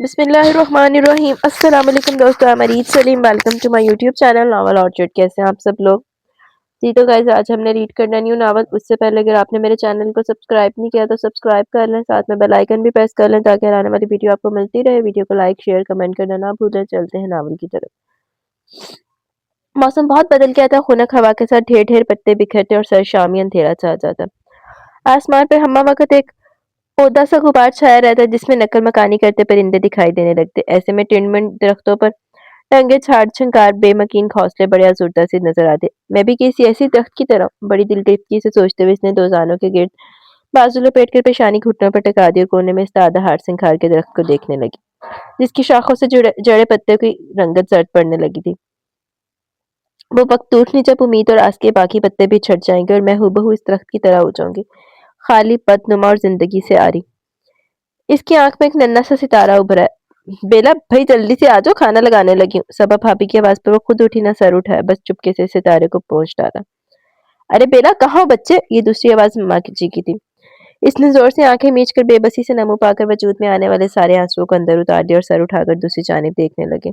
بسم اللہ الرحمن الرحیم۔ السلام علیکم دوستو، Amrit Saleem, welcome to my YouTube channel novel orchard. کیسے ہیں آپ سب لوگ؟ جی تو گائز آج ہم نے ریڈ کرنا نیو ناول۔ اس سے پہلے اگر آپ نے میرے چینل کو سبسکرائب نہیں کیا تو سبسکرائب کر لیں، ساتھ میں بیل آئیکن بھی پریس کر لیں تاکہ آنے والی ویڈیو آپ کو ملتی رہے۔ ویڈیو کو لائک شیئر کمنٹ کرنا نہ بھولیں۔ چلتے ہیں ناول کی طرف۔ موسم بہت بدل گیا تھا، خنک ہوا کے ساتھ ڈھیر ڈھیر پتے بکھرتے اور سر شامی اندھیرا چھا جاتا۔ آسمان پہ ہمہ وقت ایک اودا سا غبار چھایا رہتا جس میں نقل مکانی کرتے پرندے دکھائی دینے لگتے۔ ایسے میں ٹن من درختوں پر ٹنگے چھاڑ چھنکار بے مکین گھونسلے بڑے آزردہ سے نظر آتے۔ میں بھی کسی ایسی درخت کی طرح بڑی دلچسپی سے سوچتے ہوئے اس نے دو زانوں کے گرد بازو لپیٹ کر پیشانی گھٹنوں پر ٹکا دی اور کونے میں استادہ ہار سنکھار کے درخت کو دیکھنے لگی جس کی شاخوں سے جڑے پتے کی رنگت زرد پڑنے لگی تھی۔ وہ وقت دور نہیں جب امید اور آس کے باقی پتے بھی چھٹ جائیں گے اور میں ہو بہو اس درخت کی طرح ہو جاؤں گی، خالی بدنما اور زندگی سے آری۔ اس کی آنکھ میں ایک ننھا سا ستارہ ابھرا ہے۔ بیلا بھائی جلدی سے آجاؤ، کھانا لگانے لگی ہوں۔ صبا بھابی کی آواز پر وہ خود اٹھی نہ سر اٹھایا، بس چپکے سے ستارے کو پہنچ ڈالا۔ ارے بیلا کہاں ہو بچے؟ یہ دوسری آواز ماں جی کی تھی۔ اس نے زور سے آنکھیں میچ کر بے بسی سے نمو پا کر وجود میں آنے والے سارے آنسوؤں کو اندر اتار دیا اور سر اٹھا کر دوسری جانب دیکھنے لگے۔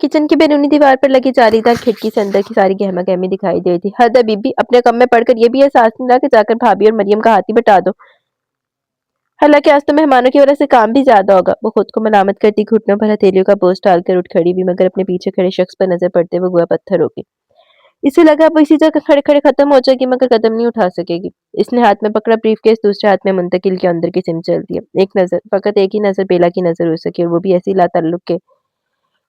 کچن کی بیرونی دیوار پر لگی جالی دار کھڑکی سے اندر کی ساری گہما گہمی دکھائی دے رہی تھی۔ حد ہے بی بی، اپنے کم میں پڑھ کر یہ بھی احساس نہیں رہا کہ جا کر بھابھی اور مریم کا ہاتھ ہی بٹا دو۔ حالانکہ آج تو مہمانوں کی وجہ سے کام بھی زیادہ ہوگا۔ وہ خود کو ملامت کرتی گھٹنوں پر ہتھیلیوں کا بوجھ ڈال کر اٹھ کھڑی ہوئی، مگر اپنے پیچھے کھڑے شخص پر نظر پڑتے ہوئے گویا پتھر ہو گئی۔ اسے لگا اب اسی جگہ کھڑے کھڑے ختم ہو جائے گی مگر قدم نہیں اٹھا سکے گی۔ اس نے ہاتھ میں پکڑا بریف کیس، دوسرے ہاتھ میں منتقل کے اندر کی سم چل دیا۔ ایک نظر، فقط ایک ہی نظر بیلا کی نظر ہو سکی، اور وہ بھی ایسی لا تعلق کے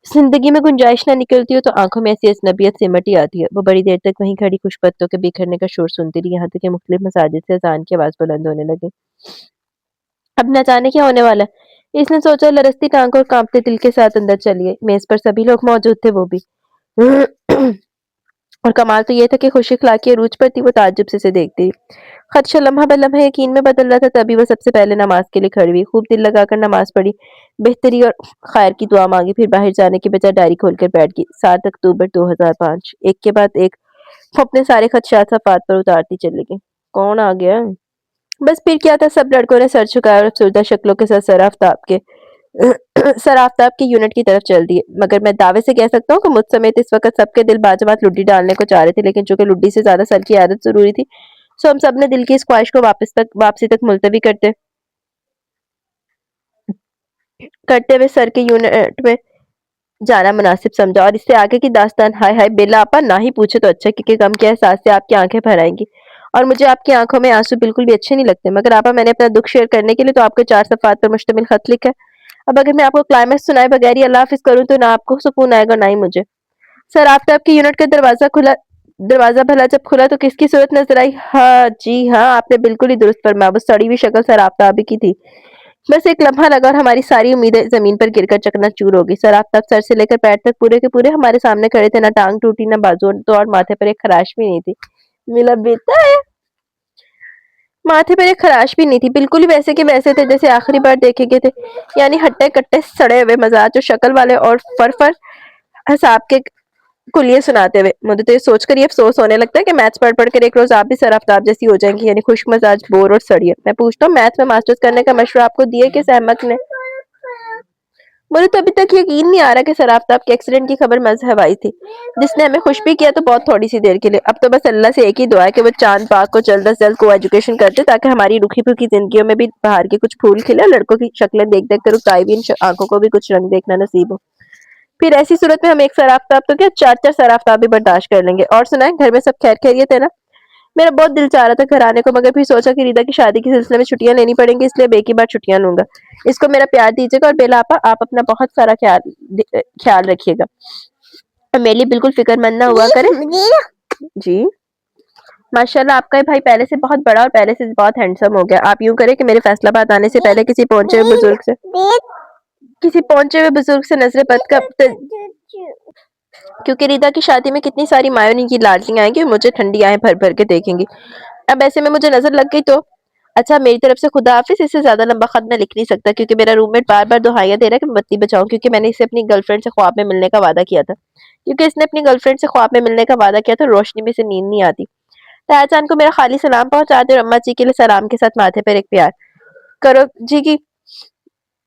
زندگی میں گنجائش نہ نکلتی ہو تو آنکھوں میں ایسی اجنبیت سمٹ ہی آتی ہے۔ وہ بڑی دیر تک وہیں کھڑی خوش پتوں کے بکھرنے کا شور سنتی رہی، یہاں تک کہ مختلف مساجد سے اذان کی آواز بلند ہونے لگی۔ اب نہ جانے کیا ہونے والا ہے، اس نے سوچا، لرزتی ٹانگوں اور کانپتے دل کے ساتھ اندر چلی گئی۔ میز پر سبھی لوگ موجود تھے، وہ بھی اور کمال تو یہ تھا کہ خوش اخلاقی عروج پر تھی۔ وہ تعجب سے اسے دیکھتی خدشہ لمحہ بہ لمحہ یقین میں بدل رہا تھا۔ تبھی وہ سب سے پہلے نماز کے لیے کھڑی ہوئی، خوب دل لگا کر نماز پڑھی، بہتری اور خیر کی دعا مانگی، پھر باہر جانے کی بجائے ڈائری کھول کر بیٹھ گئی۔ 7 اکتوبر 2005۔ ایک کے بعد ایک وہ اپنے سارے خدشات صفحات پر اتارتی چلی گئی۔ کون آ گیا؟ بس پھر کیا تھا، سب لڑکوں نے سر جھکایا اور افسردہ شکلوں کے ساتھ سر آفتاب کے یونٹ کی طرف چل دیے۔ مگر میں دعوے سے کہہ سکتا ہوں کہ مجھ سمیت اس وقت سب کے دل باجماعت لڈی ڈالنے کو چاہ رہے تھے، لیکن چونکہ لڈی سے زیادہ سر کی عادت ضروری تھی سو ہم سب نے دل کی اس خواہش کو واپسی تک ملتوی کرتے ہوئے سر کے یونٹ میں جانا مناسب سمجھا، اور اس سے آگے کی داستان ہائے ہائے بیلا آپا نہ ہی پوچھے تو اچھا، کیونکہ غم کے احساس سے آپ کی آنکھیں بھر آئیں گی اور مجھے آپ کی آنکھوں میں آنسو بالکل بھی اچھے نہیں لگتے۔ مگر آپا میں نے اپنا دکھ شیئر کرنے کے لیے تو آپ کو 4 صفحات پر مشتمل خط لکھا ہے۔ اب اگر میں آپ کو کلائمیکس سنائے بغیر ہی اللہ حافظ کروں تو نہ آپ کو سکون آئے گا نہ ہی مجھے۔ سر آفتاب کے یونٹ کا دروازہ بھلا جب کھلا تو کس کی صورت نظر آئی؟ ہاں جی ہاں، آپ نے بالکل ہی درست فرمایا، وہ سڑی ہوئی شکل سر آفتاب کی تھی۔ بس ایک لمحہ لگا اور ہماری ساری امیدیں زمین پر گر کر چکنا چور ہو گئی۔ سر آفتاب سر سے لے کر پیر تک پورے کے پورے ہمارے سامنے کھڑے تھے، نہ ٹانگ ٹوٹی نہ بازو تو اور ماتھے پر ایک خراش بھی نہیں تھی۔ میرا بیٹا ہے، ماتھے پر ایک خراش بھی نہیں تھی، بالکل ہی ویسے کے ویسے تھے جیسے آخری بار دیکھے گئے تھے، یعنی ہٹے کٹے سڑے ہوئے مزاج اور شکل والے اور فر حساب کے کلیے سناتے ہوئے۔ مجھے تو یہ سوچ کر یہ افسوس ہونے لگتا ہے کہ میتھس پڑھ پڑھ کر ایک روز آپ بھی سر آفتاب جیسی ہو جائیں گی، یعنی خشک مزاج، بور اور سڑیے۔ میں پوچھتا ہوں میتھس میں ماسٹرز کرنے کا مشورہ آپ کو دیے کس احمق نے؟ مجھے تو ابھی تک یقین نہیں آ رہا کہ سر آفتاب کے ایکسیڈنٹ کی خبر مذہب آئی تھی، جس نے ہمیں خوش بھی کیا تو بہت تھوڑی سی دیر کے لیے۔ اب تو بس اللہ سے ایک ہی دعا ہے کہ وہ چاند پاک کو جلد از جلد کو ایجوکیشن کرتے تاکہ ہماری رکھی پھکی زندگیوں میں بھی باہر کے کچھ پھول کھلے اور لڑکوں کی شکلیں دیکھ دیکھ کر اکتائی بھی آنکھوں کو بھی کچھ رنگ دیکھنا نصیب ہو۔ پھر ایسی صورت میں ہم ایک سر آفتاب تو کیا 4 سر آفتاب بھی برداشت کر لیں گے۔ اور سنائیں، گھر میں سب خیر خیریت ہے نا؟ میرا بہت دل چاہ رہا تھا گھر آنے کو، مگر پھر سوچا کہ ریدا کی شادی کے سلسلے میں چھٹیاں لینی پڑیں گی، اس لیے اب ایک ہی بار چھٹیاں لوں گا۔ اس کو میرا پیار دیجیے گا، اور بیلا آپا آپ اپنا بہت سارا خیال رکھیے گا اور میرے لیے بالکل فکر مند نہ ہوا کرے۔ جی ماشاءاللہ آپ کا بھائی پہلے سے بہت بڑا اور پہلے سے بہت ہینڈسم ہو گیا۔ آپ یوں کریں کہ میرے فیصلہ باد آنے سے پہلے کسی پہنچے ہوئے بزرگ سے نظر بد کا، کیونکہ ریدا کی شادی میں کتنی ساری مایونی کی لاڈلیاں آئیں گی اور مجھے ٹھنڈی آئیں بھر بھر کے دیکھیں گی۔ اب ایسے میں مجھے نظر لگ گئی تو اچھا، میری طرف سے خدا حافظ۔ اس سے زیادہ لمبا خط میں لکھ نہیں سکتا کیونکہ میرا روم میٹ بار بار دہائیاں دے رہا ہے کہ میں بتی بچاؤں، کیونکہ میں نے اسے اپنی گرل فرینڈ سے خواب میں ملنے کا وعدہ کیا تھا۔ کیونکہ اس نے اپنی گرل فرینڈ سے خواب میں ملنے کا وعدہ کیا تھا، روشنی میں سے نیند نہیں آتی۔ تایا جان کو میرا خالی سلام پہنچا دے اور اماں جی کے لیے سلام کے ساتھ ماتھے پر ایک پیار کرو جی کی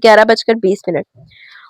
11:20।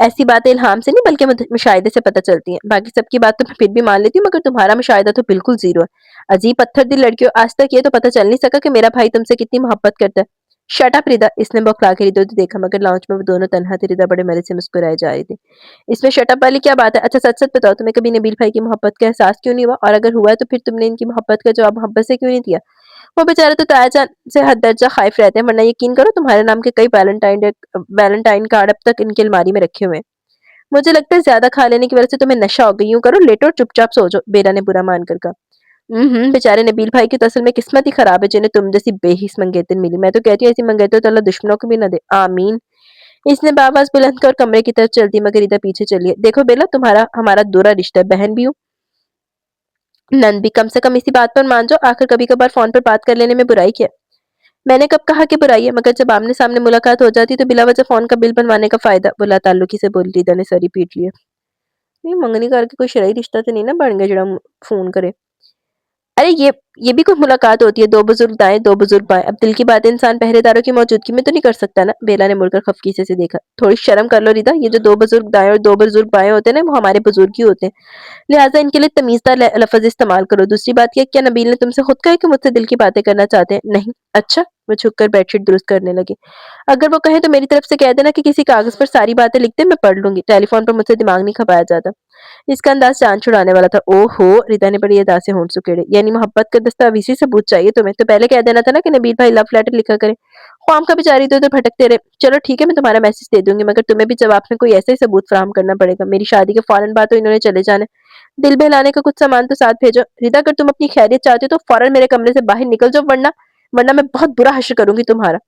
ایسی باتیں الہام سے نہیں بلکہ مشاہدے سے پتہ چلتی ہیں. باقی سب کی بات تو میں پھر بھی مان لیتی ہوں مگر تمہارا مشاہدہ تو بالکل زیرو ہے. عجیب پتھر دل لڑکیوں آج تک یہ تو پتہ چل نہیں سکا کہ میرا بھائی تم سے کتنی محبت کرتا ہے. شٹ اپ ردا. اس نے بوکھلا کے ریدا کو دیکھا مگر لاؤنج میں وہ دونوں تنہا تھے. ردا بڑے مزے سے مسکرائے جا رہی تھی. اس میں شٹ اپ والی کیا بات ہے؟ اچھا سچ سچ بتاؤ تمہیں کبھی نبیل بھائی کی محبت کا احساس کیوں نہیں ہوا؟ اور اگر ہوا ہے تو پھر تم نے ان کی محبت کا جواب محبت سے کیوں نہیں دیا؟ وہ بیچارے تو تایا جان سے حد درجہ خائف رہتے ہیں ورنہ یقین کرو تمہارے نام کے کئی ویلنٹائن کارڈ اب تک ان کی الماری میں رکھے ہوئے ہیں. مجھے لگتا ہے زیادہ کھا لینے کی وجہ سے تمہیں نشہ ہو گئی. یوں کرو لیٹو اور چپ چاپ سو جاؤ. بیرا نے برا مان کر کہا. بیچارے نبیل بھائی کی تو اصل میں قسمت ہی خراب ہے جنہیں تم جیسی بے حس منگیتر ملی. میں تو کہتی ہوں ایسی منگیتر تو اللہ دشمنوں کو بھی نہ دے. آمین. اس نے باواز بلند کر کمرے کی طرف چلتی مگر ادھر پیچھے چلیے. دیکھو بیلا تمہارا ہمارا دورا رشتہ ہے. بہن بھی ہوں نند بھی. کم سے کم اسی بات پر مان جاؤ. آخر کبھی کبھار فون پر بات کر لینے میں برائی کیا؟ میں نے کب کہا کہ برائی ہے؟ مگر جب آمنے سامنے ملاقات ہو جاتی تو بلا وجہ فون کا بل بنوانے کا فائدہ. بلا تعلقی سے بولی. ریدا نے سری پیٹ لیا. نہیں منگنی کر کے کوئی شرعی رشتہ تو نہیں نا بن گیا جڑا فون کرے. ارے یہ بھی کوئی ملاقات ہوتی ہے؟ دو بزرگ دائیں دو بزرگ بائیں. اب دل کی بات انسان پہرے داروں کی موجودگی میں تو نہیں کر سکتا نا. بیلا نے مڑ کر خفقیصے سے دیکھا. تھوڑی شرم کر لو ریدا. یہ جو دو بزرگ دائیں اور دو بزرگ بائیں ہوتے ہیں نا وہ ہمارے بزرگ ہی ہوتے ہیں. لہٰذا ان کے لیے تمیزدار لفظ استعمال کرو. دوسری بات یہ کیا نبیل نے تم سے خود کہا کہ مجھ سے دل کی باتیں کرنا چاہتے ہیں؟ نہیں. اچھا. وہ جھک کر بیڈ شیٹ درست کرنے لگی. اگر وہ کہیں تو میری طرف سے کہہ دینا کہ کسی کاغذ پر ساری باتیں لکھتے میں پڑھ لوں گی. ٹیلی فون پر مجھ سے دماغ نہیں کھپایا جاتا. اس کا انداز جان چھڑانے والا تھا. او ہو. ریدا نے بڑی ادا سے ہونٹ سکیڑے. یعنی محبت کا دستاویزی ثبوت چاہیے تمہیں؟ تو پہلے کہہ دینا تھا نا کہ نبیل بھائی لو لیٹر لکھا کرے. خام کا بیچاری تو ادھر بھٹکتے رہے. چلو ٹھیک ہے میں تمہارا میسج دے دوں گی مگر تمہیں بھی جواب میں کوئی ایسا ہی ثبوت فراہم کرنا پڑے گا. میری شادی کے فوراً بعد تو انہوں نے چلے جانا ہے. دل بہلانے کا کچھ سامان تو ساتھ بھیجو. ریدا اگر تم اپنی خیریت چاہتے ہو تو فوراً میرے کمرے سے باہر نکل جاؤ ورنہ میں بہت برا حشر کروں گی تمہارا.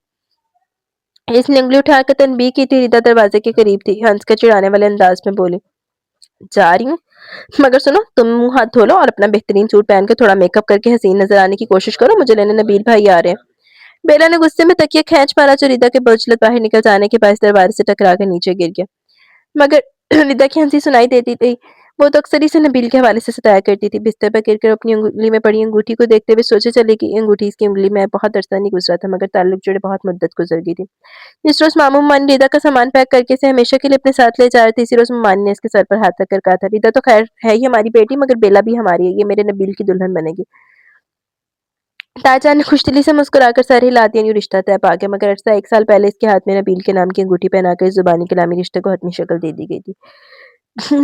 اس نے انگلی اٹھا کر تنبیہ کی تھی. ریدا دروازے کے قریب تھی. ہنس کر چڑھانے والے انداز میں بولی. جا رہی ہوں مگر سنو تم منہ ہاتھ دھو لو اور اپنا بہترین سوٹ پہن کے تھوڑا میک اپ کر کے حسین نظر آنے کی کوشش کرو. مجھے لینے نبیل بھائی آ رہے ہیں. بیلا نے غصے میں تکیہ کھینچ مارا جو ریدا کے بوجھلت باہر نکل جانے کے باعث دروازے سے ٹکرا کر نیچے گر گیا. مگر ریدا کی ہنسی سنائی دیتی تھی. وہ تو اکثر اسے نبیل کے حوالے سے ستایا کرتی تھی. بستر پر گر کر اپنی انگلی میں پڑی انگوٹھی کو دیکھتے ہوئے سوچے چلے کہ انگوٹھی اس کی انگلی میں بہت عرصہ نہیں گزرا تھا مگر تعلق جڑے بہت مدت گزر گئی تھی. جس روز ماموں مانی ریدا کا سامان پیک کر کے اسے ہمیشہ کے لیے اپنے ساتھ لے جا رہے تھے اسی روز مانی نے اس کے سر پر ہاتھ رکھ کر کہا تھا ریدا تو خیر ہے ہی ہماری بیٹی مگر بیلا بھی ہماری ہے. یہ میرے نبیل کی دلہن بنے گی. تاجان نے خوش دلی سے مسکرا کر سر ہلا دیا. یوں رشتہ طے پا گیا مگر عرصہ 1 سال پہلے اس کے ہاتھ میں نبیل کے نام کی انگوٹھی پہنا کر اس زبانی کلامی رشتے کو حتمی شکل دے دی گئی تھی.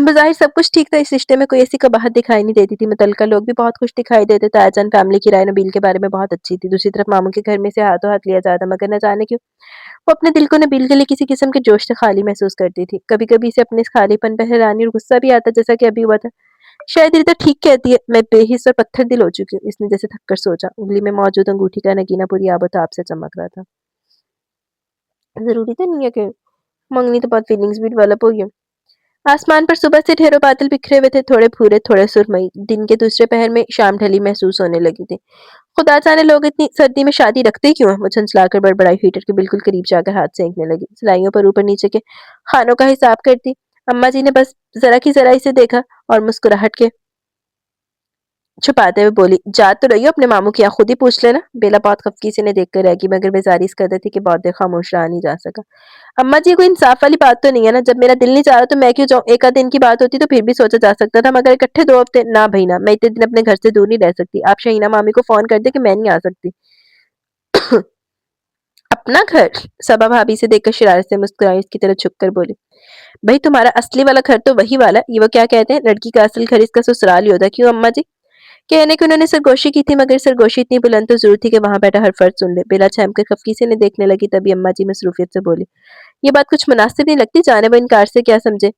بظاہر سب کچھ ٹھیک تھا. اس رشتے میں کوئی ایسی قباحت دکھائی نہیں دیتی تھی. متعلقہ لوگ بھی بہت خوش دکھائی دیتے. تاجان فیملی کی رائے نبیل کے بارے میں بہت اچھی تھی. دوسری طرف ماموں کے گھر میں سے ہاتھوں ہاتھ لیا جاتا مگر نہ جانے کیوں وہ اپنے دل کو نبیل کے لیے کسی قسم کے جوش سے خالی محسوس کرتی تھی. کبھی کبھی اسے اپنے اس خالی پن پہ حیرانی اور غصہ بھی آتا جیسا کہ ابھی ہوا تھا. شاید ریتا ٹھیک کہتی ہے. میں بے حس اور پتھر دل ہو چکی ہوں. اس نے جیسے تھک کر سوچا. انگلی میں موجود انگوٹھی کا نگینہ پوری آب و تاب سے چمک رہا تھا. ضروری تو نہیں ہے کہ منگنی تو بہت فیلنگز بھی ڈیولپ ہوئی ہے. آسمان پر صبح سے ڈھیروں بادل بکھرے ہوئے تھے. تھوڑے بھورے تھوڑے سرمئی. دن کے دوسرے پہر میں شام ڈھلی محسوس ہونے لگی تھی. خدا جانے لوگ اتنی سردی میں شادی رکھتے ہی کیوں ہیں؟ وہ جھنجھلا کر بڑبڑائی. ہیٹر کے بالکل قریب جا کر ہاتھ سینکنے لگی. سلائیوں پر اوپر نیچے کے خانوں کا حساب کرتی. اماں جی نے بس ذرا کی ذرا اسے دیکھا اور مسکراہٹ کے چھپاتے ہوئے بولی جا تو رہی ہو اپنے ماموں کی خود ہی پوچھ لینا. بیلا بہت خفگی سے انہیں دیکھ کر رہ گئی مگر بیزاری اس قدر تھی کہ بہت دیر خاموش رہا نہیں جا سکا. اماں جی کوئی انصاف والی بات تو نہیں ہے نا. جب میرا دل نہیں چاہ رہا تو میں کیوں جاؤں؟ 1 آدھ دن کی بات ہوتی تو پھر بھی سوچا جا سکتا تھا مگر اکٹھے 2 ہفتے نہ بھائی نہ. میں اتنے دن اپنے گھر سے دور نہیں رہ سکتی. آپ شہینہ مامی کو فون کر دیں کہ میں نہیں آ سکتی. اپنا گھر؟ صبا بھابھی سے دیکھ کر شرارت سے مسکرائی. اس کی طرف جھک کر بولی بھائی تمہارا اصلی والا گھر تو وہی والا. یہ وہ کیا کہتے ہیں لڑکی کا اصل گھر اس کا سسرال ہی ہوتا ہے. کیوں اماں جی؟ کہنے کہ انہوں نے سرگوشی کی تھی مگر سرگوشی اتنی بلند تو ضرور تھی کہ وہاں بیٹھا ہر فرد سن لے. بیلا چھم کر خفگی سے انہیں دیکھنے لگی. تبھی اماں جی مصروفیت سے بولی یہ بات کچھ مناسب نہیں لگتی. جانے وہ انکار سے کیا سمجھے.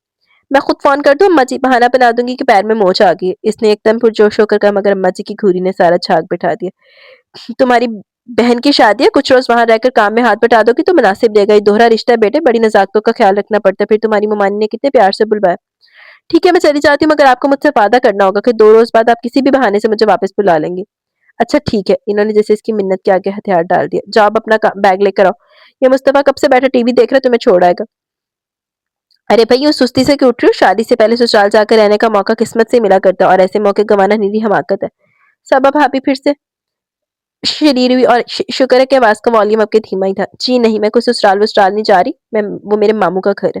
میں خود فون کر دوں اماں جی؟ بہانہ بنا دوں گی کہ پیر میں موچ آ گئی. اس نے ایک دم پرجوش ہو کر کہا مگر اماں جی کی گھوری نے سارا چھاگ بٹھا دیا. تمہاری بہن کی شادی ہے. کچھ روز وہاں رہ کر کام میں ہاتھ بٹا دو گی تو مناسب رہے گا. یہ دوہرا رشتہ ہے بیٹے. بڑی نزاکتوں کا خیال رکھنا پڑتا ہے. پھر تمہاری ممانی نے کتنے پیار سے بلوایا. ٹھیک ہے میں چلی جاتی ہوں مگر آپ کو مجھ سے وعدہ کرنا ہوگا کہ 2 روز بعد آپ کسی بھی بہانے سے مجھے واپس بلا لیں گی. اچھا ٹھیک ہے. انہوں نے جیسے اس کی منت کے آگے ہتھیار ڈال دیا. جاؤ اب اپنا بیگ لے کر آؤ. یہ مصطفیٰ کب سے بیٹھا ٹی وی دیکھ رہا ہے تمہیں چھوڑ آئے گا. ارے بھائی یوں سستی سے کیوں اٹھ رہی ہو؟ شادی سے پہلے سسرال جا کر رہنے کا موقع قسمت سے ملا کرتا اور ایسے موقع گنوانا نیری حماقت ہے. صبا بھابھی پھر سے شریر ہوئی اور شکر ہے کہ آواز کا والیوم اب کے دھیما ہی تھا. جی نہیں میں کوئی سسرال وسرال نہیں جا رہی. وہ میرے ماموں کا گھر ہے.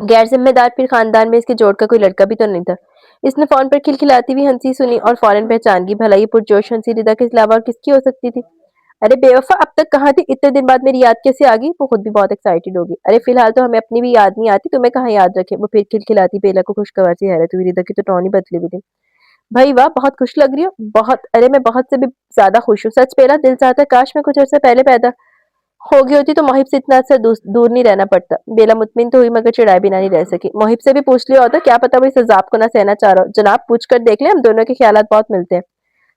غیر ذمہ دار پھر خاندان میں اس کے جوڑ کا کوئی لڑکا بھی تو نہیں تھا۔ اس نے فون پر کھلکھلاتی ہوئی ہنسی سنی اور فوراً پہچان گئی، بھلا یہ پرجوش ہنسی ردا کے علاوہ اور کس کی ہو سکتی تھی؟ ارے بے وفا، اب تک کہاں تھی؟ اتنے دن بعد میری یاد کیسے آ گئی؟ وہ خود بھی بہت ایکسائٹیڈ ہوگی۔ ارے فی الحال تو ہمیں اپنی بھی یاد نہیں آتی، تمہیں کہاں یاد رکھے؟ وہ پھر کھلکھلاتی بیلا کو خوشگوار سی حیرت ہوئی، ردا کی تو ٹون ہی بدلی ہوئی تھی۔ بھائی واہ، بہت خوش لگ رہی ہو۔ بہت، ارے میں بہت سے بھی زیادہ خوش ہوں، سچ بیلا، دل چاہتا ہے کاش میں کچھ عرصے پہلے پیدا ہو گئی ہوتی تو محب سے اتنا عرصہ دور نہیں رہنا پڑتا۔ بیلا مطمئن تو ہوئی مگر چڑھائے بنا نہیں رہ سکی۔ محب سے بھی پوچھ لیا ہوتا، کیا پتا وہ اس عذاب کو نہ سہنا چاہ رہا ہو۔ جناب پوچھ کر دیکھ لیں، ہم دونوں کے خیالات بہت ملتے ہیں۔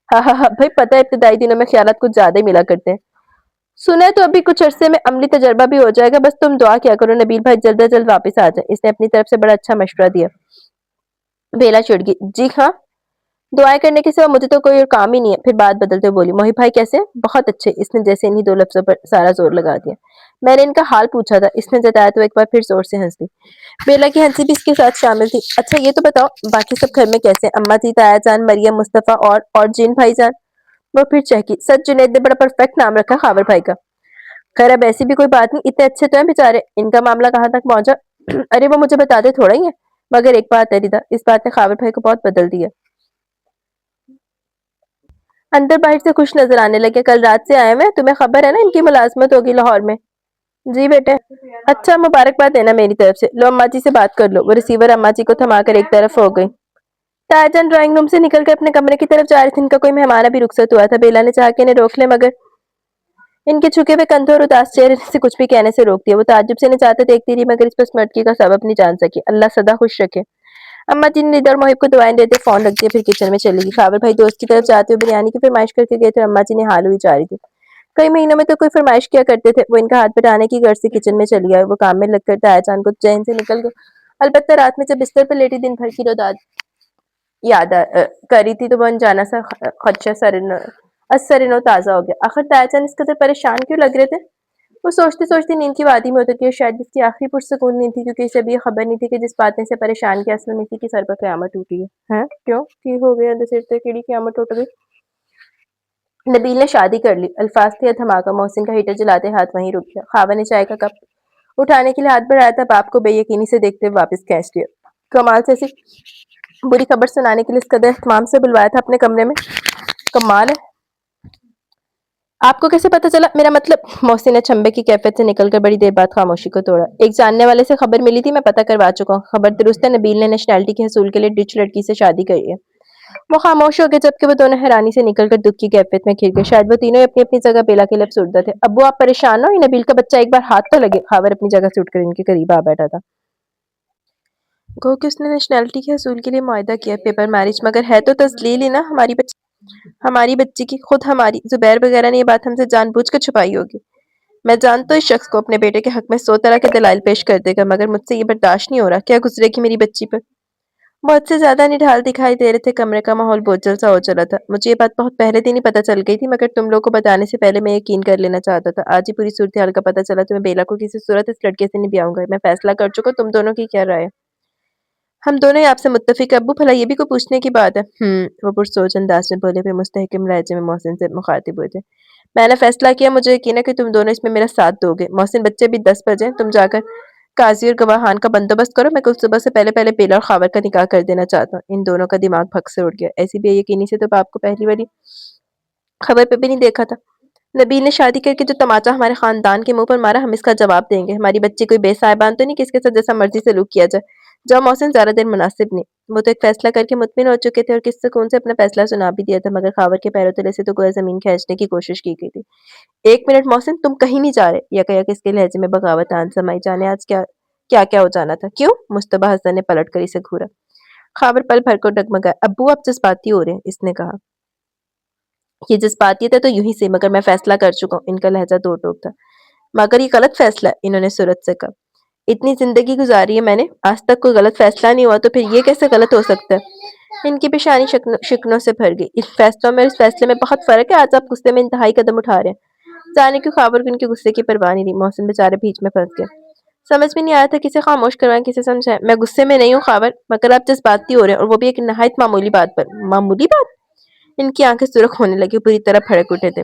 ہاں ہاں ہاں بھائی، پتہ ہے ابتدائی دنوں میں خیالات کچھ زیادہ ہی ملا کرتے ہیں۔ سنا ہے تو ابھی کچھ عرصے میں عملی تجربہ بھی ہو جائے گا، بس تم دعا کیا کرو نبیل بھائی جلد از جلد واپس آ جائیں۔ اس نے اپنی طرف سے بڑا اچھا مشورہ دیا۔ بیلا چڑ گئی، جی ہاں، دعائیں کرنے کے سوا مجھے تو کوئی اور کام ہی نہیں ہے۔ پھر بات بدلتے ہوئے بولی، محب بھائی کیسے ہیں؟ بہت اچھے۔ اس نے جیسے انہی دو لفظوں پر سارا زور لگا دیا۔ میں نے ان کا حال پوچھا تھا، اس نے جتایا تو ایک بار پھر زور سے ہنس دی۔ بیلا کی ہنسی بھی اس کے ساتھ شامل تھی۔ اچھا یہ تو بتاؤ، باقی سب گھر میں کیسے ہیں؟ اماں جی، تایا جان، مریم، مصطفیٰ اور جن بھائی جان؟ وہ پھر چہکی، سچ جنید نے بڑا پرفیکٹ نام رکھا خاور بھائی کا۔ خیر اب ایسی بھی کوئی بات نہیں، اتنے اچھے تو ہیں بیچارے۔ ان کا معاملہ کہاں تک پہنچا؟ ارے وہ مجھے بتاتے تھوڑا ہی ہے، مگر ایک بات ہے ردا، اس بات نے خاور بھائی کو بہت بدل دیا۔ اندر باہر سے خوش نظر آنے لگے۔ کل رات سے آئے ہوئے ہیں، تمہیں خبر ہے نا ان کی ملازمت ہوگی لاہور میں؟ جی بیٹے۔ اچھا، مبارکباد دینا میری طرف سے۔ لو اماں جی سے بات کر لو۔ وہ ریسیور اماں جی کو تھما کر ایک طرف ہو گئی۔ تایا جان ڈرائنگ روم سے نکل کر اپنے کمرے کی طرف جا رہے تھے، ان کا کوئی مہمان ابھی رخصت ہوا تھا۔ بیلا نے چاہ کے انہیں روک لے مگر ان کے جھکے ہوئے کندھوں اور اداس چہرے سے کچھ بھی کہنے سے روک دیا۔ وہ تعجب سے انہیں چاہتے دیکھتی رہی مگر اس پر سمٹکی کا سبب نہیں جان سکی۔ اللہ سدا خوش رکھے۔ اماں جی نے ندا اور محب کو دعائیں دیتے فون رکھ دیا، پھر کچن میں چلی گئی۔ خاور بھائی دوست کی طرف جاتے ہوئے بریانی کی فرمائش کر کے گئے تھے اور اماں جی نے حال ہوئی جا رہی تھی۔ کئی مہینوں میں تو کوئی فرمائش کیا کرتے تھے، وہ ان کا ہاتھ بٹانے کی غرض سے کچن میں چلی آئے۔ وہ کام میں لگ کر تایا جان کو چین سے نکل گئے، البتہ رات میں جب بستر پر لیٹی دن بھر کی روداد یاد کری تھی تو وہ انجانا سا خدشہ سرنو تازہ ہو گیا۔ آخر تایا جان اس قدر پریشان کیوں لگ رہے تھے؟ وہ سوچتے سوچتے نیند کی وادی میں اترتی اور شاید اس کی آخری پرسکون نیند تھی، کیونکہ اسے ابھی یہ خبر نہیں تھی کہ جس بات نے اسے پریشان کیا اصل میں اسی کی سر پر قیامت ٹوٹی ہے۔ کیوں؟ کی ہو گیا؟ اندر سے کیڑی قیامت ٹوٹ گئی؟ نبیل نے شادی کر لی، الفاظ تھے دھماکہ۔ محسن کا ہیٹر جلاتے ہاتھ وہیں رک گیا۔ خاوہ نے چائے کا کپ اٹھانے کے لیے ہاتھ بڑھایا تھا، باپ کو بے یقینی سے دیکھتے ہوئے واپس کھینچ لیا۔ کمال سے ایسی بری خبر سنانے کے لیے اس قدر اہتمام سے بلوایا تھا اپنے کمرے میں؟ کمال ہے۔ آپ کو کیسے پتا چلا؟ میرا مطلب، محسن نے چھمبے کی کیفیت سے نکل کر بڑی دیر بعد خاموشی کو توڑا۔ ایک جاننے والے سے خبر ملی تھی، میں پتہ کروا چکا ہوں۔ خبر درست ہے، نبیل نے نیشنلٹی کے حصول کے لیے ڈچ لڑکی سے شادی کری ہے۔ وہ خاموش ہو گئے جبکہ وہ دونوں حیرانی سے نکل کر دکھ کی کیفیت میں گر گئے۔ شاید وہ تینوں اپنی اپنی جگہ بیلا کے لیے افسردہ تھے۔ ابو آپ پریشان ہو، یہ نبیل کا بچہ ایک بار ہاتھ تو لگے۔ خاور اپنی جگہ سے اٹھ کر ان کے قریب آ بیٹھا تھا۔ گو کہ اس نے نیشنلٹی کے حصول کے لیے معاہدہ کیا، پیپر میرج، مگر ہے تو تذلیل ہی نا ہماری بچی کی، خود ہماری زبیر وغیرہ نے یہ بات ہم سے جان بوجھ کر چھپائی ہوگی۔ میں جانتا ہوں اس شخص کو اپنے بیٹے کے حق میں 100 طرح کے دلائل پیش کر دے گا، مگر مجھ سے یہ برداشت نہیں ہو رہا۔ کیا گزرے گی میری بچی پر؟ بہت سے زیادہ نڈھال دکھائی دے رہے تھے، کمرے کا ماحول بوجھل سا ہو چلا تھا۔ مجھے یہ بات بہت پہلے دن ہی پتہ چل گئی تھی، مگر تم لوگ کو بتانے سے پہلے میں یقین کر لینا چاہتا تھا۔ آج ہی پوری صورتحال کا پتہ چلا تو میں بیلا کو کسی صورت اس لڑکے سے نہیں بیاؤں گا۔ میں فیصلہ کر چکا، تم دونوں کی کیا رائے ہے؟ ہم دونوں ہی آپ سے متفق ہیں ابو، بھلا یہ بھی کوئی پوچھنے کی بات ہے؟ وہ پرسوچ انداز میں بولے، پھر مستحکم لہجے میں محسن سے مخاطب ہوئے تھے۔ میں نے فیصلہ کیا، مجھے یقین ہے کہ تم دونوں اس میں میرا ساتھ دو گے۔ محسن بچے بھی 10 بجے، تم جا کر قاضی اور گواہان کا بندوبست کرو، میں کل صبح سے پہلے بیلا اور خاور کا نکاح کر دینا چاہتا ہوں۔ ان دونوں کا دماغ پھک سے اٹھ گیا، ایسی بے یقینی سے تو باپ کو پہلی والی خبر پہ بھی نہیں دیکھا تھا۔ نبیل نے شادی کر کے جو تماچا ہمارے خاندان کے منہ پر مارا، ہم اس کا جواب دیں گے۔ ہماری بچی کوئی بے صاحبان تو نہیں کہ اس کے ساتھ جیسا مرضی سلوک کیا جائے؟ جاؤ محسن، زیادہ دیر مناسب نہیں۔ وہ تو ایک فیصلہ کر کے مطمئن ہو چکے تھے اور کس سکون سے اپنا فیصلہ سنا بھی دیا تھا، مگر خاور کے پیروں تلے سے تو گویا زمین کھینچنے کی کوشش کی گئی تھی۔ ایک منٹ محسن، تم کہیں نہیں جا رہے؟ یک اس کے لہجے میں بغاوت آن سمائی، جانے آج کیا ہو جانا تھا؟ کیوں؟ مصطبہ حسن نے پلٹ کر اسے گھورا۔ خاور پل بھر کو ڈگمگایا۔ ابو آپ جذباتی ہو رہے ہیں، اس نے کہا۔ یہ جذباتیت ہے تو یوں ہی سے، مگر میں فیصلہ کر چکا ہوں۔ ان کا لہجہ دو ٹوک تھا۔ مگر یہ غلط فیصلہ ہے، انہوں نے سرعت سے کہا۔ اتنی زندگی گزاری ہے میں نے، آج تک کوئی غلط فیصلہ نہیں ہوا، تو پھر یہ کیسے غلط ہو سکتا ہے؟ ان کی پیشانی شکنوں سے بھر گئی۔ اس فیصلوں میں اور اس فیصلے میں بہت فرق ہے۔ آج آپ غصے میں انتہائی قدم اٹھا رہے ہیں۔ جانے کی خاور کو ان کے غصے کی پرواہ نہیں تھی۔ محسن بیچارے بیچ میں پھنس گئے، سمجھ میں نہیں آیا تھا کسے خاموش کروائیں کسے سمجھائیں۔ میں غصے میں نہیں ہوں خاور، مگر آپ جذباتی ہو رہے ہیں، اور وہ بھی ایک نہایت معمولی بات پر۔ معمولی بات؟ ان کی آنکھیں سرخ ہونے لگی، پوری طرح بھڑک اٹھے تھے۔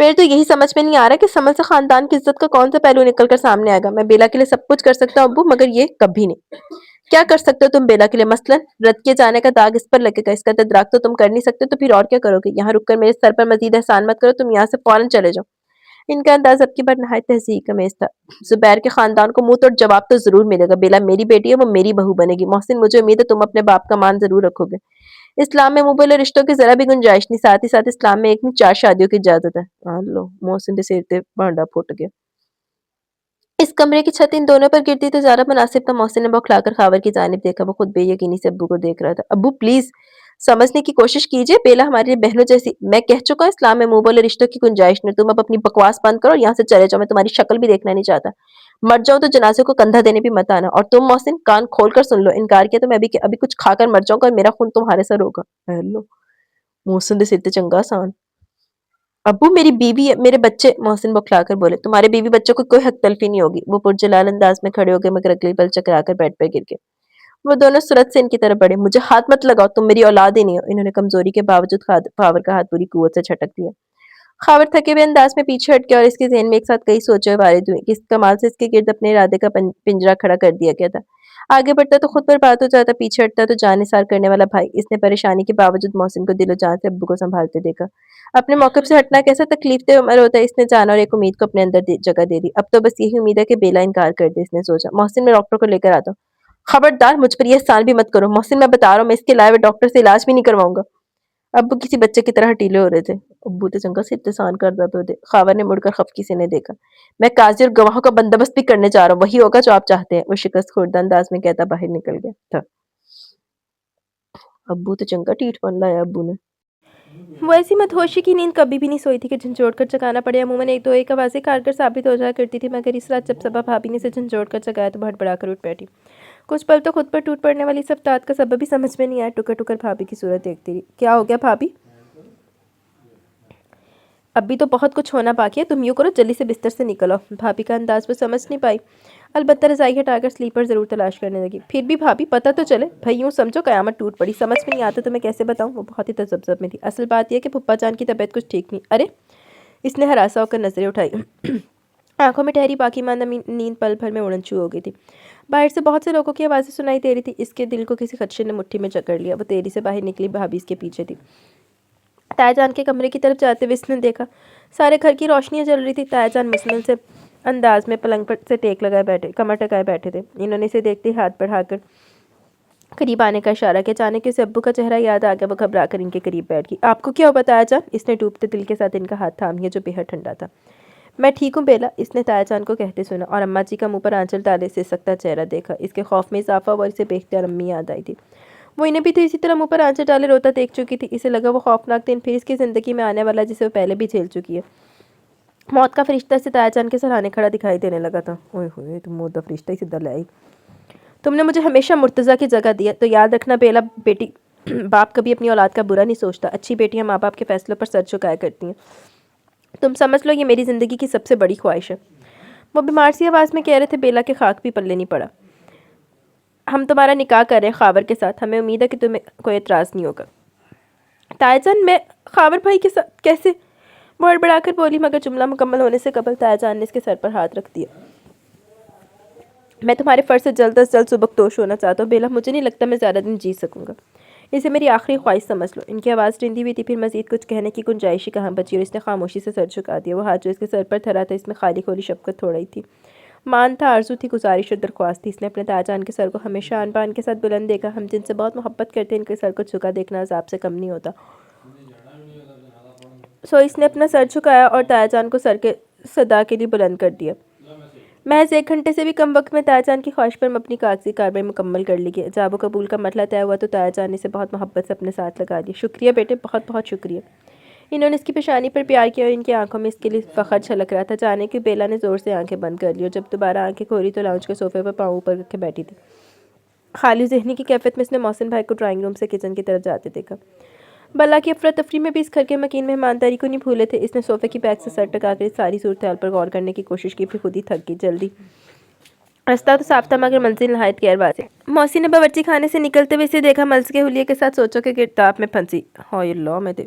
میرے تو یہی سمجھ میں نہیں آ رہا کہ سمل سے خاندان کی عزت کا کون سا پہلو نکل کر سامنے آئے گا۔ میں بیلا کے لیے سب کچھ کر سکتا ہوں ابو، مگر یہ کبھی نہیں۔ کیا کر سکتے ہو تم بیلا کے لیے؟ مثلاً رد کیے جانے کا داغ اس پر لگے گا، اس کا تدراک تو تم کر نہیں سکتے، تو پھر اور کیا کرو گے؟ یہاں رک کر میرے سر پر مزید احسان مت کرو، تم یہاں سے فوراً چلے جاؤ۔ ان کا انداز اب کی بار نہایت تہذیب کا میز تھا۔ زبیر کے خاندان کو منہ توڑ جواب تو ضرور ملے گا۔ بیلا میری بیٹی ہے، وہ میری بہو بنے گی۔ محسن مجھے امید ہے تم اپنے باپ کا مان ضرور رکھو گے۔ اسلام میں منہ بولے رشتوں کی ذرا بھی گنجائش نہیں، ساتھ ہی ساتھ اسلام میں ایک نہیں 4 شادیوں کی اجازت ہے۔ لو محسن دے سر تے بھانڈا پھٹ گیا۔ اس کمرے کی چھت ان دونوں پر گرتی تو زیادہ مناسب تھا۔ محسن نے بوکھلا کر خاور کی جانب دیکھا، وہ خود بے یقینی سے ابو کو دیکھ رہا تھا۔ ابو پلیز سمجھنے کی کوشش کیجئے، بیلا ہمارے لیے بہنوں جیسی۔ میں کہہ چکا ہوں اسلام میں منہ بولے رشتوں کی گنجائش نہیں۔ تم اب اپنی بکواس بند کرو اور یہاں سے چلے جاؤ، میں تمہاری شکل بھی دیکھنا نہیں چاہتا۔ مر جاؤں تو جنازے کو کندھا دینے بھی مت آنا۔ اور تم محسن کان کھول کر سن لو، انکار کیا تو میں ابھی کچھ کھا کر مر جاؤں گا اور میرا خون تمہارے سر ہوگا۔ ہیلو محسن دے سر تے چنگا آسان۔ ابو میری بیوی ہے، میرے بچے، محسن بوکھلا کر بولے۔ تمہارے بیوی بچوں کو کوئی حق تلفی نہیں ہوگی۔ وہ پرجلال انداز میں کھڑے ہو گئے مگر اگلی پل چکرا کر بیڈ پہ گر گئے۔ وہ دونوں سرعت سے ان کی طرف بڑھے۔ مجھے ہاتھ مت لگاؤ، تم میری اولاد ہی نہیں ہو۔ انہوں نے کمزوری کے باوجود خاور کا ہاتھ پوری قوت سے جھٹک دیا۔ خاور تھکے ہوئے انداز میں پیچھے ہٹ گیا اور اس کے ذہن میں ایک ساتھ کئی سوچیں وارد ہوئیں کہ اس کمال سے اس کے گرد اپنے ارادے کا پنجرا کھڑا کر دیا گیا تھا۔ آگے بڑھتا تو خود پر بات ہو جاتا، پیچھے ہٹتا تو جان نثار کرنے والا بھائی۔ اس نے پریشانی کے باوجود محسن کو دل و جان سے ابو کو سنبھالتے دیکھا۔ اپنے موقف سے ہٹنا کیسا تکلیف دہ عمل ہوتا ہے، اس نے جانا اور ایک امید کو اپنے اندر جگہ دے دی۔ اب تو بس یہی امید ہے کہ بیلا انکار کر دے، اس نے سوچا۔ محسن میں ڈاکٹر کو لے کر آتا ہوں۔ خبردار مجھ پر یہ احسان بھی مت کرو محسن، میں بتا رہا ہوں میں اس کے علاوہ ڈاکٹر سے علاج بھی نہیں کرواؤں گا۔ ابو کسی بچے کی طرح ہٹیلے ہو رہے تھے۔ ابو تو چنگا سے احسان کردا پے تھے۔ خاور نے مڑ کر خفگی سے انہیں دیکھا۔ میں قاضی اور گواہوں کا بندوبست بھی کرنے جا رہا ہوں، وہی ہوگا جو آپ چاہتے ہیں، وہ شکست خوردہ انداز میں کہتا باہر نکل گیا تھا۔ ابو تو چنگا ٹھیٹ پن لایا ابو نے۔ وہ ایسی مدہوشی کی نیند کبھی بھی نہیں سوئی تھی کہ جھنجھوڑ کر جگانا پڑے۔ عموماً ایک دو ایک آوازیں کارگر ثابت ہو جایا کرتی تھی، مگر اس رات جب صبح بھابی نے اسے جھنجھوڑ کر جگایا تو بڑبڑا کر اٹھ بیٹھی۔ کچھ پل تو خود پر ٹوٹ پڑنے والی اس افتاد کا سبب بھی سمجھ میں نہیں آیا۔ ٹکر ٹکر بھابی کی صورت دیکھتی رہی۔ کیا ہو گیا بھابی؟ ابھی تو بہت کچھ ہونا باقی ہے، تم یوں کرو جلدی سے بستر سے نکلو۔ بھابی کا انداز وہ سمجھ نہیں پائی، البتہ رضائی ہٹا کر سلیپر ضرور تلاش کرنے لگی۔ پھر بھی بھابی پتہ تو چلے، بھائی یوں سمجھو قیامت ٹوٹ پڑی، سمجھ میں نہیں آتا تو میں کیسے بتاؤں؟ وہ بہت ہی تذبذب میں تھی۔ اصل بات یہ کہ پھپھا جان کی طبیعت کچھ ٹھیک نہیں۔ ارے اس نے ہراساں ہو کر نظریں اٹھائی۔ آنکھوں میں ٹھہری باقی ماندہ نیند پل بھر میں اڑن چھو ہو گئی تھی۔ باہر سے بہت سے لوگوں کی آوازیں سنائی دے رہی تھی، اس کے دل کو کسی خدشے نے مٹھی میں جکڑ لیا۔ وہ تیزی سے باہر نکلی، بھابی اس کے پیچھے تھی۔ تایا جان کے کمرے کی طرف جاتے ہوئے اس نے دیکھا سارے گھر کی روشنیاں جل رہی تھی۔ تایا جان مسمل سے انداز میں پلنگ پر سے کمر ٹکائے بیٹھے تھے۔ انہوں نے اسے دیکھتے ہاتھ بڑھا کر قریب آنے کا اشارہ کیا۔ اچانک اسے ابو کا چہرہ یاد آ گیا، وہ گھبرا کر ان کے قریب بیٹھ گئی۔ آپ کو کیا ہوا تایا جان؟ اس نے ڈوبتے دل کے ساتھ ان کا ہاتھ تھام لیا جو بے حد ٹھنڈا تھا۔ میں ٹھیک ہوں بیلا، اس نے تایا جان کو کہتے سنا اور اماں جی کا منہ پر آنچل ڈالے سسکتا چہرہ دیکھا۔ اس کے خوف میں اضافہ ہوا اور اسے دیکھتے اور امی یاد آئی تھی۔ وہ انہیں بھی تو اسی طرح منہ پر آنچل ڈالے روتا دیکھ چکی تھی۔ اسے لگا وہ خوفناک دن پھر اس کی زندگی میں آنے والا جسے وہ پہلے بھی جھیل چکی ہے۔ موت کا فرشتہ اسے تایا جان کے سرہانے کھڑا دکھائی دینے لگا تھا۔ اوئے ہوئے، تم موت کا فرشتہ ہی سدھا لے آئی۔ تم نے مجھے ہمیشہ مرتضیٰ کی جگہ دی ہے، تو یاد رکھنا بیلا بیٹی، باپ کبھی اپنی اولاد کا برا نہیں سوچتا۔ اچھی بیٹیاں ماں باپ کے فیصلوں پر سر جھکایا کرتی ہیں۔ تم سمجھ لو یہ میری زندگی کی سب سے بڑی خواہش ہے۔ وہ بیمار سی آواز میں کہہ رہے تھے۔ بیلا کے خاک بھی پلے نہیں پڑا۔ ہم تمہارا نکاح کر رہے ہیں خاور کے ساتھ، ہمیں امید ہے کہ تمہیں کوئی اعتراض نہیں ہوگا۔ تایا جان میں خاور بھائی کے ساتھ کیسے؟ بڑ بڑا کر بولی، مگر جملہ مکمل ہونے سے قبل تایا جان نے اس کے سر پر ہاتھ رکھ دیا۔ میں تمہارے فرض سے جلد از جلد سبکدوش ہونا چاہتا ہوں بیلا، مجھے نہیں لگتا میں زیادہ دن جی سکوں گا۔ اسے میری آخری خواہش سمجھ لو۔ ان کی آواز ٹھنڈی ہوئی تھی، پھر مزید کچھ کہنے کی گنجائش ہی کہاں بچی اور اس نے خاموشی سے سر جھکا دیا۔ وہ ہاتھ جو اس کے سر پر دھرا تھا اس میں خالی کھولی شفقت تھوڑا ہی تھی، مان تھا، آرزو تھی، گزارش اور درخواست تھی۔ اس نے اپنے تایا جان کے سر کو ہمیشہ آن بان کے ساتھ بلند دیکھا۔ ہم جن سے بہت محبت کرتے ہیں ان کے سر کو جھکا دیکھنا عذاب سے کم نہیں ہوتا۔ سو اس نے اپنا سر جھکایا اور تایا جان کو سر کے صدا کے لیے بلند کر دیا۔ محض 1 گھنٹے سے بھی کم وقت میں تایا جان کی خواہش پر اپنی کاغذی کارروائی مکمل کر لی گئی۔ جاب و قبول کا مرحلہ طے ہوا تو تایا جان نے اسے بہت محبت سے اپنے ساتھ لگا لیا۔ شکریہ بیٹے، بہت بہت شکریہ۔ انہوں نے اس کی پیشانی پر پیار کیا اور ان کی آنکھوں میں اس کے لیے فخر چھلک رہا تھا۔ جانے کہ بیلا نے زور سے آنکھیں بند کر لی اور جب دوبارہ آنکھیں کھولی تو لاؤنج کے صوفے پر پاؤں اوپر رکھے بیٹھی تھی۔ خالی ذہنی کی کیفیت میں اس نے محسن بھائی کو ڈرائنگ روم سے کچن کی طرف جاتے دیکھا۔ بلا کی افراتفری میں بھی اس گھر کے مکین مہمانداری کو نہیں بھولے تھے۔ اس نے صوفے کی بیک سے سر ٹکا کر اس ساری صورتحال پر غور کرنے کی کوشش کی، پھر خود ہی تھک گئی۔ جلدی رستہ تو صاف تھا مگر منزل نہایت غیر واضح۔ محسن نے باورچی خانے سے نکلتے ہوئے اسے دیکھا، ملس کے حلیے کے ساتھ سوچوں کے گرداب میں پھنسی۔ ہائے اللہ میں دے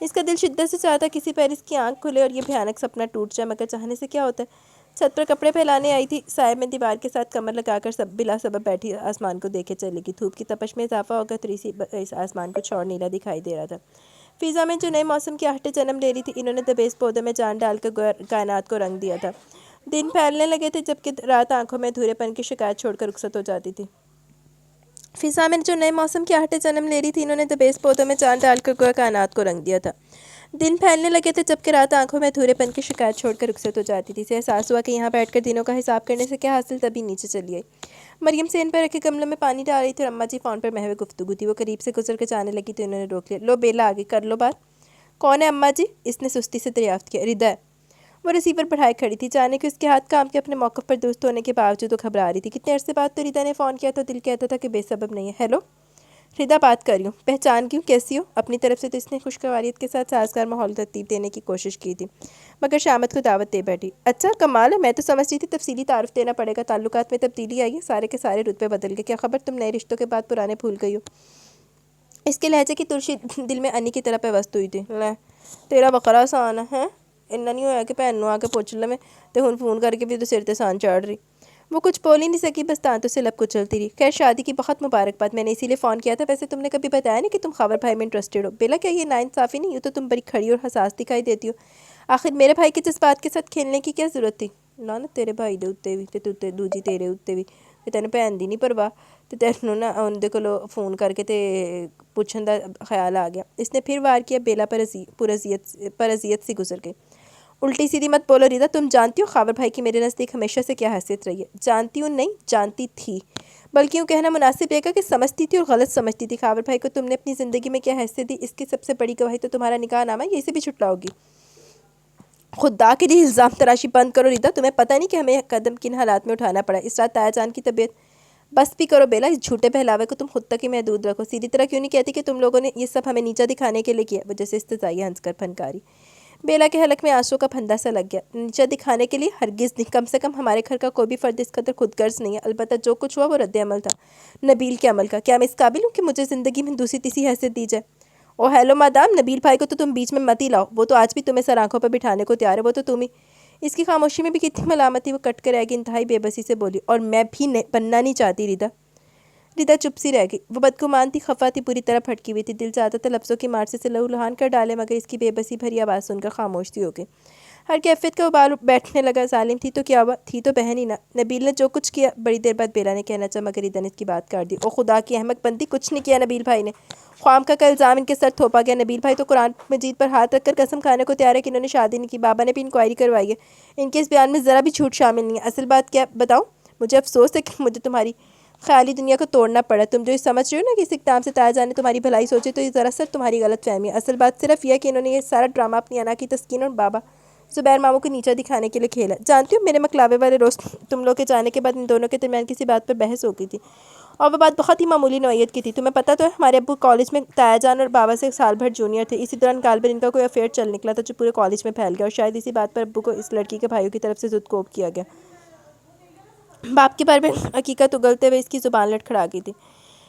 اس کا دل شدت سے چاہتا کسی پیر اس کی آنکھ کھلے اور یہ بھیانک سپنا ٹوٹ جائے، مگر چاہنے سے کیا ہوتا ہے۔ چھت پر کپڑے پھیلانے آئی تھی، سائے میں دیوار کے ساتھ کمر لگا کر بلا سبب بیٹھی آسمان کو دیکھے چلے گی۔ دھوپ کی تپش میں اضافہ ہو گیا تو اس آسمان کچھ اور نیلا دکھائی دے رہا تھا۔ فضا میں جو نئے موسم کی آہٹیں جنم لے رہی تھی، انہوں نے دبیز پودوں میں جان ڈال کر کائنات کو رنگ دیا تھا۔ دن پھیلنے لگے تھے جبکہ رات آنکھوں میں ادھورے پن کی شکایت چھوڑ کر رخصت ہو جاتی تھی۔ فضا میں جو نئے موسم کی آہٹیں جنم لے رہی تھی، انہوں نے دبیز پودوں میں جان ڈال کر کائنات کو رنگ دیا تھا۔ دن پھیلنے لگے تھے جبکہ رات آنکھوں میں ادھورے پن کی شکایت چھوڑ کر رخصت ہو جاتی تھی۔ اسے احساس ہوا کہ یہاں بیٹھ کر دنوں کا حساب کرنے سے کیا حاصل، تبھی نیچے چلی آئی۔ مریم سین پر رکھے گملوں میں پانی ڈال رہی تھی اور اماں جی فون پر محو گفتگو تھی۔ وہ قریب سے گزر کے جانے لگی تو انہوں نے روک لیا۔ لو بیلا آگے کر لو بات۔ کون ہے اماں جی؟ اس نے سستی سے دریافت کیا۔ ردا ہے۔ وہ ریسیور بڑھائے کھڑی تھی، جانے کہ اس کے ہاتھ کام کے اپنے موقف پر درست ہونے کے باوجود وہ گھبرا رہی تھی۔ کتنے عرصے بعد تو ردا نے فون کیا تو دل کہتا تھا کہ بے سبب نہیں ہے۔ ہیلو ردا بات کر رہی ہوں۔ پہچان کیوں؟ کیسی ہو؟ اپنی طرف سے تو اس نے خوشگواریت کے ساتھ سازگار ماحول ترتیب دینے کی کوشش کی تھی، مگر شامت کو دعوت دے بیٹھی۔ اچھا کمال ہے، میں تو سمجھ رہی تھی تفصیلی تعارف دینا پڑے گا۔ تعلقات میں تبدیلی آئی ہے، سارے کے سارے رتبے بدل گئے۔ کیا خبر تم نئے رشتوں کے بعد پرانے بھول گئی ہو؟ اس کے لہجے کی ترشی دل میں انی کی طرح پیوست ہوئی تھی۔ لے تیرا بقرا سان ہے، انہا نہیں ہویا کہ بھین نوں آ کے پوچھ لے میں تے ہن فون کر کے بھی تو سر تے سان چڑھ رہی۔ وہ کچھ بول ہی نہیں سکی، بس دانتوں سے لب کچلتی رہی۔ خیر شادی کی بہت مبارکباد، میں نے اسی لیے فون کیا تھا۔ ویسے تم نے کبھی بتایا نہیں کہ تم خاور بھائی میں انٹرسٹڈ ہو۔ بیلا کیا یہ ناانصافی نہیں؟ یوں تو تم بڑی کھڑی اور حساس دکھائی دیتی ہو۔ آخر میرے بھائی کے جذبات کے ساتھ کھیلنے کی کیا ضرورت تھی؟ لعنت تیرے بھائی دے اُتے وی تے دوجی تیرے اُتے وی، تے تینوں بھین دی نہیں پرواہ تے تینوں نہ اون دے کولوں فون کر کے تے پوچھن دا خیال آ گیا۔ اس نے پھر وار کیا۔ بیلا پر اذیت سی گزر گئی۔ الٹی سیدھی مت بولو ردا، تم جانتی ہو خاور بھائی کی میرے نزدیک ہمیشہ سے کیا حیثیت رہی ہے؟ جانتی ہوں نہیں، جانتی تھی، بلکہ یوں کہنا مناسب رہے گا کہ سمجھتی تھی اور غلط سمجھتی تھی۔ خاور بھائی کو تم نے اپنی زندگی میں کیا حیثیت دی، اس کی سب سے بڑی گواہی تو تمہارا نکاح نامہ ہے، یہ سے بھی چھٹلاؤ گی؟ خدا کے لیے الزام تراشی بند کرو ردا، تمہیں پتہ نہیں کہ ہمیں قدم کن حالات میں اٹھانا پڑا۔ اس رات تایا جان کی طبیعت بس بھی کرو بیلا، اس جھوٹے پہلاوے کو تم خود تک ہی محدود رکھو۔ سیدھی طرح کیوں نہیں کہتی کہ تم لوگوں نے یہ سب ہمیں نیچا دکھانے کے لیے کیا؟ وجہ سے استضائی ہنس کر پھنکاری۔ بیلا کے حلق میں آنسوں کا پھندا سا لگ گیا۔ نیچا دکھانے کے لیے؟ ہرگز نہیں، کم سے کم ہمارے گھر کا کوئی بھی فرد اس قدر خود غرض نہیں ہے۔ البتہ جو کچھ ہوا وہ رد عمل تھا نبیل کے عمل کا۔ کیا میں اس قابل ہوں کہ مجھے زندگی میں دوسری تیسری حیثیت دی جائے؟ او ہیلو مادام، نبیل بھائی کو تو تم بیچ میں مت ہی لاؤ، وہ تو آج بھی تمہیں سر آنکھوں پر بٹھانے کو تیار ہے، وہ تو تم ہی۔ اس کی خاموشی میں بھی کتنی ملامت تھی۔ وہ کٹ کر رہ گئی، انتہائی بے بسی سے بولی، اور میں بھی بننا نہیں چاہتی ردا۔ ردا چپ سی رہ گئی۔ وہ بدگمان تھی، خفا تھی، پوری طرح پھٹکی ہوئی تھی۔ دل چاہتا تھا لفظوں کی مار سے لہو لہان کر ڈالے، مگر اس کی بے بسی بھری آواز سن کر خاموش سی ہو گئی۔ ہر کیفیت کا ابال بیٹھنے لگا۔ ظالم تھی تو کیا ہوا، تھی تو بہن ہی نا۔ نبیل نے جو کچھ کیا، بڑی دیر بعد بیلا نے کہنا چاہا، مگر ردا نے اس کی بات کاٹ دی۔ او خدا کی احمق بندی، کچھ نہیں کیا نبیل بھائی نے، خواہ کا الزام ان کے سر تھوپا گیا۔ نبیل بھائی تو قرآن مجید پر ہاتھ رکھ کر قسم کھانے کو تیار ہے کہ انہوں نے شادی نہیں کی۔ بابا نے بھی انکوائری کروائی ہے، ان کے اس بیان میں ذرا بھی جھوٹ شامل نہیں ہے۔ اصل بات کیا بتاؤں؟ مجھے افسوس ہے کہ مجھے تمہاری خیالی دنیا کو توڑنا پڑا۔ تم جو سمجھ رہے ہو نا کہ اس اقدام سے تایا جان نے تمہاری بھلائی سوچی، تو یہ دراصل تمہاری غلط فہمی ہے۔ اصل بات صرف یہ ہے کہ انہوں نے یہ سارا ڈرامہ اپنی انا کی تسکین اور بابا زبیر ماموں کو نیچا دکھانے کے لیے کھیلا۔ جانتی ہو میرے مکلاوے والے روز تم لوگ کے جانے کے بعد ان دونوں کے درمیان کسی بات پر بحث ہو گئی تھی، اور وہ بات بہت ہی معمولی نوعیت کی تھی۔ تمہیں پتہ تو ہے ہمارے ابو کالج میں تایا جان اور بابا سے سال بھر جونیئر تھے۔ اسی دوران غالباً ان کا کوئی افیئر چل نکلا تھا جو پورے کالج میں پھیل گیا، اور شاید اسی بات پر ابو کو اس لڑکی کے بھائیوں کی طرف سے زد کوب کیا گیا۔ باپ کے بارے میں حقیقت اگلتے ہوئے اس کی زبان لڑکھڑا گئی تھی۔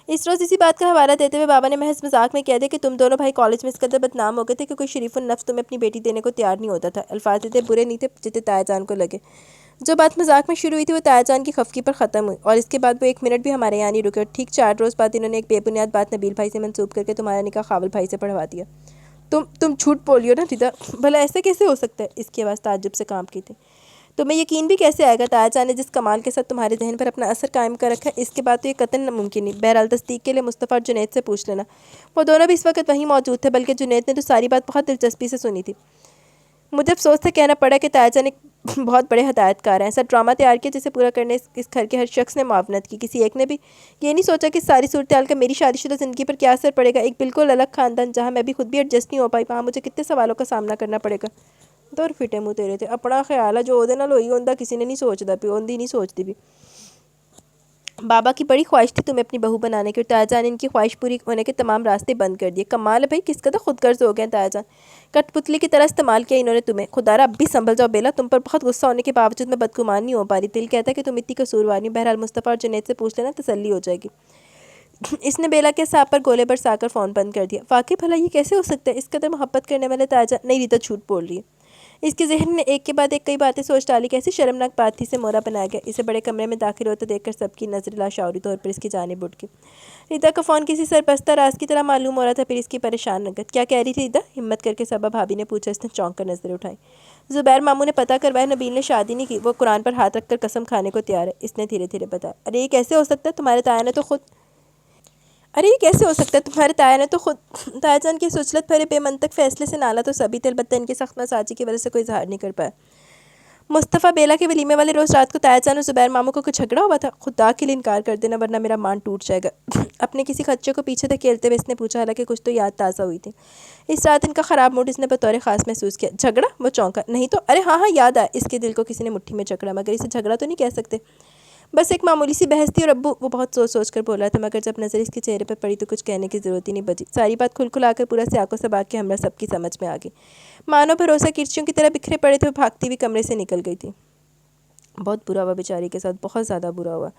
اس روز اسی بات کا حوالہ دیتے ہوئے بابا نے محض مذاق میں کہہ دیا کہ تم دونوں بھائی کالج میں اس قدر بدنام ہو گئے تھے کہ کوئی شریف النفس تمہیں اپنی بیٹی دینے کو تیار نہیں ہوتا تھا۔ الفاظ اتنے برے نہیں تھے جتنے تایا جان کو لگے۔ جو بات مذاق میں شروع ہوئی تھی وہ تایا جان کی خفگی پر ختم ہوئی، اور اس کے بعد وہ ایک منٹ بھی ہمارے یہاں نہیں رکے، اور ٹھیک 4 روز بعد انہوں نے ایک بے بنیاد بات نبیل بھائی سے منسوب کر کے تمہارا نکاح خاول بھائی سے پڑھوا دیا۔ تم جھوٹ بولی ہو نا ردا؟ بھلا ایسا کیسے ہو سکتا ہے؟ اس کی آواز تعجب سے کانپ کی تھی۔ تمہیں یقین بھی کیسے آئے گا؟ تایا جان نے جس کمال کے ساتھ تمہارے ذہن پر اپنا اثر قائم کر رکھا ہے، اس کے بعد تو یہ قطعاً ناممکن نہیں۔ بہرحال تصدیق کے لیے مصطفیٰ اور جنید سے پوچھ لینا، وہ دونوں بھی اس وقت وہیں موجود تھے، بلکہ جنید نے تو ساری بات بہت دلچسپی سے سنی تھی۔ مجھے افسوس سے کہنا پڑا کہ تایا جان ایک بہت بڑے ہدایت کار ہیں۔ ایسا ڈرامہ تیار کیا جسے پورا کرنے اس گھر کے ہر شخص نے معاونت کی۔ کسی ایک نے بھی یہ نہیں سوچا کہ ساری صورتحال کا میری شادی شدہ زندگی پر کیا اثر پڑے گا۔ ایک بالکل الگ خاندان جہاں میں بھی خود بھی ایڈجسٹ نہیں ہو پائی، وہاں مجھے کتنے سوالوں کا سامنا کرنا پڑے گا۔ دور فٹے منہ تیرے تے، اپنا خیال ہے جو اودے نال ہوئی ہوندا کسی نے نہیں سوچدا پی، اوندی نہیں سوچدی بھی۔ بابا کی بڑی خواہش تھی تمہیں اپنی بہو بنانے کی، اور تایا جان نے ان کی خواہش پوری ہونے کے تمام راستے بند کر دیے۔ کمال ہے بھائی، کس قدر خود غرض ہو گئے تایا جان، کٹ پتلی کی طرح استعمال کیا انہوں نے تمہیں۔ خدارا اب بھی سنبھل جاؤ بیلا، تم پر بہت غصہ ہونے کے باوجود میں بدگمان نہیں ہو پا رہی۔ دل کہتا ہے کہ تم اتنی قصوروار نہیں۔ بہرحال مصطفیٰ اور جنید سے پوچھ لینا، تسلی ہو جائے گی۔ اس نے بیلا کے سانپ پر گولے برسا کر فون بند کر دیا۔ واقعی بھلا یہ کیسے ہو سکتا ہے؟ اس قدر محبت کرنے والے تاجا نہیں، ریتا جھوٹ بول رہی ہے۔ اس کے ذہن نے ایک کے بعد ایک کئی باتیں سوچ ڈالی۔ کیسی شرمناک بات تھی، اسے مورا بنایا گیا۔ اسے بڑے کمرے میں داخل ہوتے دیکھ کر سب کی نظر لاشعوری طور پر اس کی جانب اٹھ گئی۔ ریتا کا فون کسی سرپستہ راز کی طرح معلوم ہو رہا تھا، پھر اس کی پریشان رنگت۔ کیا کہہ رہی تھی ریتا؟ ہمت کر کے صبا بھابی نے پوچھا۔ اس نے چونک کر نظریں اٹھائیں۔ زبیر ماموں نے پتہ کروایا، نبیل نے شادی نہیں کی، وہ قرآن پر ہاتھ رکھ کر قسم کھانے کو تیار ہے۔ اس نے دھیرے دھیرے بتایا۔ ارے یہ کیسے ہو سکتا ہے؟ تمہارے تایا نے تو خود تایا جان کی سوچلت بھرے بے منطق فیصلے سے نالا تو سبھی تھے، البتہ ان کی سخت مزاجی کی وجہ سے کوئی اظہار نہیں کر پایا۔ مصطفیٰ بیلا کے ولیمے والے روز رات کو تایا جان اور زبیر ماموں کو کچھ جھگڑا ہوا تھا؟ خدا کے لیے انکار کر دینا ورنہ میرا مان ٹوٹ جائے گا۔ اپنے کسی خدشے کو پیچھے دھکیلتے ہوئے اس نے پوچھا، حالانکہ کچھ تو یاد تازہ ہوئی تھی۔ اس رات ان کا خراب موڈ اس نے بطور خاص محسوس کیا۔ جھگڑا؟ وہ چونکا۔ نہیں تو ارے ہاں یاد آیا، اس کے دل کو کسی نے مٹھی میں جکڑا، مگر اسے جھگڑا تو نہیں کہہ سکتے، بس ایک معمولی سی بحث تھی۔ اور ابو، وہ بہت سوچ سوچ کر بولا تھا، مگر جب نظر اس کے چہرے پر پڑی تو کچھ کہنے کی ضرورت ہی نہیں بچی۔ ساری بات کھل کھلا کر پورا سیاق و سباق کے ہمراہ سب کی سمجھ میں آ گئی۔ مانو بھروسہ کرچیوں کی طرح بکھرے پڑے تھے، وہ بھاگتی ہوئی کمرے سے نکل گئی تھی۔ بہت برا ہوا بیچاری کے ساتھ، بہت زیادہ برا ہوا۔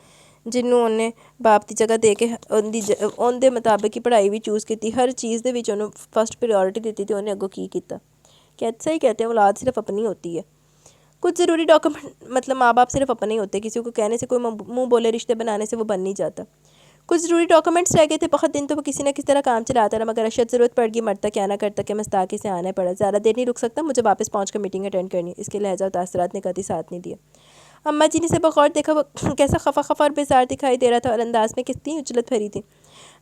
جنوں نے باپ دی جگہ دے کے اون دے مطابق ہی پڑھائی بھی چوز کی تھی، ہر چیز دے وچ انہوں فرسٹ پریورٹی دیتی تھی، انہیں اگوں کی کیتا۔ صحیح کہتے ہیں، اولاد صرف اپنی ہوتی ہے۔ کچھ ضروری ڈاکومنٹ مطلب ماں باپ صرف اپنے ہی ہوتے، کسی کو کہنے سے، کوئی منہ بولے رشتے بنانے سے وہ بن نہیں جاتا۔ کچھ ضروری ڈاکومنٹس رہ گئے تھے، بہت دن تو وہ کسی نہ کسی طرح کام چلاتا رہا، مگر اشد ضرورت پڑ گئی، مرتا کیا نہ کرتا کہ مستاقی سے آنا پڑا۔ زیادہ دیر نہیں رک سکتا، مجھے واپس پہنچ کر میٹنگ اٹینڈ کرنی ہے۔ اس کے لہجہ و تاثرات نے کبھی ساتھ نہیں دیا۔ اماں جی نے اسے بغور دیکھا، وہ کیسا خفا خفا اور بیزار دکھائی دے رہا تھا، اور انداز میں کتنی اجلت بھری تھی۔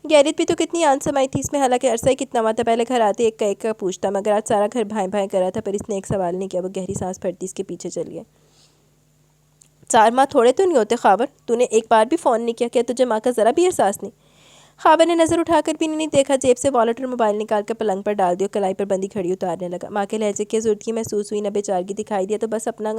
گیرت بھی تو کتنی آن سمائی تھی اس میں، حالانکہ عرصہ ہی کتنا ہوا تھا، پہلے گھر آتے ایک کا پوچھتا، مگر آج سارا گھر بھائیں بھائیں کر رہا تھا، پر اس نے ایک سوال نہیں کیا۔ وہ گہری سانس بھرتی اس کے پیچھے چل گیا۔ 4 ماہ تھوڑے تو نہیں ہوتے خاور، تو نے ایک بار بھی فون نہیں کیا، کیا تجھے ماں کا ذرا بھی احساس نہیں؟ خاور نے نظر اٹھا کر بھی نہیں دیکھا، جیب سے والیٹ اور موبائل نکال کر پلنگ پر ڈال دی اور کلائی پر بندی کھڑی اتارنے لگا۔ ماں کے لہجے کی زردگی محسوس ہوئی، نہ بیچارگی دکھائی دیا، تو بس اپنا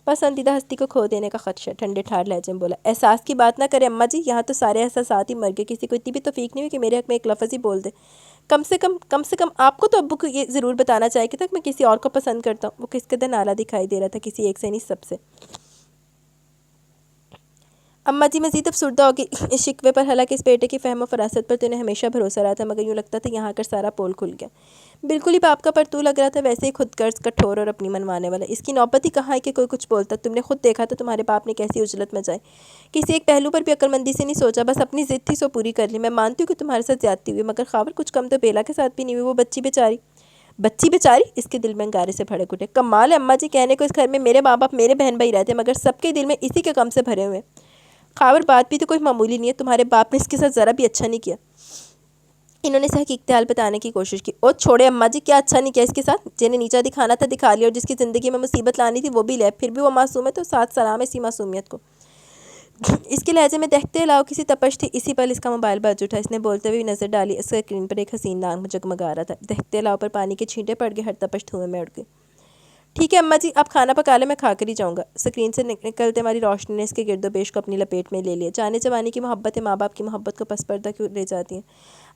پسندیدہ ہستی کو کھو دینے کا خدشہ۔ ٹھنڈے ٹھار لہجے میں بولا، احساس کی بات نہ کرے اماں جی، یہاں تو سارے احساسات ہی مر گئے، کسی کو اتنی بھی توفیق نہیں ہوئی کہ میرے حق میں ایک لفظ ہی بول دے۔ کم سے کم آپ کو تو ابو کو یہ ضرور بتانا چاہیے کہ میں کسی اور کو پسند کرتا ہوں۔ وہ کس قدر نالا دکھائی دے رہا تھا، کسی ایک سے نہیں، سب سے۔ اماں جی مزید افسردہ ہوگی اس شکوے پر، حالانکہ اس بیٹے کی فہم و فراست پر تو انہیں ہمیشہ بھروسہ رہا تھا، مگر یوں لگتا تھا یہاں کر سارا پول کھل گیا۔ بالکل ہی باپ کا پرتو لگ رہا تھا، ویسے ہی خود غرض، کٹھور اور اپنی منوانے والا۔ اس کی نوبت ہی کہاں ہے کہ کوئی کچھ بولتا؟ تم نے خود دیکھا تھا تمہارے باپ نے کیسی اجلت مچائی، کسی ایک پہلو پر بھی عقل مندی سے نہیں سوچا، بس اپنی ضد تھی سو پوری کر لی۔ میں مانتی ہوں کہ تمہارے ساتھ زیادتی ہوئی، مگر خاور کچھ کم تو بیلا کے ساتھ بھی نہیں ہوئی، وہ بچی بیچاری۔ اس کے دل میں انگارے سے بھڑک اٹھے۔ کمال ہے اماں جی، کہنے کو اس گھر میں میرے ماں باپ، میرے بہن بھائی رہتے، مگر سب کے دل میں اسی کے غم سے بھرے ہوئے۔ خاور بات بھی تو کوئی معمولی نہیں ہے، تمہارے باپ نے اس کے ساتھ ذرا بھی اچھا نہیں کیا۔ انہوں نے اسے حقیقت حال بتانے کی کوشش کی۔ او چھوڑے اماں جی، کیا اچھا نہیں کیا اس کے ساتھ؟ جنہیں نیچا دکھانا تھا دکھا لیا، اور جس کی زندگی میں مصیبت لانی تھی وہ بھی لے، پھر بھی وہ معصوم ہے، تو ساتھ سلام اسی معصومیت کو۔ اس کے لہجے میں دہتے علاوہ کسی تپش تھی۔ اسی پل اس کا موبائل بج اٹھا، اس نے بولتے ہوئے نظر ڈالی، اس اسکرین پر ایک حسین نام جگمگا رہا تھا۔ دہتے علاوہ پر پانی کے چھینٹے پڑ گئے، ہر تپش دھوئیں میں اڑ گئی۔ ٹھیک ہے اماں جی، آپ کھانا پکا لیں، میں کھا کر ہی جاؤں گا۔ اسکرین سے نکلتے والی روشنی نے اس کے گرد و پیش کو اپنی لپیٹ میں لے لیا۔ جانے جوانی کی محبتیں ماں باپ کی محبت کو پس پردہ کیوں لے جاتی ہیں؟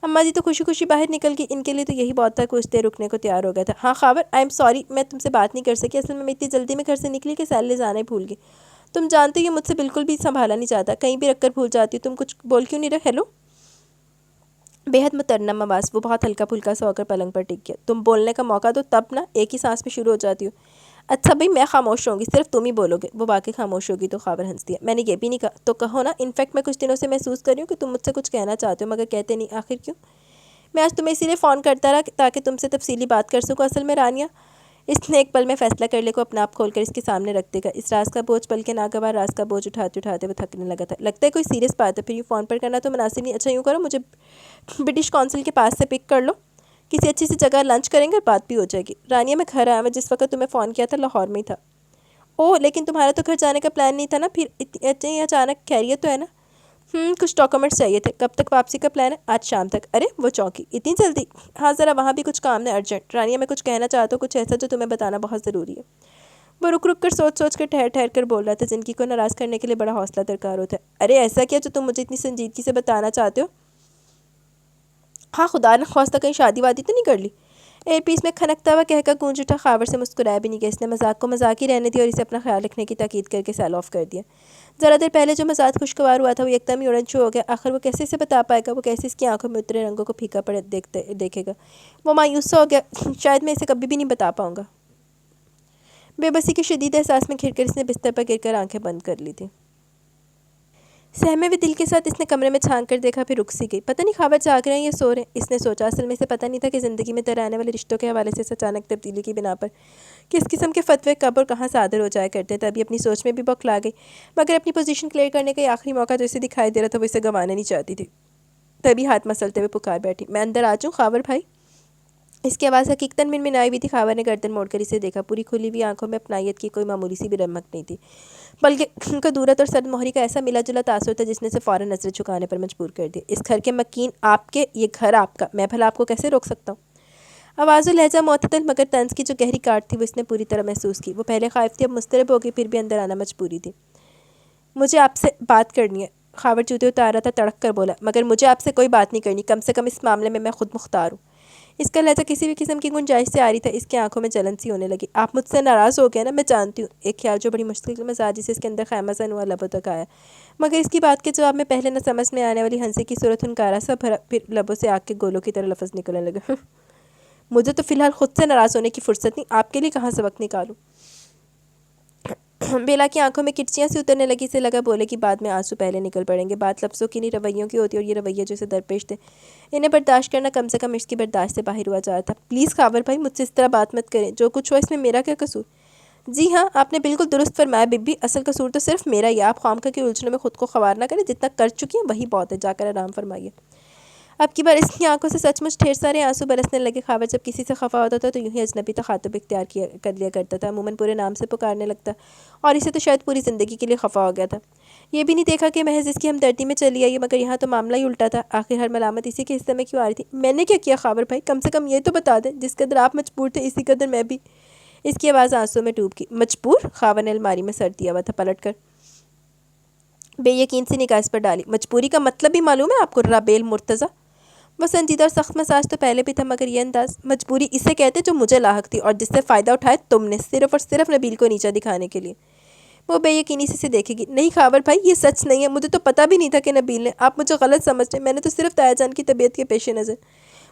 اماں جی تو خوشی خوشی باہر نکل گئی، ان کے لیے تو یہی بہت تھا، کچھ دیر رکنے کو تیار ہو گیا تھا۔ ہاں خاور، آئی ایم سوری، میں تم سے بات نہیں کر سکی، اصل میں اتنی جلدی میں گھر سے نکلی کہ سیل لے جانا ہی بھول گئی۔ تم جانتے ہو یہ مجھ سے بالکل بھی سنبھالا نہیں جاتا، کہیں بھی رکھ کر بھول جاتی ہوں۔ تم کچھ بول کیوں نہیں رہے؟ ہیلو؟ بے حد مترنم آواز، وہ بہت ہلکا پھلکا سا ہو کر پلنگ پر ٹک گیا۔ تم بولنے کا موقع دو تب نا، ایک ہی سانس میں شروع ہو جاتی ہو۔ اچھا بھئی، میں خاموش رہوں گی، صرف تم ہی بولو گے۔ وہ واقعی خاموش ہوگی تو خاور ہنس دیا۔ میں نے یہ بھی نہیں کہا تو کہو نا، انفیکٹ میں کچھ دنوں سے محسوس کر رہی ہوں کہ تم مجھ سے کچھ کہنا چاہتے ہو، مگر کہتے نہیں، آخر کیوں؟ میں آج تمہیں اسی لیے فون کرتا رہا تاکہ تم سے تفصیلی بات کر سکوں۔ اصل میں رانیہ، اس نے ایک پل میں فیصلہ کر لے کو اپنا آپ کھول کر اس کے سامنے رکھ دے گا۔ اس راز کا بوجھ، بلکہ ناگوار راز کا بوجھ اٹھاتے اٹھاتے وہ تھکنے لگا تھا۔ لگتا ہے کوئی سیریس بات ہے، پھر یوں فون پر کرنا تو مناسب نہیں۔ اچھا یوں کرو، مجھے برٹش کونسل کے پاس سے پک کر لو، کسی اچھی سی جگہ لنچ کریں گے اور بات بھی ہو جائے گی۔ رانیہ، میں گھر آیا، میں جس وقت تمہیں فون کیا تھا لاہور میں ہی تھا۔ اوہ، لیکن تمہارا تو گھر جانے کا پلان نہیں تھا نا، پھر اتنی اچانک؟ خیریت تو ہے نا؟ کچھ ڈاکومنٹس چاہیے تھے۔ کب تک واپسی کا پلان ہے؟ آج شام تک۔ ارے وہ چونکی، اتنی جلدی؟ ہاں ذرا وہاں بھی کچھ کام ہے ارجنٹ۔ رانیہ، میں کچھ کہنا چاہتا ہوں، کچھ ایسا جو تمہیں بتانا بہت ضروری ہے۔ وہ رک رک کر سوچ سوچ کر ٹھہر ٹھہر کر بول رہا تھا، زندگی کو ناراض کرنے کے لیے بڑا حوصلہ درکار ہوتا ہے۔ ارے ایسا کیا جو تم مجھے اتنی سنجیدگی سے بتانا چاہتے ہو؟ ہاں خدا نخواستہ کہیں شادی وادی تو نہیں کر لی؟ ایئر پیس میں کھنکتا ہوا کہہ کر گونج اٹھا۔ خاور سے مسکرایا بھی نہیں گیا، اس نے مذاق کو مذاق ہی رہنے دیا اور اسے اپنا خیال رکھنے کی تاکید کر کے سیل آف کر دیا۔ ذرا دیر پہلے جو مزاج خوشگوار ہوا تھا وہ یکدم ہی اڑن چھو ہو گیا۔ آخر وہ کیسے اسے بتا پائے گا، وہ کیسے اس کی آنکھوں میں اترے رنگوں کو پھیکا پڑے دیکھے گا۔ وہ مایوس سا ہو گیا، شاید میں اسے کبھی بھی نہیں بتا پاؤں گا۔ بے بسی کے شدید احساس میں گھر کر اس نے بستر پر گر کر آنکھیں بند کر لی تھیں۔ سہمے ہوئے دل کے ساتھ اس نے کمرے میں چھانک کر دیکھا، پھر رک سی گئی۔ پتہ نہیں خاور جاگ رہے ہیں یا سو رہے ہیں، اس نے سوچا۔ اصل میں اسے پتہ نہیں تھا کہ زندگی میں طرح آنے والے رشتوں کے حوالے سے اس اچانک تبدیلی کی بنا پر کس قسم کے فتوے کب اور کہاں صادر ہو جایا کرتے ہیں۔ تبھی اپنی سوچ میں بھی بوکھلا گئی، مگر اپنی پوزیشن کلیئر کرنے کا یہ آخری موقع جو اسے دکھائی دے رہا تھا وہ اسے گنوانا نہیں چاہتی تھی۔ تبھی ہاتھ مسلتے ہوئے پکار بیٹھی، میں اندر آ جاؤں خاور بھائی؟ اس کی آواز حقیقتاً منمنائی ہوئی تھی۔ خاور نے گردن موڑ کر اسے دیکھا، پوری کھلی ہوئی آنکھوں میں اپنائیت کی کوئی معمولی سی بھی رمق نہیں تھی، بلکہ ان کا دورت اور سرد مہری کا ایسا ملا جلا تاثر تھا جس نے اسے فوراً نظریں جھکانے پر مجبور کر دیا۔ اس گھر کے مکین آپ کے، یہ گھر آپ کا، میں بھلا آپ کو کیسے روک سکتا ہوں؟ آواز و لہجہ معتدل مگر طنز کی جو گہری کاٹ تھی وہ اس نے پوری طرح محسوس کی۔ وہ پہلے خائف تھی، اب مضطرب ہو گئی، پھر بھی اندر آنا مجبوری تھی۔ مجھے آپ سے بات کرنی ہے، خاور جوتے اتار رہا تھا، تڑک کر بولا، مگر مجھے آپ سے کوئی بات نہیں کرنی، کم سے کم اس معاملے میں میں خود مختار ہوں۔ اس کا لہجہ کسی بھی قسم کی گنجائش سے آ رہی تھا۔ اس کی آنکھوں میں جلن سی ہونے لگی۔ آپ مجھ سے ناراض ہو گیا نا، میں جانتی ہوں۔ ایک خیال جو بڑی مشکل مزاجی سے اس کے اندر خیمہ زن ہوا لبوں تک آیا، مگر اس کی بات کے جواب میں پہلے نہ سمجھ میں آنے والی ہنسی کی صورت ہنکارا سا بھرا، پھر لبوں سے آگ کے گولوں کی طرح لفظ نکلنے لگے۔ مجھے تو فی الحال خود سے ناراض ہونے کی فرصت نہیں، آپ کے لیے کہاں سے وقت نکالوں؟ بیلا کی آنکھوں میں کرچیاں سی اترنے لگی، سے لگا بولے کہ بعد میں آنسو پہلے نکل پڑیں گے۔ بات لفظوں کی نہیں رویوں کی ہوتی، اور یہ رویے جو اسے درپیش تھے انہیں برداشت کرنا کم سے کم اس کی برداشت سے باہر ہوا جا رہا تھا۔ پلیز خاور بھائی، مجھ سے اس طرح بات مت کریں، جو کچھ ہوا اس میں میرا کیا قصور؟ جی ہاں، آپ نے بالکل درست فرمایا بی بی، اصل قصور تو صرف میرا ہی ہے۔ آپ خوامخواہ کی الجھنوں میں خود کو خوار نہ کریں، جتنا کر چکی ہیں وہی بہت ہے، جا کر آرام فرمائیے۔ اب کی بار اس کی آنکھوں سے سچ مچ ڈھیر سارے آنسو برسنے لگے۔ خاور جب کسی سے خفا ہوتا تھا تو یوں ہی اجنبی تخاطب اختیار کر لیا کرتا تھا، عموماً پورے نام سے پکارنے لگتا، اور اسے تو شاید پوری زندگی کے لیے خفا ہو گیا تھا۔ یہ بھی نہیں دیکھا کہ محض اس کی ہمدردی میں چلی آئی ہے، مگر یہاں تو معاملہ ہی الٹا تھا۔ آخر ہر ملامت اسی کے حصے میں کیوں آ رہی تھی؟ میں نے کیا کیا خاور بھائی؟ کم سے کم یہ تو بتا دیں، جس قدر آپ مجبور تھے اسی قدر میں بھی۔ اس کی آواز آنسوں میں ڈوب گئی۔ مجبور؟ خاور نے الماری میں سر دیا ہوا تھا پلٹ کر بے یقین سی نگاہ اس پر ڈالی۔ مجبوری کا مطلب بھی معلوم ہے آپ کو رابیل مرتضیٰ؟ وہ سنجیدہ اور سخت مساج تو پہلے بھی تھا، مگر یہ انداز؟ مجبوری اسے کہتے جو مجھے لاحق تھی اور جس سے فائدہ اٹھایا تم نے، صرف اور صرف نبیل کو نیچا دکھانے کے لیے۔ وہ بے یقینی سے دیکھے گی۔ نہیں خاور بھائی، یہ سچ نہیں ہے، مجھے تو پتہ بھی نہیں تھا کہ نبیل نے، آپ مجھے غلط سمجھ رہے ہیں، میں نے تو صرف تایا جان کی طبیعت کے پیش نظر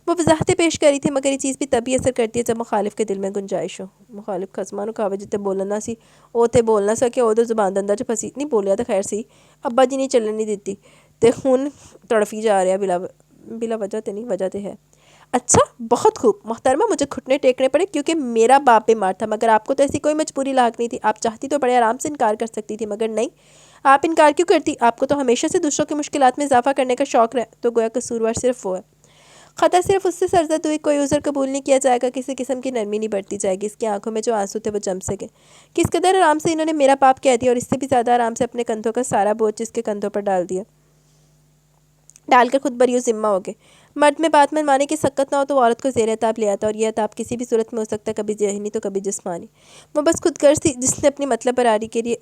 وہ وضاحتیں پیش کری تھی، مگر یہ چیز بھی تبھی اثر کرتی ہے جب مخالف کے دل میں گنجائش ہو۔ مخالف خصمانو خاور جتے بولنا سی او تے بولنا سا کہ او دے زبان دندہ جو پھسی نہیں بولیا تو خیر سی، ابا جی نہیں چلن نہیں دیتی تے خون تڑفی جا رہا بلا وجہ تے نہیں، وجہ تے ہے۔ اچھا، بہت خوب محترمہ، مجھے گھٹنے ٹیکنے پڑے کیونکہ میرا باپ بیمار تھا، مگر آپ کو تو ایسی کوئی مجبوری لاحق نہیں تھی۔ آپ چاہتی تو بڑے آرام سے انکار کر سکتی تھی، مگر نہیں، آپ انکار کیوں کرتی؟ آپ کو تو ہمیشہ سے دوسروں کی مشکلات میں اضافہ کرنے کا شوق رہا، تو گویا قصوروار صرف وہ ہے۔ خطا صرف اس سے سرزد ہوئی، کوئی عذر قبول نہیں کیا جائے گا، کسی قسم کی نرمی نہیں برتی جائے گی۔ اس کی آنکھوں میں جو آنسو تھے وہ جم سے گئے۔ کس قدر آرام سے انہوں نے میرا باپ کہہ دیا، اور اس سے بھی زیادہ آرام سے اپنے کندھوں کا سارا بوجھ اس کے کندھوں پر ڈال کر خود بری و ذمہ ہو گئے۔ مرد میں بات منوانے کی سکت نہ ہو تو وہ عورت کو زیر عتاب لے آتا، اور یہ عتاب کسی بھی صورت میں ہو سکتا ہے، کبھی ذہنی تو کبھی جسمانی۔ وہ بس خود غرض تھی جس نے اپنی مطلب براری کے لیے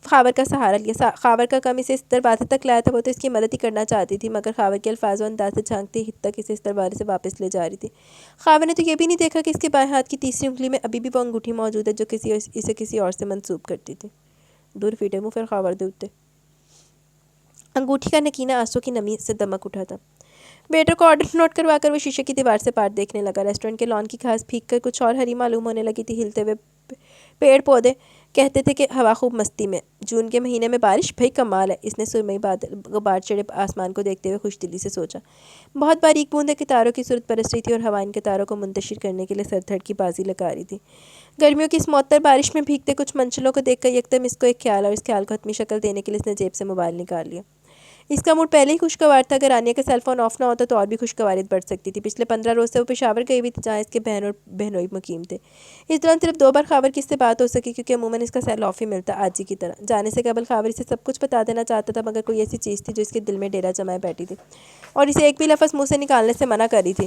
خاور کا سہارا لیا۔ خاور کا کم اسے اس دروازے تک لایا تھا، وہ تو اس کی مدد ہی کرنا چاہتی تھی، مگر خاور کے الفاظ و انداز سے جھانکتی حد تک اسے اس دروازے سے واپس لے جا رہی تھی۔ خاور نے تو یہ بھی نہیں دیکھا کہ اس کے بائیں ہاتھ کی تیسری انگلی میں ابھی بھی وہ انگوٹھی موجود ہے جو اسے کسی اور سے منسوب کرتی تھی۔ دور فیٹے منہ پھر خاور دے اٹھتے۔ انگوٹھی کا نکینہ آنسوں کی نمی سے دمک اٹھا تھا۔ ویٹر کو آرڈر نوٹ کروا کر وہ شیشے کی دیوار سے پار دیکھنے لگا۔ ریسٹورنٹ کے لان کی گھاس پھینک کر کچھ اور ہری معلوم ہونے لگی تھی۔ ہلتے ہوئے پیڑ پودے کہتے تھے کہ ہوا خوب مستی میں، جون کے مہینے میں بارش، بھئی کمال ہے۔ اس نے سرمئی غبار چڑھے آسمان کو دیکھتے ہوئے خوش دلی سے سوچا۔ بہت باریک بوندیں ستاروں کی صورت برس رہی تھی، اور ہوا ان ستاروں کو منتشر کرنے کے لیے سر دھڑ کی بازی لگا رہی تھی۔ گرمیوں کی اس معطر بارش میں بھیگتے کچھ منچلوں کو دیکھ کر یکدم اس کو ایک خیال، اور اس خیال کو حتمی شکل دینے کے لیے اس نے جیب سے موبائل نکال لیا۔ اس کا موڈ پہلے ہی خوشگوار تھا، اگر رانیہ کا سیل فون آف نہ ہوتا تو اور بھی خوشگواریت بڑھ سکتی تھی۔ پچھلے 15 روز سے وہ پشاور گئی ہوئی تھی، جہاں اس کے بہن اور بہنوئی مقیم تھے۔ اس دوران صرف 2 بار خاور کی اس سے بات ہو سکی، کیونکہ عموماً اس کا سیل آف ہی ملتا، آج ہی کی طرح۔ جانے سے قبل خاور اسے سب کچھ بتا دینا چاہتا تھا، مگر کوئی ایسی چیز تھی جو اس کے دل میں ڈیرا جمائے بیٹھی تھی، اور اسے ایک بھی لفظ منہ سے نکالنے سے منع کر رہی تھی۔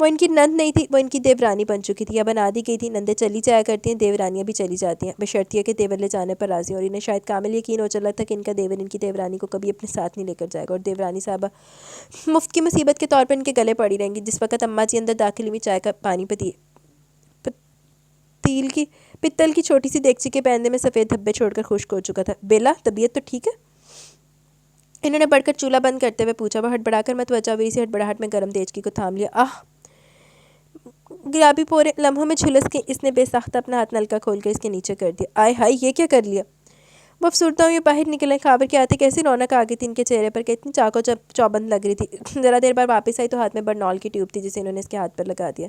وہ ان کی نند نہیں تھی، وہ ان کی دیورانی بن چکی تھی یا بنا دی گئی تھی۔ نندیں چلی جایا کرتی ہیں، دیورانیاں بھی چلی جاتی ہیں، بشرطیہ کہ دیور لے جانے پر راضی، اور انہیں شاید کامل یقین ہو چلا تھا کہ ان کا دیور ان کی دیورانی کو کبھی اپنے ساتھ نہیں لے کر جائے گا، اور دیورانی صاحبہ مفت کی مصیبت کے طور پر ان کے گلے پڑی رہیں گی۔ جس وقت اماں جی اندر داخل ہوئی، چائے کا پانی پتل کی چھوٹی سی دیگچی کے پیندے میں سفید دھبے چھوڑ کر خشک ہو چکا تھا۔ بیلا، طبیعت تو ٹھیک ہے؟ انہوں نے بڑھ کر چولہا بند کرتے ہوئے پوچھا۔ وہ ہڑبڑا کر متوجہ ہوئی، اسی ہڑبڑاہٹ میں گرم دیگچی کو تھام لیا۔ گلابی پورے لمحوں میں جھلس کے اس نے بے ساختہ اپنا ہاتھ نلکا کھول کر اس کے نیچے کر دیا۔ آئے ہائے، یہ کیا کر لیا؟ وہ افسردہ ہوئی باہر نکلے۔ خاور کے آتے کیسی رونق آ گئی تھی ان کے چہرے پر کہ اتنی چاقو چوبند لگ رہی تھی۔ ذرا دیر بعد واپس آئی تو ہاتھ میں برنال کی ٹیوب تھی جسے انہوں نے اس کے ہاتھ پر لگا دیا۔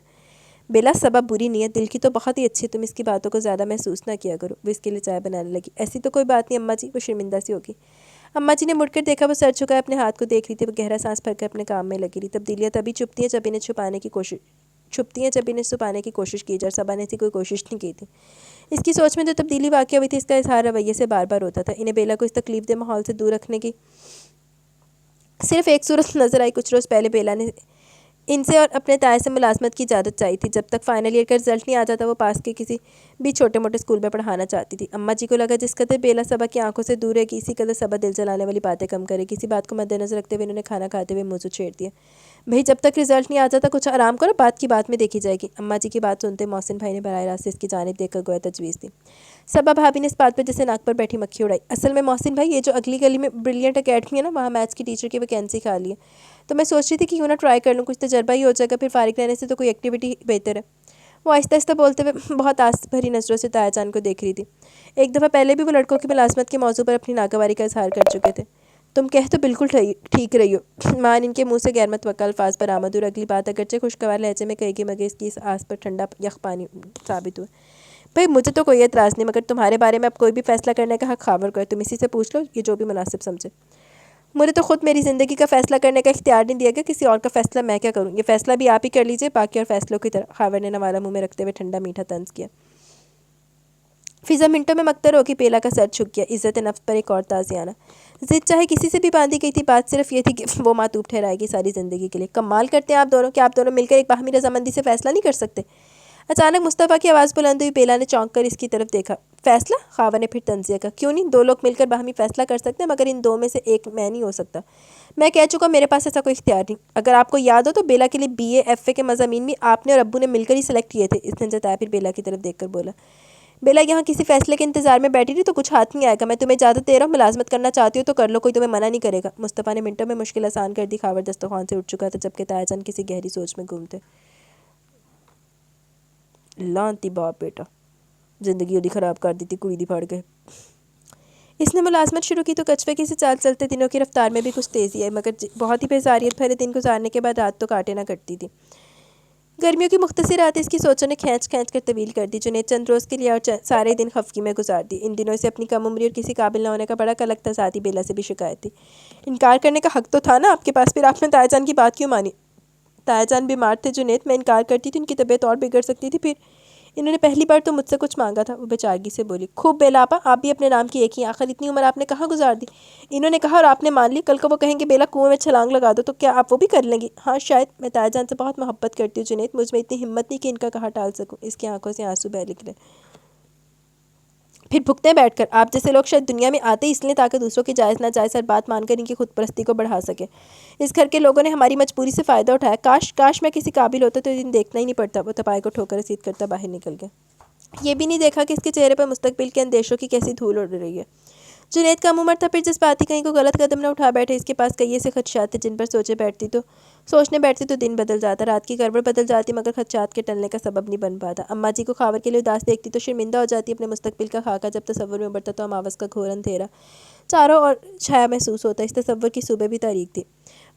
بیلا، سبب بری نیت، دل کی تو بہت ہی اچھی ہے، تم اس کی باتوں کو زیادہ محسوس نہ کیا کرو۔ وہ اس کے لیے چائے بنانے لگی۔ ایسی تو کوئی بات نہیں اماں جی، وہ شرمندہ سی ہوگی۔ اماں جی نے مڑ کر دیکھا، وہ سر جھکائے اپنے ہاتھ کو دیکھ رہی تھی۔ وہ گہرا سانس بھر کر اپنے کام میں لگی رہی۔ تبدیلیاں تبھی چھپتی ہیں جب انہیں چھپانے کی کوشش کی جائے، اور صبا نے ایسی کوئی کوشش نہیں کی تھی۔ اس کی سوچ میں جو تبدیلی واقع ہوئی تھی، اس کا اظہار رویے سے بار بار ہوتا تھا۔ انہیں بیلا کو اس تکلیف دہ ماحول سے دور رکھنے کی صرف ایک صورت نظر آئی۔ کچھ روز پہلے بیلا نے ان سے اور اپنے تائے سے ملازمت کی اجازت چاہی تھی۔ جب تک فائنل ایئر کا رزلٹ نہیں آ جاتا، وہ پاس کے کسی بھی چھوٹے موٹے اسکول میں پڑھانا چاہتی تھی۔ اماں جی کو لگا جس قدر بیلا صبا کی آنکھوں سے دور رہے گی، اسی قدر صبا دل جلانے والی باتیں کم کرے گی۔ اسی بات کو مد نظر رکھتے ہوئے انہوں نے کھانا کھاتے ہوئے موضوع چھیڑ دیا۔ بھئی جب تک رزلٹ نہیں آ جاتا کچھ آرام کرو، بات کی بات میں دیکھی جائے گی۔ اماں جی کی بات سنتے محسن بھائی نے براہ راست اس کی جانب دیکھ کر گویا تجویز دی۔ صبا بھابی نے اس بات پر جیسے ناک پر بیٹھی مکھی اڑائی۔ اصل میں محسن بھائی، یہ جو اگلی گلی میں بریلینٹ اکیڈمی ہے نا، وہاں میتھس کی ٹیچر کی ویکینسی خالی ہے، تو میں سوچ رہی تھی کہ کیوں نہ ٹرائی کر لوں، کچھ تجربہ ہی ہو جائے گا، پھر فارغ رہنے سے تو کوئی ایکٹیویٹی بہتر ہے۔ وہ آہستہ آہستہ بولتے ہوئے بہت آس بھری نظروں سے تایا جان کو دیکھ رہی تھی۔ ایک دفعہ پہلے بھی وہ لڑکوں کی ملازمت کے موضوع پر اپنی ناگواری کا اظہار کر چکے تھے۔ تم کہہ تو بالکل ٹھیک رہی ہو، مان ان کے منہ سے غیر متوقع الفاظ برآمد، اور اگلی بات اگرچہ خوشگوار لہجے میں کہی گئی مگر اس کی اس آس پر ٹھنڈا یخ پانی ثابت ہوئے۔ بھئی مجھے تو کوئی اعتراض نہیں، مگر تمہارے بارے میں اب کوئی بھی فیصلہ کرنے کا حق خاور کو ہے، تم اسی سے پوچھ لو، یہ جو بھی مناسب سمجھے۔ مجھے تو خود میری زندگی کا فیصلہ کرنے کا اختیار نہیں دیا گیا، کسی اور کا فیصلہ میں کیا کروں؟ یہ فیصلہ بھی آپ ہی کر لیجئے، باقی اور فیصلوں کی طرح۔ خاور نے نوالہ منہ میں رکھتے ہوئے ٹھنڈا میٹھا طنز کیا۔ فضا منٹوں میں مکتر ہو کے بیلا کا سر جھک گیا۔ عزت نفس پر ایک اور تازیانہ ضد چاہے کسی سے بھی باندھی گئی تھی، بات صرف یہ تھی کہ وہ معطوف ٹھہرائے گی ساری زندگی کے لیے۔ کمال کرتے ہیں آپ دونوں، کہ آپ دونوں مل کر ایک باہمی رضامندی سے فیصلہ نہیں کر سکتے؟ اچانک مصطفیٰ کی آواز بلند ہوئی۔ بیلا نے چونک کر اس کی طرف دیکھا۔ فیصلہ؟ خاور نے پھر طنزیہ کہا۔ کیوں نہیں، دو لوگ مل کر باہمی فیصلہ کر سکتے ہیں، مگر ان دو میں سے ایک میں نہیں ہو سکتا۔ میں کہہ چکا میرے پاس ایسا کوئی اختیار نہیں۔ اگر آپ کو یاد ہو تو بیلا کے لیے BA FA کے مضامین بھی آپ نے اور ابو نے مل کر ہی سلیکٹ کیے تھے۔ اس نے جتایا، پھر بیلا کی طرف دیکھ کر بولا۔ بیلا یہاں کسی فیصلے کے انتظار میں بیٹھی تھی تو کچھ ہاتھ نہیں آئے گا۔ میں تمہیں اجازت دے رہا ہوں، ملازمت کرنا چاہتی ہو تو کر لو، کوئی تمہیں منع نہیں کرے گا۔ مصطفیٰ نے منٹوں میں مشکل آسان کر دی۔ خاور دسترخوان سے اٹھ چکا تھا جبکہ تایا جان کسی گہری سوچ میں گم تھے۔ لانتی باپ بیٹا، زندگی اودی خراب کر دی تھی، کڑی دی پھڑ گئے۔ اس نے ملازمت شروع کی تو کچوے کی سی چال چلتے دنوں کی رفتار میں بھی کچھ تیزی آئی، مگر بہت ہی بیزاریت بھرے دن گزارنے کے بعد رات تو کاٹے نہ کٹتی تھی۔ گرمیوں کی مختصر راتیں اس کی سوچوں نے کھینچ کر طویل کر دی۔ جنید چند روز کے لیے اور سارے دن خفگی میں گزار دی۔ ان دنوں اسے اپنی کم عمری اور کسی قابل نہ ہونے کا بڑا قلق تھا، ساتھ ہی بیلا سے بھی شکایت تھی۔ انکار کرنے کا حق تو تھا نا آپ کے پاس، پھر آپ نے تایا جان کی بات کیوں مانی؟ تایا جان بیمار تھے جنید، میں انکار کرتی تھی ان کی طبیعت اور بگڑ سکتی تھی، پھر انہوں نے پہلی بار تو مجھ سے کچھ مانگا تھا، وہ بیچارگی سے بولی۔ خوب بیلا آپا، آپ بھی اپنے نام کی ایک ہی، آخر اتنی عمر آپ نے کہاں گزار دی؟ انہوں نے کہا اور آپ نے مان لی، کل کو وہ کہیں گے بیلا کنویں میں چھلانگ لگا دو تو کیا آپ وہ بھی کر لیں گی؟ ہاں شاید، میں تایا جان سے بہت محبت کرتی ہوں جنید، مجھ میں اتنی ہمت نہیں کہ ان کا کہا ٹال سکوں۔ اس کی آنکھوں سے آنسو بہہ نکلے۔ پھر بھگتے بیٹھ کر، آپ جیسے لوگ شاید دنیا میں آتے ہی اس لیے تاکہ دوسروں کی جائز ناجائز ہر بات مان کر ان کی خود پرستی کو بڑھا سکے۔ اس گھر کے لوگوں نے ہماری مجبوری سے فائدہ اٹھایا، کاش میں کسی قابل ہوتا تو یہ دن دیکھنا ہی نہیں پڑتا۔ وہ تپائے کو ٹھوکر رسید کرتا باہر نکل گیا۔ یہ بھی نہیں دیکھا کہ اس کے چہرے پر مستقبل کے اندیشوں کی کیسی دھول اڑ رہی ہے۔ جنید کم عمر تھا، پھر جذباتی کہیں کو غلط قدم نہ اٹھا بیٹھے۔ اس کے پاس کئی ایسے خدشات تھے جن پر سوچنے بیٹھتی تو دن بدل جاتا، رات کی گڑبڑ بدل جاتی، مگر خدشات کے ٹلنے کا سبب نہیں بن پاتا۔ اماں جی کو خاور کے لیے اداس دیکھتی تو شرمندہ ہو جاتی۔ اپنے مستقبل کا خاکہ جب تصور میں ابھرتا تو اماوس کا گھور اندھیرا چاروں اور چھایا محسوس ہوتا۔ اس تصور کی صبح بھی تاریک تھی۔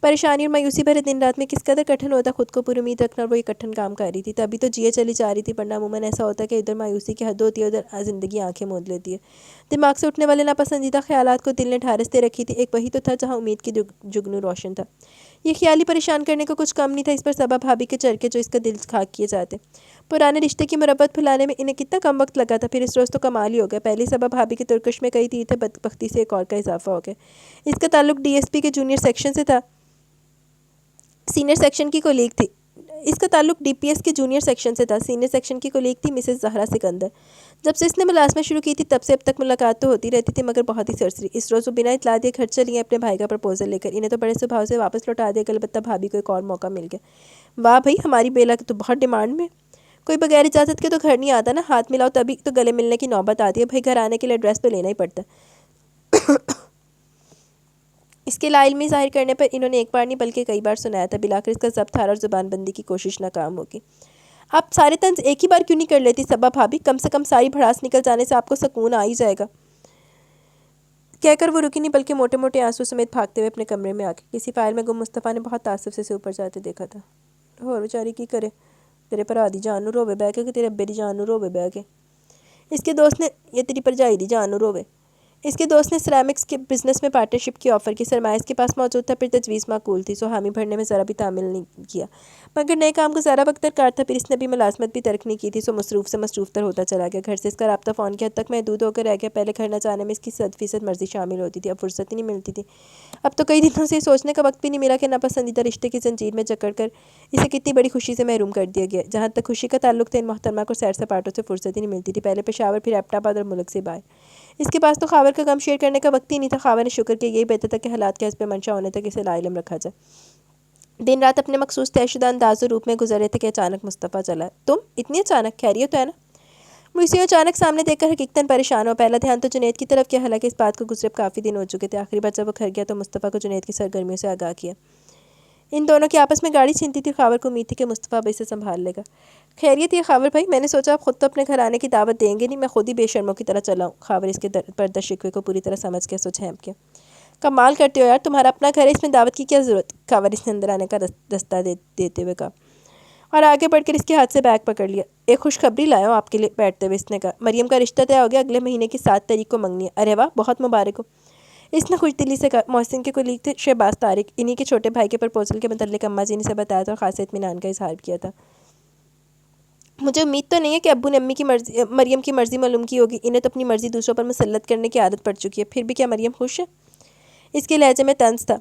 پریشانی اور مایوسی بھرے دن رات میں کس قدر کٹھن ہوتا خود کو پر امید رکھنا، اور وہ یہ کٹھن کام کر رہی تھی۔ تبھی تو جیے چلی جا رہی تھی، ورنہ عموماً ایسا ہوتا ہے کہ ادھر مایوسی کی حد ہوتی ہے، ادھر زندگی آنکھیں موند لیتی ہے۔ دماغ سے اٹھنے والے ناپسندیدہ خیالات کو دل نے ڈھارس دے رکھی تھی۔ ایک وہی تو تھا جہاں امید کی جگنو روشن تھا۔ یہ خیال ہی پریشان کرنے کا کچھ کم نہیں تھا، اس پر صبا بھابی کے چرکے جو اس کا دل خاک کیے جاتے۔ پرانے رشتے کی مربت پھیلانے میں انہیں کتنا کم وقت لگا تھا، پھر اس روز تو کمال ہی ہو گیا۔ پہلی صبا بھابی کے ترکش میں کئی تیر تھے، بدبختی سے ایک اور کا اضافہ ہو گیا۔ اس کا تعلق DSP کے جونیئر سیکشن سے تھا۔ سینئر سیکشن کی کولیگ تھی، اس کا تعلق ڈی پی ایس کے جونیئر سیکشن سے تھا۔ سینئر سیکشن کی کولیگ تھی مسز زہرا سکندر۔ جب سے اس نے ملازمت شروع کی تھی تب سے اب تک ملاقات تو ہوتی رہتی تھی مگر بہت ہی سرسری۔ اس روز وہ بنا اطلاع دیے گھر چلی ہیں اپنے بھائی کا پرپوزل لے کر۔ انہیں تو بڑے سبھاؤ سے واپس لوٹا دیا کہ البتہ بھابھی کو ایک اور موقع مل گیا۔ واہ بھائی، ہماری بیلا تو بہت ڈیمانڈ میں، کوئی بغیر اجازت کے تو گھر نہیں آتا نا، ہاتھ ملاؤ تبھی تو گلے ملنے کی نوبت آتی ہے۔ بھائی گھر آنے کے لیے ایڈریس تو لینا ہی پڑتا ہے۔ اس کے لاعلمی ظاہر کرنے پر انہوں نے ایک بار نہیں بلکہ کئی بار سنایا تھا۔ بالآخر اس کا ضبط ہار اور زبان بندی کی کوشش ناکام ہوگی۔ آپ سارے طنز ایک ہی بار کیوں نہیں کر لیتی صبا بھابھی؟ کم سے کم ساری بھڑاس نکل جانے سے آپ کو سکون آ ہی جائے گا۔ کہہ کر وہ رکی نہیں بلکہ موٹے موٹے آنسو سمیت بھاگتے ہوئے اپنے کمرے میں آ کے کسی فائل میں گم مصطفیٰ نے بہت تعصب سے اسے اوپر جاتے دیکھا تھا۔ اور بیچاری کی کرے، تیرے پر آدھی جان نو روے بہ کے کہ تیرے ابے دی جان نو روے بہ کے۔ اس کے دوست نے یہ تیری پرجائی دی جان نو روے۔ اس کے دوست نے سیرامکس کے بزنس میں پارٹنرشپ کی آفر کی، سرمایہ اس کے پاس موجود تھا، پھر تجویز معقول تھی، سو حامی بھرنے میں ذرا بھی تعمیل نہیں کیا، مگر نئے کام کو ذرا وقت درکار تھا، پھر اس نے بھی ملازمت بھی ترک نہیں کی تھی، سو مصروف سے مصروف تر ہوتا چلا گیا۔ گھر سے اس کا رابطہ فون کی حد تک محدود ہو کر رہ گیا۔ پہلے گھر نہ جانے میں اس کی 100% مرضی شامل ہوتی تھی، اب فرصت ہی نہیں ملتی تھی۔ اب تو کئی دنوں سے یہ سوچنے کا وقت بھی نہیں ملا کہ ناپسندیدہ رشتے کی زنجیر میں جکڑ کر اسے کتنی بڑی خوشی سے محروم کر دیا گیا۔ جہاں تک خوشی کا تعلق تھا، ان محترمہ کو سیر سپاٹوں سے فرصت ہی نہیں ملتی تھی، پہلے پشاور پھر ایبٹ آباد اور ملک سے باہر۔ اس کے پاس تو خاور کا غم شیئر کرنے کا وقت ہی نہیں تھا۔ خاور نے شکر کیا، یہی بہتر تھا کہ حالات کے حسب منشا ہونے تک اسے لاعلم رکھا جائے۔ دن رات اپنے مخصوص طے شدہ انداز و روپ میں گزر رہے تھے کہ اچانک مصطفیٰ چلا۔ تم اتنی اچانک؟ خیریت تو ہے نا؟ وہ اسے اچانک سامنے دیکھ کر حقیقتاً پریشان ہو۔ پہلا دھیان تو جنید کی طرف کیا، حالانکہ اس بات کو گزرے کافی دن ہو چکے تھے۔ آخری بار جب وہ گھر گیا تو مصطفیٰ کو جنید کی سرگرمیوں سے آگاہ کیا۔ ان دونوں کی آپس میں گاڑی چھینتی تھی۔ خاور کو امید تھی کہ مصطفیٰ اب اسے سنبھال لے گا۔ خیریت یہ خاور بھائی، میں نے سوچا آپ خود تو اپنے گھر آنے کی دعوت دیں گے نہیں، میں خود ہی بے شرموں کی طرح چلا ہوں۔ خاور اس کے پردہ شکوے کو پوری طرح سمجھ کے سوچ ہینپ کیا۔ کمال کرتے ہو یار، تمہارا اپنا گھر ہے، اس میں دعوت کی کیا ضرورت؟ خاور اس نے اندر آنے کا رستہ دیتے ہوئے کہا اور آگے بڑھ کر اس کے ہاتھ سے بیگ پکڑ لیا۔ ایک خوشخبری لایا ہوں آپ کے لیے، بیٹھتے ہوئے اس نے کہا۔ مریم کا رشتہ طے ہو گیا، اگلے مہینے کی 7 تاریخ کو منگنی ہے۔ ارے واہ، بہت مبارک ہو، اس نے خوش دلی سے کہا۔ محسن کے کولیگ تھے شہباز طارق، انہی کے چھوٹے بھائی کے پرپوزل کے متعلق اماں جی نے اسے بتایا تھا اور خاص اطمینان کا اظہار کیا تھا۔ مجھے امید تو نہیں ہے کہ ابو نے مریم کی مرضی معلوم کی ہوگی، انہیں تو اپنی مرضی دوسروں پر مسلط کرنے کی عادت پڑ چکی ہے۔ پھر بھی کیا مریم خوش ہے؟ اس کے لہجے میں طنز تھا،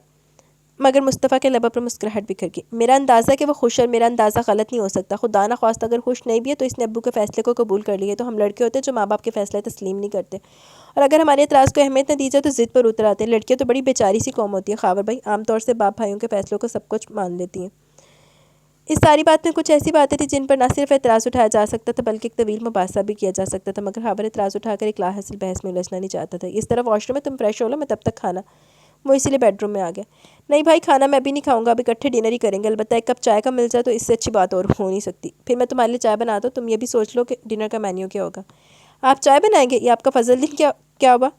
مگر مصطفیٰ کے لبوں پر مسکراہٹ بکھر گئی۔ میرا اندازہ ہے کہ وہ خوش، اور میرا اندازہ غلط نہیں ہو سکتا۔ خدا نہ خواستہ اگر خوش نہیں بھی ہے تو اس نے ابو کے فیصلے کو قبول کر لیا ہے۔ تو ہم لڑکے ہوتے ہیں جو ماں باپ کے فیصلے تسلیم نہیں کرتے، اور اگر ہمارے اعتراض کو اہمیت نہ دی جائے تو ضد پر اتر آتے ہیں۔ لڑکیاں تو بڑی بیچاری سی قوم ہوتی ہے خاور بھائی، عام طور سے باپ بھائیوں کے فیصلوں کو سب کچھ مان لیتی ہیں۔ اس ساری بات میں کچھ ایسی باتیں تھیں جن پر نہ صرف اعتراض اٹھایا جا سکتا تھا بلکہ ایک طویل مباحثہ بھی کیا جا سکتا تھا، مگر خاور اعتراض اٹھا کر ایک لا حاصل بحث میں الجھنا نہیں چاہتا تھا۔ اس طرف واش روم میں تم فریش ہو لو، میں تب تک کھانا۔ وہ اسی لیے بیڈ روم میں آ گیا۔ نہیں بھائی، کھانا میں بھی نہیں کھاؤں گا، اب اکٹھے ڈنر ہی کریں گے، البتہ ایک کپ چائے کا مل جائے تو اس سے اچھی بات اور ہو نہیں سکتی۔ پھر میں تمہارے لیے چائے بناتا ہوں، تم یہ بھی سوچ لو کہ ڈنر کا مینیو کیا ہوگا۔ آپ چائے بنائیں گے؟ یہ آپ کا فضل دن کیا ہوا؟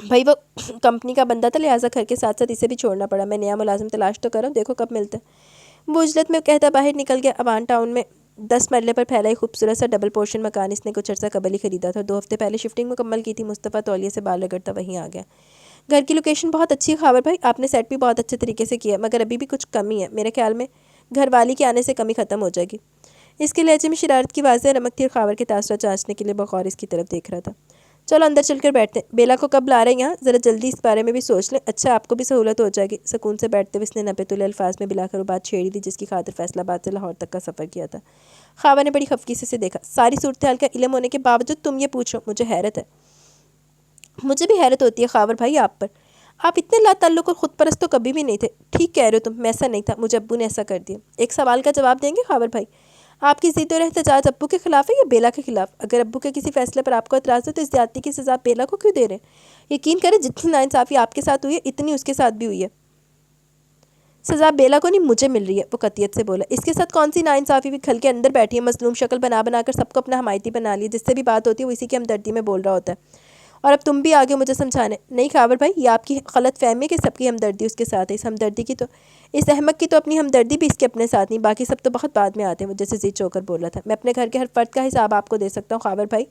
بھائی وہ کمپنی کا بندہ تھا، لہٰذا گھر کے ساتھ ساتھ اسے بھی چھوڑنا پڑا۔ میں نیا ملازم تلاش تو کروں، دیکھو کب ملتا ہے۔ وہ عجلت میں کہتا باہر نکل گیا۔ اوان ٹاؤن میں 10 مرلے پر پھیلا ایک خوبصورت سا ڈبل پورشن مکان اس نے کچھ عرصہ قبل ہی خریدا تھا۔ 2 ہفتے پہلے شفٹنگ مکمل کی تھی۔ مصطفیٰ تولیے سے بال رگڑتا وہیں آ گیا۔ گھر کی لوکیشن بہت اچھی ہے خاور بھائی، آپ نے سیٹ بھی بہت اچھے طریقے سے کیا ہے، مگر ابھی بھی کچھ کمی ہے، میرے خیال میں گھر والی کے آنے سے کمی ختم ہو جائے گی۔ اس کے لہجے میں شرارت کی واضح رمق تھی اور خاور کے تاثرات جانچنے کے لیے بغور اس کی طرف دیکھ رہا تھا۔ چلو اندر چل کر بیٹھتے ہیں، بیلا کو کب لا رہے ہیں یہاں؟ ذرا جلدی اس بارے میں بھی سوچ لیں۔ اچھا، آپ کو بھی سہولت ہو جائے گی۔ سکون سے بیٹھتے ہوئے اس نے نپے تلے الفاظ میں بلا کر وہ بات چھیڑی تھی جس کی خاطر فیصل آباد سے لاہور تک کا سفر کیا تھا۔ خاور نے بڑی خفگی سے اسے دیکھا۔ ساری صورتحال کا علم ہونے کے باوجود تم یہ پوچھو، مجھے حیرت ہے۔ مجھے بھی حیرت ہوتی ہے خاور بھائی آپ پر، آپ اتنے لا تعلق اور خود پرست تو کبھی بھی نہیں تھے۔ ٹھیک کہہ رہے ہو تم، میں ایسا نہیں تھا، مجھے ابو نے ایسا کر دیا۔ ایک سوال کا جواب دیں گے خاور بھائی؟ آپ کی ضد اور احتجاج ابو کے خلاف ہے یا بیلا کے خلاف؟ اگر ابو کے کسی فیصلے پر آپ کو اعتراض ہے تو اس زیادتی کی سزا بیلا کو کیوں دے رہے ہیں؟ یقین کریں جتنی ناانصافی آپ کے ساتھ ہوئی ہے اتنی اس کے ساتھ بھی ہوئی ہے۔ سزا بیلا کو نہیں، مجھے مل رہی ہے، وہ قطعیت سے بولا۔ اس کے ساتھ کون سی ناانصافی بھی؟ کھل کے اندر بیٹھی ہے، مظلوم شکل بنا بنا کر سب کو اپنا حمایتی بنا لیا، جس سے بھی بات ہوتی ہے وہ اسی کی ہمدردی میں بول رہا ہوتا ہے، اور اب تم بھی آگے مجھے سمجھانے۔ نہیں خاور بھائی، یہ آپ کی غلط فہمی ہے کہ سب کی ہمدردی اس کے ساتھ ہے۔ اس احمق کی تو اپنی ہمدردی بھی اس کے اپنے ساتھ نہیں، باقی سب تو بہت بعد میں آتے ہیں۔ وہ جیسے ضد چو کر بول رہا تھا۔ میں اپنے گھر کے ہر فرد کا حساب آپ کو دے سکتا ہوں خاور بھائی۔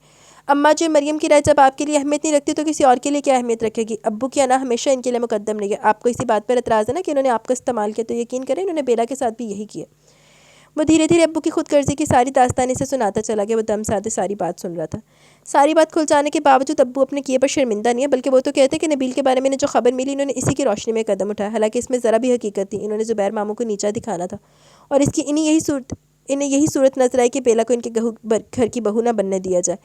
اماں جی مریم کی رائے جب آپ کے لیے اہمیت نہیں رکھتی تو کسی اور کے لیے کیا اہمیت رکھے گی؟ ابو کی انا ہمیشہ ان کے لیے مقدم رہی ہے۔ آپ کو اسی بات پر اعتراض ہے نا کہ انہوں نے آپ کا استعمال کیا، تو یقین کریں انہوں نے بیلا کے ساتھ بھی یہی کیا۔ وہ دھیرے دھیرے ابو کی خود غرضی کی ساری داستانی سے سناتا چلا گیا۔ وہ دم سادے ساری بات سن رہا تھا۔ ساری بات کھل جانے کے باوجود ابو اپنے کیے پر شرمندہ نہیں ہے، بلکہ وہ تو کہتے کہ نبیل کے بارے میں جو خبر ملی انہوں نے اسی کی روشنی میں قدم اٹھایا، حالانکہ اس میں ذرا بھی حقیقت تھی۔ انہوں نے زبیر ماموں کو نیچا دکھانا تھا اور اس کی انہیں یہی صورت نظر آئی کہ بیلا کو ان کے گھر کی بہو نہ بننے دیا جائے۔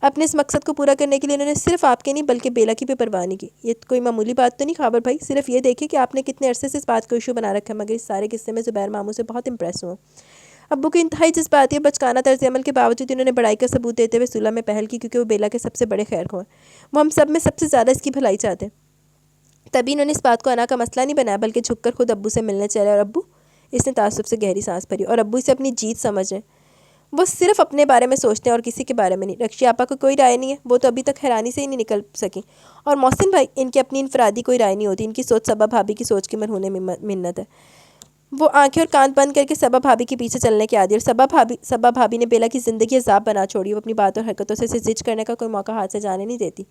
اپنے اس مقصد کو پورا کرنے کے لیے انہوں نے صرف آپ کے نہیں بلکہ بیلا کی بھی پرواہ نہیں کی۔ یہ کوئی معمولی بات تو نہیں خاور بھائی، صرف یہ دیکھیں کہ آپ نے کتنے عرصے سے اس بات کو ایشو بنا رکھا ہے، مگر اس سارے قصے میں زبیر ماموں سے بہت امپریس ہوا۔ ابو کی انتہائی جذباتی اور بچکانہ طرز عمل کے باوجود انہوں نے بڑائی کا ثبوت دیتے ہوئے صلح میں پہل کی، کیونکہ وہ بیلا کے سب سے بڑے خیر خواہ ہیں۔ وہ ہم سب میں سب سے زیادہ اس کی بھلائی چاہتے ہیں۔ تبھی انہوں نے اس بات کو انا کا مسئلہ نہیں بنایا، بلکہ جھک کر خود ابو سے ملنے چلے، اور ابو، اس نے تعصب سے گہری سانس بھری، اور ابو اسے اپنی جیت سمجھ رہے ہیں۔ وہ صرف اپنے بارے میں سوچتے ہیں اور کسی کے بارے میں نہیں۔ رکشی آپا کو کوئی رائے نہیں ہے، وہ تو ابھی تک حیرانی سے ہی نہیں نکل سکیں۔ اور محسن بھائی، ان کی اپنی انفرادی کوئی رائے نہیں ہوتی، ان کی سوچ صبا بھابی کی سوچ کی مرہون منت ہے۔ وہ آنکھیں اور کان بند کر کے صبا بھابی کے پیچھے چلنے کے عادی، اور صبا بھابی نے بیلا کی زندگی عذاب بنا چھوڑی۔ وہ اپنی بات اور حرکتوں سے اسے زج کرنے کا کوئی موقع ہاتھ سے جانے نہیں دیتی۔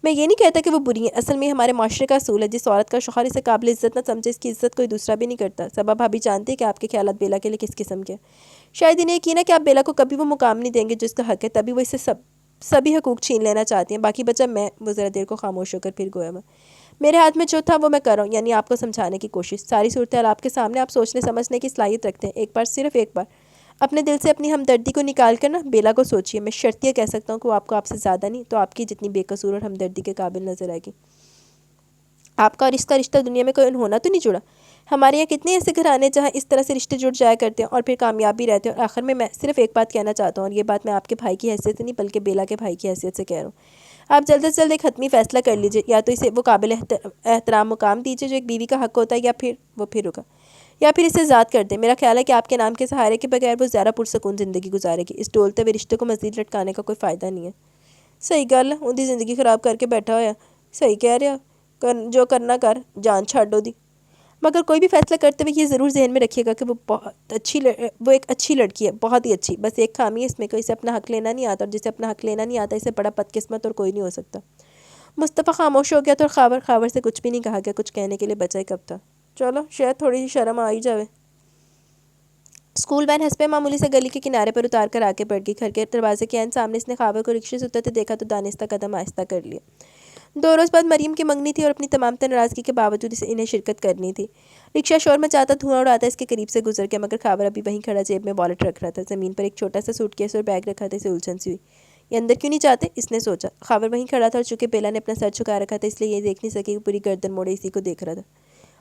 میں یہ نہیں کہتا کہ وہ بری ہیں، اصل میں یہ ہمارے معاشرے کا اصول ہے، جس عورت کا شوہر اسے قابل عزت نہ سمجھے، اس کی عزت کوئی دوسرا بھی نہیں کرتا۔ صبا بھابی جانتی ہے کہ آپ کے خیالات بیلا کے لیے کس قسم کے ہیں۔ شاید انہیں یقین ہے کہ آپ بیلا کو کبھی وہ مقام نہیں دیں گے جو اس کا حق ہے، تبھی وہ اس سے سبھی حقوق چھین لینا چاہتی ہیں۔ باقی بچہ میں، وہ ذرا دیر کو خاموش ہو کر پھر گویا میں، میرے ہاتھ میں جو تھا وہ میں کر رہا ہوں، یعنی آپ کو سمجھانے کی کوشش۔ ساری صورتحال آپ کے سامنے، آپ سوچنے سمجھنے کی صلاحیت رکھتے ہیں۔ ایک بار، صرف ایک بار اپنے دل سے اپنی ہمدردی کو نکال کر نا بیلا کو سوچئے۔ میں شرطیہ کہہ سکتا ہوں کہ وہ آپ کو آپ سے زیادہ نہیں تو آپ کی جتنی بے قصور اور ہمدردی کے قابل نظر آئے گی۔ آپ کا اور اس کا رشتہ دنیا میں کوئی ہونا تو نہیں جڑا؟ ہمارے یہاں کتنے ایسے گھرانے ہیں جہاں اس طرح سے رشتے جڑ جایا کرتے ہیں اور پھر کامیاب بھی رہتے ہیں۔ اور آخر میں صرف ایک بات کہنا چاہتا ہوں، اور یہ بات میں آپ کے بھائی کی حیثیت سے نہیں بلکہ بیلا کے بھائی کی حیثیت سے کہہ رہا ہوں۔ آپ جلد از جلد ایک حتمی فیصلہ کر لیجئے، یا تو اسے وہ قابل احترام مقام دیجئے جو ایک بیوی کا حق ہوتا ہے، یا پھر اسے ذات کر دیں۔ میرا خیال ہے کہ آپ کے نام کے سہارے کے بغیر وہ زیادہ پرسکون زندگی گزارے گی۔ اس ڈولتے ہوئے رشتے کو مزید لٹکانے کا کوئی فائدہ نہیں ہے۔ صحیح گل ہے، اُندی زندگی خراب کر کے بیٹھا ہوا ہے۔ صحیح کہہ رہے ہو، جو کرنا کر، جان چھاڑو دی۔ مگر کوئی بھی فیصلہ کرتے ہوئے یہ ضرور ذہن میں رکھیے گا کہ وہ ایک اچھی لڑکی ہے، بہت ہی اچھی۔ بس ایک خامی ہے اس میں کہ اسے اپنا حق لینا نہیں آتا، اور جسے اپنا حق لینا نہیں آتا اسے بڑا بدقسمت اور کوئی نہیں ہو سکتا۔ مصطفیٰ خاموش ہو گیا تو خاور سے کچھ بھی نہیں کہا گیا، کچھ کہنے کے لیے بچا ہی کب تھا۔ چلو، شاید تھوڑی سی شرم آ ہی جاوے۔ اسکول وین حسب معمولی سے گلی کے کنارے پر اتار کر آگے بڑھ گئی۔ گھر کے دروازے کے عین سامنے اس نے خاور کو رکشے سے اترتے دیکھا تو دانستہ قدم آہستہ کر لیا۔ 2 روز بعد مریم کی منگنی تھی اور اپنی تمام تر ناراضگی کے باوجود انہیں شرکت کرنی تھی۔ رکشہ شور مچاتا دھواں اڑاتا اس کے قریب سے گزر گیا، مگر خاور ابھی وہیں کھڑا جیب میں والیٹ رکھ رہا تھا۔ زمین پر ایک چھوٹا سا سوٹ کیس اور بیگ رکھا تھا، اسے الجھن سی ہوئی۔ یہ اندر کیوں نہیں جاتے؟ اس نے سوچا۔ خاور وہیں کھڑا تھا اور چونکہ بیلا نے اپنا سر جھکا رکھا تھا اس لیے یہ دیکھ نہیں سکی کہ پوری گردن موڑے اسی کو دیکھ رہا تھا۔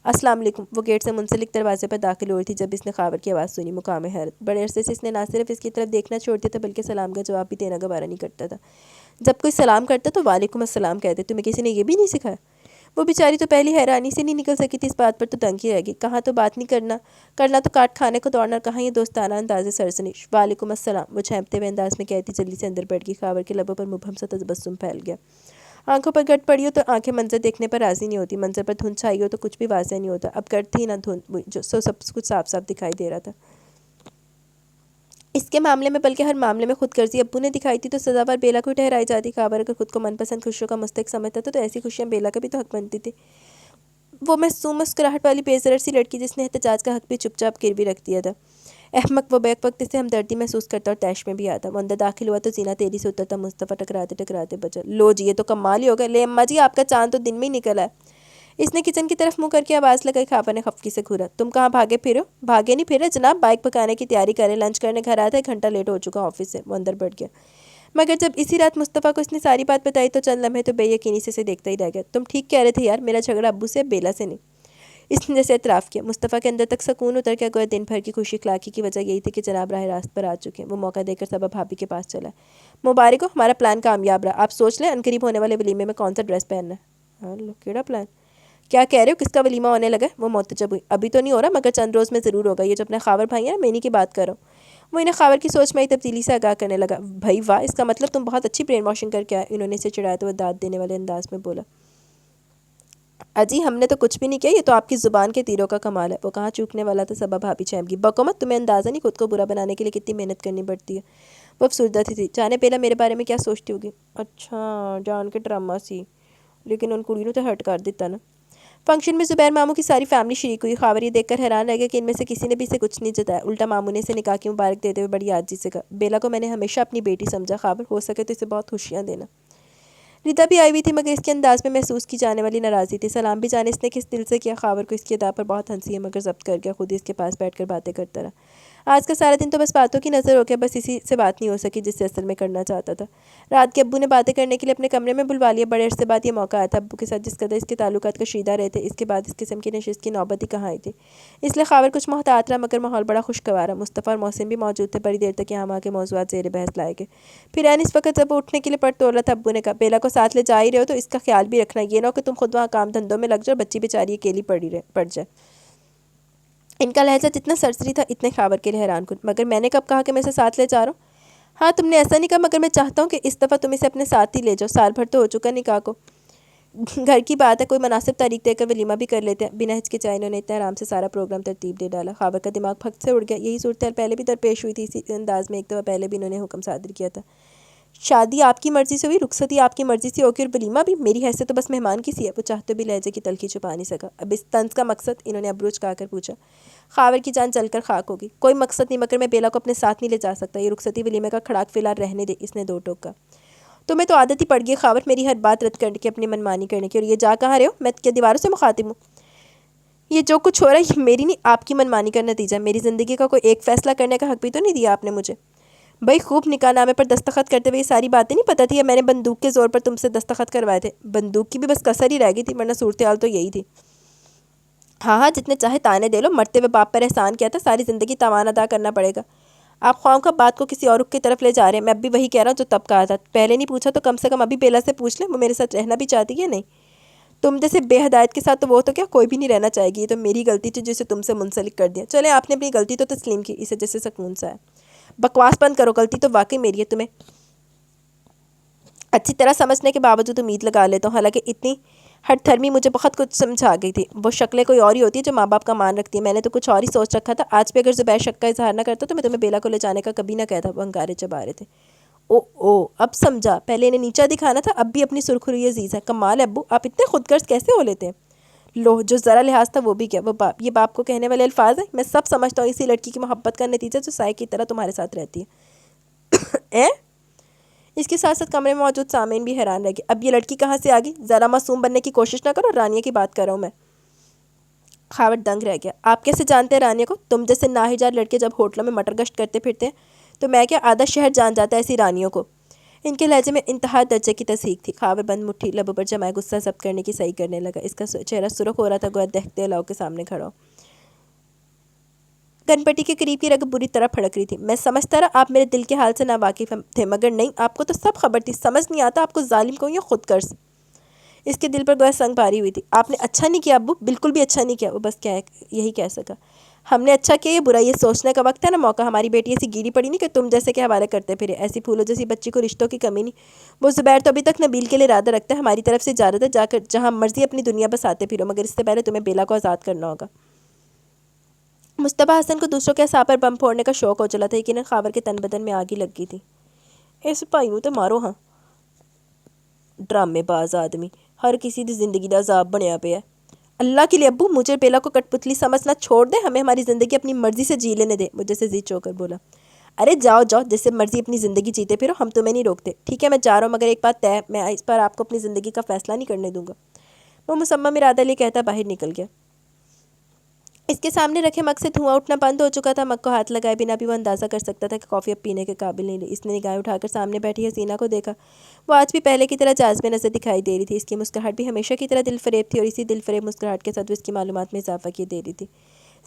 السلام علیکم۔ وہ گیٹ سے منسلک دروازے پر داخل ہوئی تھی جب اس نے خاور کی آواز سنی۔ مقام حیرت، بڑے عرصے سے اس نے نہ صرف اس کی طرف دیکھنا چھوڑ دیا تھا بلکہ سلام کا جواب بھی دینا گوارا نہیں کرتا تھا۔ جب کوئی سلام کرتا تو وعلیکم السلام کہتے۔ تمہیں کسی نے یہ بھی نہیں سکھایا؟ وہ بیچاری تو پہلی حیرانی سے نہیں نکل سکی تھی، اس بات پر تو دنگ ہی رہ گئی۔ کہاں تو بات نہیں کرنا تو کاٹ کھانے کو دوڑنا، اور کہاں یہ دوستانہ انداز سرزنش۔ وعلیکم السلام، وہ چھینپتے ہوئے انداز میں کہتی جلدی سے اندر بیٹھ گئی۔ خاور کے لبوں پر مبہم سا تبسم پھیل گیا۔ آنکھوں پر گرد پڑی ہو تو آنکھیں منظر دیکھنے پر راضی نہیں ہوتی، منظر پر دھند چھائی ہو تو کچھ بھی واضح نہیں ہوتا۔ اب گرد تھی نہ دھند، جو سب کچھ صاف صاف دکھائی دے رہا تھا۔ اس کے معاملے میں بلکہ ہر معاملے میں خود غرضی ابو نے دکھائی تھی تو سزاوار بیلا کو ٹھہرائی جاتی۔ خاور اگر خود کو من پسند خوشیوں کا مستحق سمجھتا تھا تو ایسی خوشیاں بیلا کا بھی تو حق بنتی تھی۔ وہ معصوم مسکراہٹ والی بے ضرر سی لڑکی جس نے احتجاج کا حق بھی چپ چاپ گروی رکھ دیا تھا۔ احمق، وہ بیک وقت اسے ہمدردی محسوس کرتا اور طیش میں بھی آتا۔ وہ اندر داخل ہوا تو زینہ تیزی سے اترتا، مصطفیٰ ٹکراتے بچا۔ لو جی، یہ تو کمال ہی ہوگا۔ لے اماں جی، آپ کا چاند تو دن میں ہی نکلا ہے۔ اس نے کچن کی طرف منہ کر کے آواز لگائی۔ خاور نے خفگی سے گھورا۔ تم کہاں بھاگے پھرو؟ بھاگے نہیں پھرے جناب، بائک پکانے کی تیاری کریں، لنچ کرنے گھر آیا تھا، 1 گھنٹہ لیٹ ہو چکا آفس سے۔ وہ اندر بڑھ گیا۔ مگر جب اسی رات مصطفیٰ کو اس نے ساری بات بتائی تو چند لمحے تو بے یقینی سے اسے دیکھتا ہی رہ گیا۔ تم ٹھیک کہہ رہے تھے یار، میرا جھگڑا ابو سے، بیلا سے نہیں۔ اس نے جیسے اعتراف کیا۔ مصطفیٰ کے اندر تک سکون اتر گیا، گویا دن بھر کی خوشی اخلاقی کی وجہ یہی تھی کہ جناب راہ راست پر آ چکے ہیں۔ وہ موقع دے کر صبا بھابی کے پاس چلا۔ مبارک ہو، ہمارا پلان کامیاب رہا۔ آپ سوچ لیں عنقریب ہونے والے ولیمے میں کون سا ڈریس پہننا ہے۔ ہلو، کیڑا پلان؟ کیا کہہ رہے ہو؟ کس کا ولیمہ ہونے لگا؟ وہ معتجب ہوئی۔ ابھی تو نہیں ہو رہا مگر چند روز میں ضرور ہوگا۔ یہ جو اپنے خاور بھائی ہیں، میں انہی کی بات کر رہا ہوں۔ وہ انہیں خاور کی سوچ میں آئی تبدیلی سے آگاہ کرنے لگا۔ بھائی واہ، اس کا مطلب تم بہت اچھی برین واشنگ کر کے آئے۔ انہوں نے اسے چڑھایا تو وہ داد دینے والے انداز میں بولا۔ اجی، ہم نے تو کچھ بھی نہیں کیا، یہ تو آپ کی زبان کے تیروں کا کمال ہے۔ وہ کہاں چوکنے والا تھا، صبا بھابی چہم گئی۔ بکو مت، تمہیں اندازہ نہیں خود کو برا بنانے کے لیے کتنی محنت کرنی پڑتی ہے۔ وہ افسردہ تھی۔ جانے بیلا میرے بارے میں کیا سوچتی ہوگی؟ اچھا، جان کے ڈرامہ سی، لیکن ان کڑی نے تو ہرٹ کر دیتا نا۔ فنکشن میں زبیر ماموں کی ساری فیملی شریک ہوئی. خاور یہ دیکھ کر حیران رہ گیا کہ ان میں سے کسی نے بھی اسے کچھ نہیں جتایا. الٹا ماموں نے اسے نکاح کی مبارک دیتے ہوئے بڑی عاجزی سے کہا، بیلا کو میں نے ہمیشہ اپنی بیٹی سمجھا. خاور ہو سکے تو اسے بہت خوشیاں دینا. ریتا بھی آئی ہوئی تھی مگر اس کے انداز میں محسوس کی جانے والی ناراضی تھی. سلام بھی جانے اس نے کس دل سے کیا. خاور کو اس کی ادا پر بہت ہنسی ہے مگر ضبط کر گیا. خود ہی اس کے پاس بیٹھ کر باتیں کرتا رہا. آج کا سارا دن تو بس باتوں کی نظر ہو گیا. بس اسی سے بات نہیں ہو سکی جس سے اصل میں کرنا چاہتا تھا. رات کے ابو نے باتیں کرنے کے لیے اپنے کمرے میں بلوا لیا. بڑے عرصے بعد یہ موقع آیا تھا. ابو کے ساتھ جس قدر اس کے تعلقات کشیدہ رہے تھے، اس کے بعد اس قسم کی نشست کی نوبت ہی کہاں آئی تھی. اس لیے خاور کچھ محتاط رہا مگر ماحول بڑا خوشگوار. مصطفیٰ اور محسن بھی موجود تھے. بڑی دیر تک یہاں وہاں کے موضوعات زیر بحث لائے گئے. پھر عین اس وقت جب وہ اٹھنے کے لیے پڑ توڑ رہا تھا، ابو نے کہا، بیلا کو ساتھ لے جا ہی رہے ہو تو اس کا خیال بھی رکھنا. یہ نہ ہو کہ تم خود وہاں کام دھندوں میں لگ جاؤ، بچی بیچاری اکیلی پڑ جائے. ان کا لہجہ جتنا سرسری تھا اتنے خاور کے لیے حیران کن. مگر میں نے کب کہا کہ میں اسے ساتھ لے جا رہا ہوں؟ ہاں تم نے ایسا نہیں کہا مگر میں چاہتا ہوں کہ اس دفعہ تم اسے اپنے ساتھ ہی لے جاؤ. سال بھر تو ہو چکا نکاح کو. گھر کی بات ہے، کوئی مناسب تاریخ دے کر ولیمہ بھی کر لیتے ہیں. بنا ہچکچائے انہوں نے اتنے آرام سے سارا پروگرام ترتیب دے ڈالا. خاور کا دماغ پھٹ سے اڑ گیا. یہی صورتحال پہلے بھی درپیش ہوئی تھی اسی انداز میں. ایک دفعہ پہلے بھی انہوں نے حکم صادر کیا تھا، شادی آپ کی مرضی سے ہوئی، رخصتی آپ کی مرضی سے ہوگی اور ولیمہ بھی میری حیثیت تو بس مہمان کی سی ہے. وہ چاہتے بھی لہجے کی تلخی چھپا نہیں سکا. اب اس طنز کا مقصد؟ انہوں نے ابرو چکا کر پوچھا. خاور کی جان جل کر خاک ہوگی. کوئی مقصد نہیں مگر میں بیلا کو اپنے ساتھ نہیں لے جا سکتا. یہ رخصتی ولیمے کا کھڑاک فی الحال رہنے دے. اس نے دو ٹوکا. تمہیں تو عادت ہی پڑ گئی خاور میری ہر بات رد کرنے کی، اپنی منمانی کرنے کی. اور یہ جا کہاں رہے ہو؟ میں کیا دیواروں سے مخاطب ہوں؟ یہ جو کچھ ہو رہا ہے یہ میری نہیں آپ کی منمانی کا نتیجہ. میری زندگی کا کوئی ایک فیصلہ کرنے کا حق بھی تو نہیں دیا آپ نے مجھے. بھائی خوب نکاح نامے پر دستخط کرتے ہوئے یہ ساری باتیں نہیں پتہ تھی یا میں نے بندوق کے زور پر تم سے دستخط کروائے تھے؟ بندوق کی بھی بس کسر ہی رہ گئی تھی ورنہ صورتحال تو یہی تھی. ہاں ہاں جتنے چاہے تانے دے لو. مرتے ہوئے باپ پر احسان کیا تھا، ساری زندگی تاوان ادا کرنا پڑے گا. آپ خواہوں کا بات کو کسی اور رخ کی طرف لے جا رہے ہیں. میں اب بھی وہی کہہ رہا ہوں جو تب کہا تھا. پہلے نہیں پوچھا تو کم سے کم ابھی بیلا سے پوچھ لیں، وہ میرے ساتھ رہنا بھی چاہتی ہے نہیں. تم جیسے بے ہدایت کے ساتھ تو وہ تو کیا کوئی بھی نہیں رہنا چاہے گی. یہ تو میری غلطی تھی جسے تم سے منسلک کر دیا. چلیں آپ نے اپنی غلطی تو تسلیم کی. اسے جیسے سکون سا ہے. بکواس بند کرو. غلطی تو واقعی میری ہے. تمہیں اچھی طرح سمجھنے کے باوجود امید لگا لیتا ہوں. حالانکہ اتنی ہٹ دھرمی مجھے بہت کچھ سمجھا گئی تھی. وہ شکلیں کوئی اور ہی ہوتی ہے جو ماں باپ کا مان رکھتی ہے. میں نے تو کچھ اور ہی سوچ رکھا تھا. آج بھی اگر زبیر شک کا اظہار نہ کرتا تو میں تمہیں بیلا کو لے جانے کا کبھی نہ کہتا. وہ انگارے چبا رہے تھے. او اب سمجھا. پہلے انہیں نیچا دکھانا تھا، اب بھی اپنی سرخروئی عزیز ہے. کمال ہے ابو، آپ اتنے خود غرض کیسے ہو لیتے ہیں؟ لو جو ذرا لحاظ تھا وہ بھی کیا. وہ باپ، یہ باپ کو کہنے والے الفاظ ہیں؟ میں سب سمجھتا ہوں اسی لڑکی کی محبت کا نتیجہ جو سائے کی طرح تمہارے ساتھ رہتی ہے. اس کے ساتھ ساتھ کمرے میں موجود سامعین بھی حیران رہ گئے. اب یہ لڑکی کہاں سے آ گئی؟ ذرا معصوم بننے کی کوشش نہ کرو. رانیہ کی بات کر رہا ہوں میں. خاور دنگ رہ گیا. آپ کیسے جانتے ہیں رانیہ کو؟ تم جیسے ناہجار لڑکے جب ہوٹلوں میں مٹر گشت کرتے پھرتے ہیں تو میں کیا آدھا شہر جان جاتا ہے ایسی رانیوں کو. ان کے لہجے میں انتہا درجے کی تصحیق تھی. خاور بند مٹھی لبوں پر جمائے غصہ ضبط کرنے کی صحیح کرنے لگا. اس کا چہرہ سرخ ہو رہا تھا، گویا دہتے الاؤ کے سامنے کھڑا ہو. گن پٹی کے قریب کی رگ بری طرح پھڑک رہی تھی. میں سمجھتا رہا آپ میرے دل کے حال سے ناواقف تھے مگر نہیں، آپ کو تو سب خبر تھی. سمجھ نہیں آتا آپ کو ظالم کہوں یا خود غرض. اس کے دل پر گویا سنگ بھاری ہوئی تھی. آپ نے اچھا نہیں کیا ابو، بالکل بھی اچھا نہیں کیا. وہ بس کیا ہے یہی کہہ سکا. ہم نے اچھا کیا یا برا یہ سوچنے کا وقت ہے نا موقع. ہماری بیٹی ایسی گیڑی پڑی نہیں کہ تم جیسے کے حوالے کرتے پھرے. ایسی پھولوں جیسی بچی کو رشتوں کی کمی نہیں. وہ زبیر تو ابھی تک نبیل کے لیے ارادہ رکھتا ہے. ہماری طرف سے اجازت ہے، جا کر جہاں مرضی اپنی دنیا بساتے پھرو مگر اس سے پہلے تمہیں بیلا کو آزاد کرنا ہوگا. مصطفیٰ حسن کو دوسروں کے اعصاب پر بم پھوڑنے کا شوق ہو چلا تھا. یقیناً خاور کے تن بدن میں آگ ہی لگ گئی تھی. اس بھائی نوں تے مارو ہاں. ڈرامے باز آدمی ہر کسی دی زندگی دا عذاب بنیا پیا ہے. اللہ کے لیے ابو مجھے بیلا کو کٹ پتلی سمجھنا چھوڑ دے. ہمیں ہماری زندگی اپنی مرضی سے جی لینے دے. مجھے سے ضد ہو کر بولا. ارے جاؤ جیسے مرضی اپنی زندگی جیتے پھرو، ہم تمہیں نہیں روکتے. ٹھیک ہے میں جا رہا ہوں مگر ایک بات طے ہے، میں اس پر آپ کو اپنی زندگی کا فیصلہ نہیں کرنے دوں گا. وہ مصمم ارادہ لیے کہتا باہر نکل گیا. اس کے سامنے رکھے مگ سے دھواں اٹھنا بند ہو چکا تھا. مگ کو ہاتھ لگائے بنا بھی وہ اندازہ کر سکتا تھا کہ کافی اب پینے کے قابل نہیں رہی. اس نے نگاہیں اٹھا کر سامنے بیٹھی حسینہ کو دیکھا. وہ آج بھی پہلے کی طرح جاذبے نظر دکھائی دے رہی تھی. اس کی مسکراہٹ بھی ہمیشہ کی طرح دل فریب تھی اور اسی دل فریب مسکراہٹ کے ساتھ وہ اس کی معلومات میں اضافہ کیے دے رہی تھی.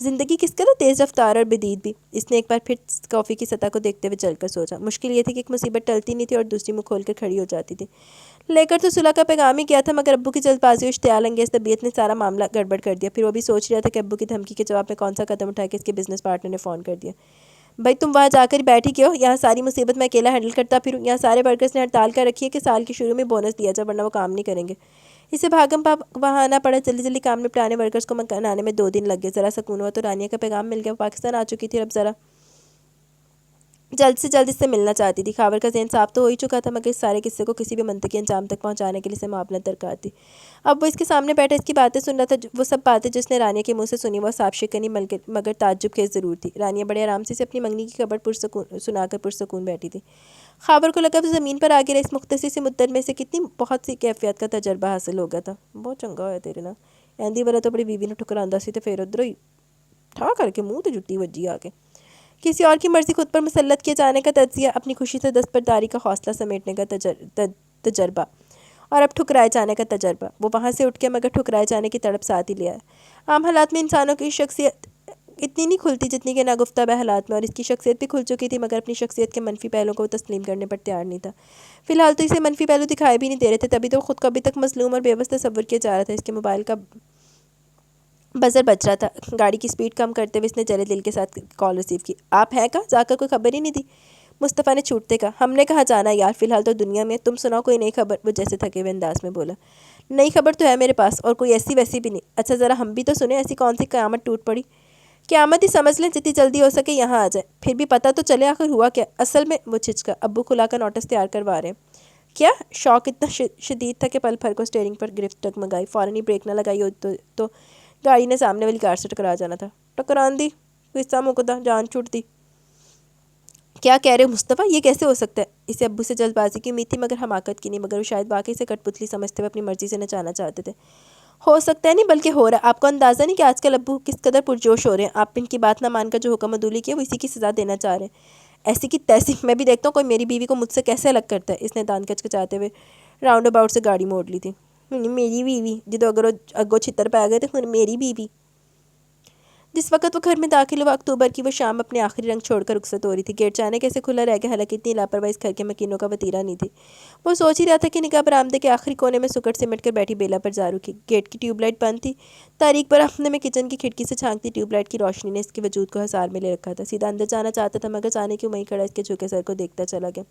زندگی کس قدر تیز رفتار اور بدید بھی. اس نے ایک بار پھر کافی کی سطح کو دیکھتے ہوئے چل کر سوچا. مشکل یہ تھی کہ ایک مصیبت ٹلتی نہیں تھی اور دوسری منہ کھول کر کھڑی ہو جاتی تھی. لے کر تو صلح کا پیغام ہی کیا تھا مگر ابو کی جلد بازی اور اشتعال انگیز طبیعت نے سارا معاملہ گڑبڑ کر دیا. پھر وہ بھی سوچ رہا تھا کہ ابو کی دھمکی کے جواب میں کون سا قدم اٹھائے کہ اس کے بزنس پارٹنر نے فون کر دیا. بھائی تم وہاں جا کر بیٹھی کیوں؟ یہاں ساری مصیبت میں اکیلا ہینڈل کرتا پھروں. یہاں سارے ورکرز نے ہڑتال کر رکھی ہے کہ سال کے شروع میں بونس دیا جائے ورنہ وہ کام نہیں کریں گے. اسے بھاگم بھاگ وہاں آنا پڑا. جلدی کام نپٹانے ورکرز کو منانے میں 2 دن لگ گئے. ذرا سکون ہوا تو رانیہ کا پیغام مل گیا. وہ پاکستان آ چکی تھی. اب ذرا جلد سے جلد اس سے ملنا چاہتی تھی۔ خاور کا ذہن صاف تو ہو ہی چکا تھا، مگر اس سارے قصے کو کسی بھی منطقی انجام تک پہنچانے کے لیے اسے معاونت درکار تھی۔ اب وہ اس کے سامنے بیٹھا اس کی باتیں سن رہا تھا، وہ سب باتیں جس نے رانیہ کے منہ سے سنی وہ صاف شکنی مگر تعجب خیز ضرور تھی۔ رانیہ بڑے آرام سے اسے اپنی منگنی کی خبر سنا کر پرسکون بیٹھی تھی۔ خاور کو لگا وہ زمین پر آ گرا، اس مختصر سی مدت میں سے کتنی بہت سی کیفیت کا تجربہ حاصل ہو گیا تھا۔ بہت چنگا ہوا تیرے نا ایندی والا تو بڑی بیوی نے ٹھکراندہ سی تے پھر ادھر ہی ٹھا کر کے منہ تے جُتی وجی آ کے۔ کسی اور کی مرضی خود پر مسلط کیے جانے کا تجزیہ، اپنی خوشی سے دستبرداری کا حوصلہ سمیٹنے کا تجربہ، اور اب ٹھکرائے جانے کا تجربہ۔ وہ وہاں سے اٹھ کے مگر ٹھکرائے جانے کی تڑپ ساتھ ہی لیا ہے۔ عام حالات میں انسانوں کی شخصیت اتنی نہیں کھلتی جتنی کہ ناگفتہ بہ حالات میں، اور اس کی شخصیت بھی کھل چکی تھی، مگر اپنی شخصیت کے منفی پہلوؤں کو تسلیم کرنے پر تیار نہیں تھا۔ فی الحال تو اسے منفی پہلو دکھائے بھی نہیں دے رہے تھے، تبھی تو خود کو ابھی تک مظلوم اور بے بس تصور کیا جا رہا تھا۔ اس کے موبائل کا بزر بج رہا تھا۔ گاڑی کی سپیڈ کم کرتے ہوئے اس نے جلے دل کے ساتھ کال ریسیو کی۔ آپ ہیں کہاں؟ جا کر کوئی خبر ہی نہیں دی؟ مصطفیٰ نے چھوٹتے کہا۔ ہم نے کہاں جانا یار، فی الحال تو دنیا میں، تم سناؤ کوئی نئی خبر؟ وہ جیسے تھکے ہوئے انداز میں بولا۔ نئی خبر تو ہے میرے پاس، اور کوئی ایسی ویسی بھی نہیں۔ اچھا ذرا ہم بھی تو سنیں، ایسی کون سی قیامت ٹوٹ پڑی؟ قیامت ہی سمجھ لیں، جتنی جلدی ہو سکے یہاں آ جائیں، پھر بھی پتہ تو چلے آخر ہوا کیا؟ اصل میں وہ چھچکا، ابو کھلا کر نوٹس تیار کروا رہے ہیں۔ کیا؟ شوق اتنا شدید تھا کہ پل بھر کو اسٹیئرنگ پر گرفت ڈگمگائی۔ فوراً ہی بریک نہ لگائی ہو تو گاڑی نے سامنے والی کار سے ٹکرا جانا تھا۔ ٹکران دی، قصہ مکدا، جان چھوٹتی۔ کیا کہہ رہے ہو مصطفیٰ؟ یہ کیسے ہو سکتا ہے؟ اسے ابو سے جلد بازی کی امید تھی مگر حماقت کی نہیں، مگر وہ شاید واقعی سے کٹ پتلی سمجھتے ہوئے اپنی مرضی سے نچانا چاہتے تھے۔ ہو سکتا ہے نہیں بلکہ ہو رہا ہے۔ آپ کو اندازہ نہیں کہ آج کل ابو کس قدر پرجوش ہو رہے ہیں۔ آپ ان کی بات نہ مان کر جو حکم عدولی کیا وہ اسی کی سزا دینا چاہ رہے ہیں۔ ایسی کی تیسی، میں بھی دیکھتا ہوں کوئی میری بیوی کو مجھ سے کیسے الگ کرتا ہے۔ اس نے دانت کچکچاتے ہوئے راؤنڈ اباؤٹ سے گاڑی موڑ لی تھی۔ میری بیوی جدو اگر اگو چھتر پہ گئے تو میری بیوی۔ جس وقت وہ گھر میں داخل ہوا، اکتوبر کی وہ شام اپنے آخری رنگ چھوڑ کر رخصت ہو رہی تھی۔ گیٹ چانے کیسے کھلا رہ گیا، حالانکہ اتنی لاپرواہی اس گھر کے مکینوں کا وتیرہ نہیں تھی۔ وہ سوچ ہی رہا تھا کہ نگاہ برآمدے کے آخری کونے میں سکڑ سمٹ کر بیٹھی بیلا پر جا رکی۔ گیٹ کی ٹیوب لائٹ بند تھی۔ تاریک برآمدے میں کچن کی کھڑکی سے جھانکتی ٹیوب لائٹ کی روشنی نے اس کے وجود کو حصار میں لے رکھا تھا۔ سیدھا اندر جانا چاہتا تھا مگر جانے کیوں وہیں کھڑا اس کے جھکے سر کو دیکھتا چلا گیا۔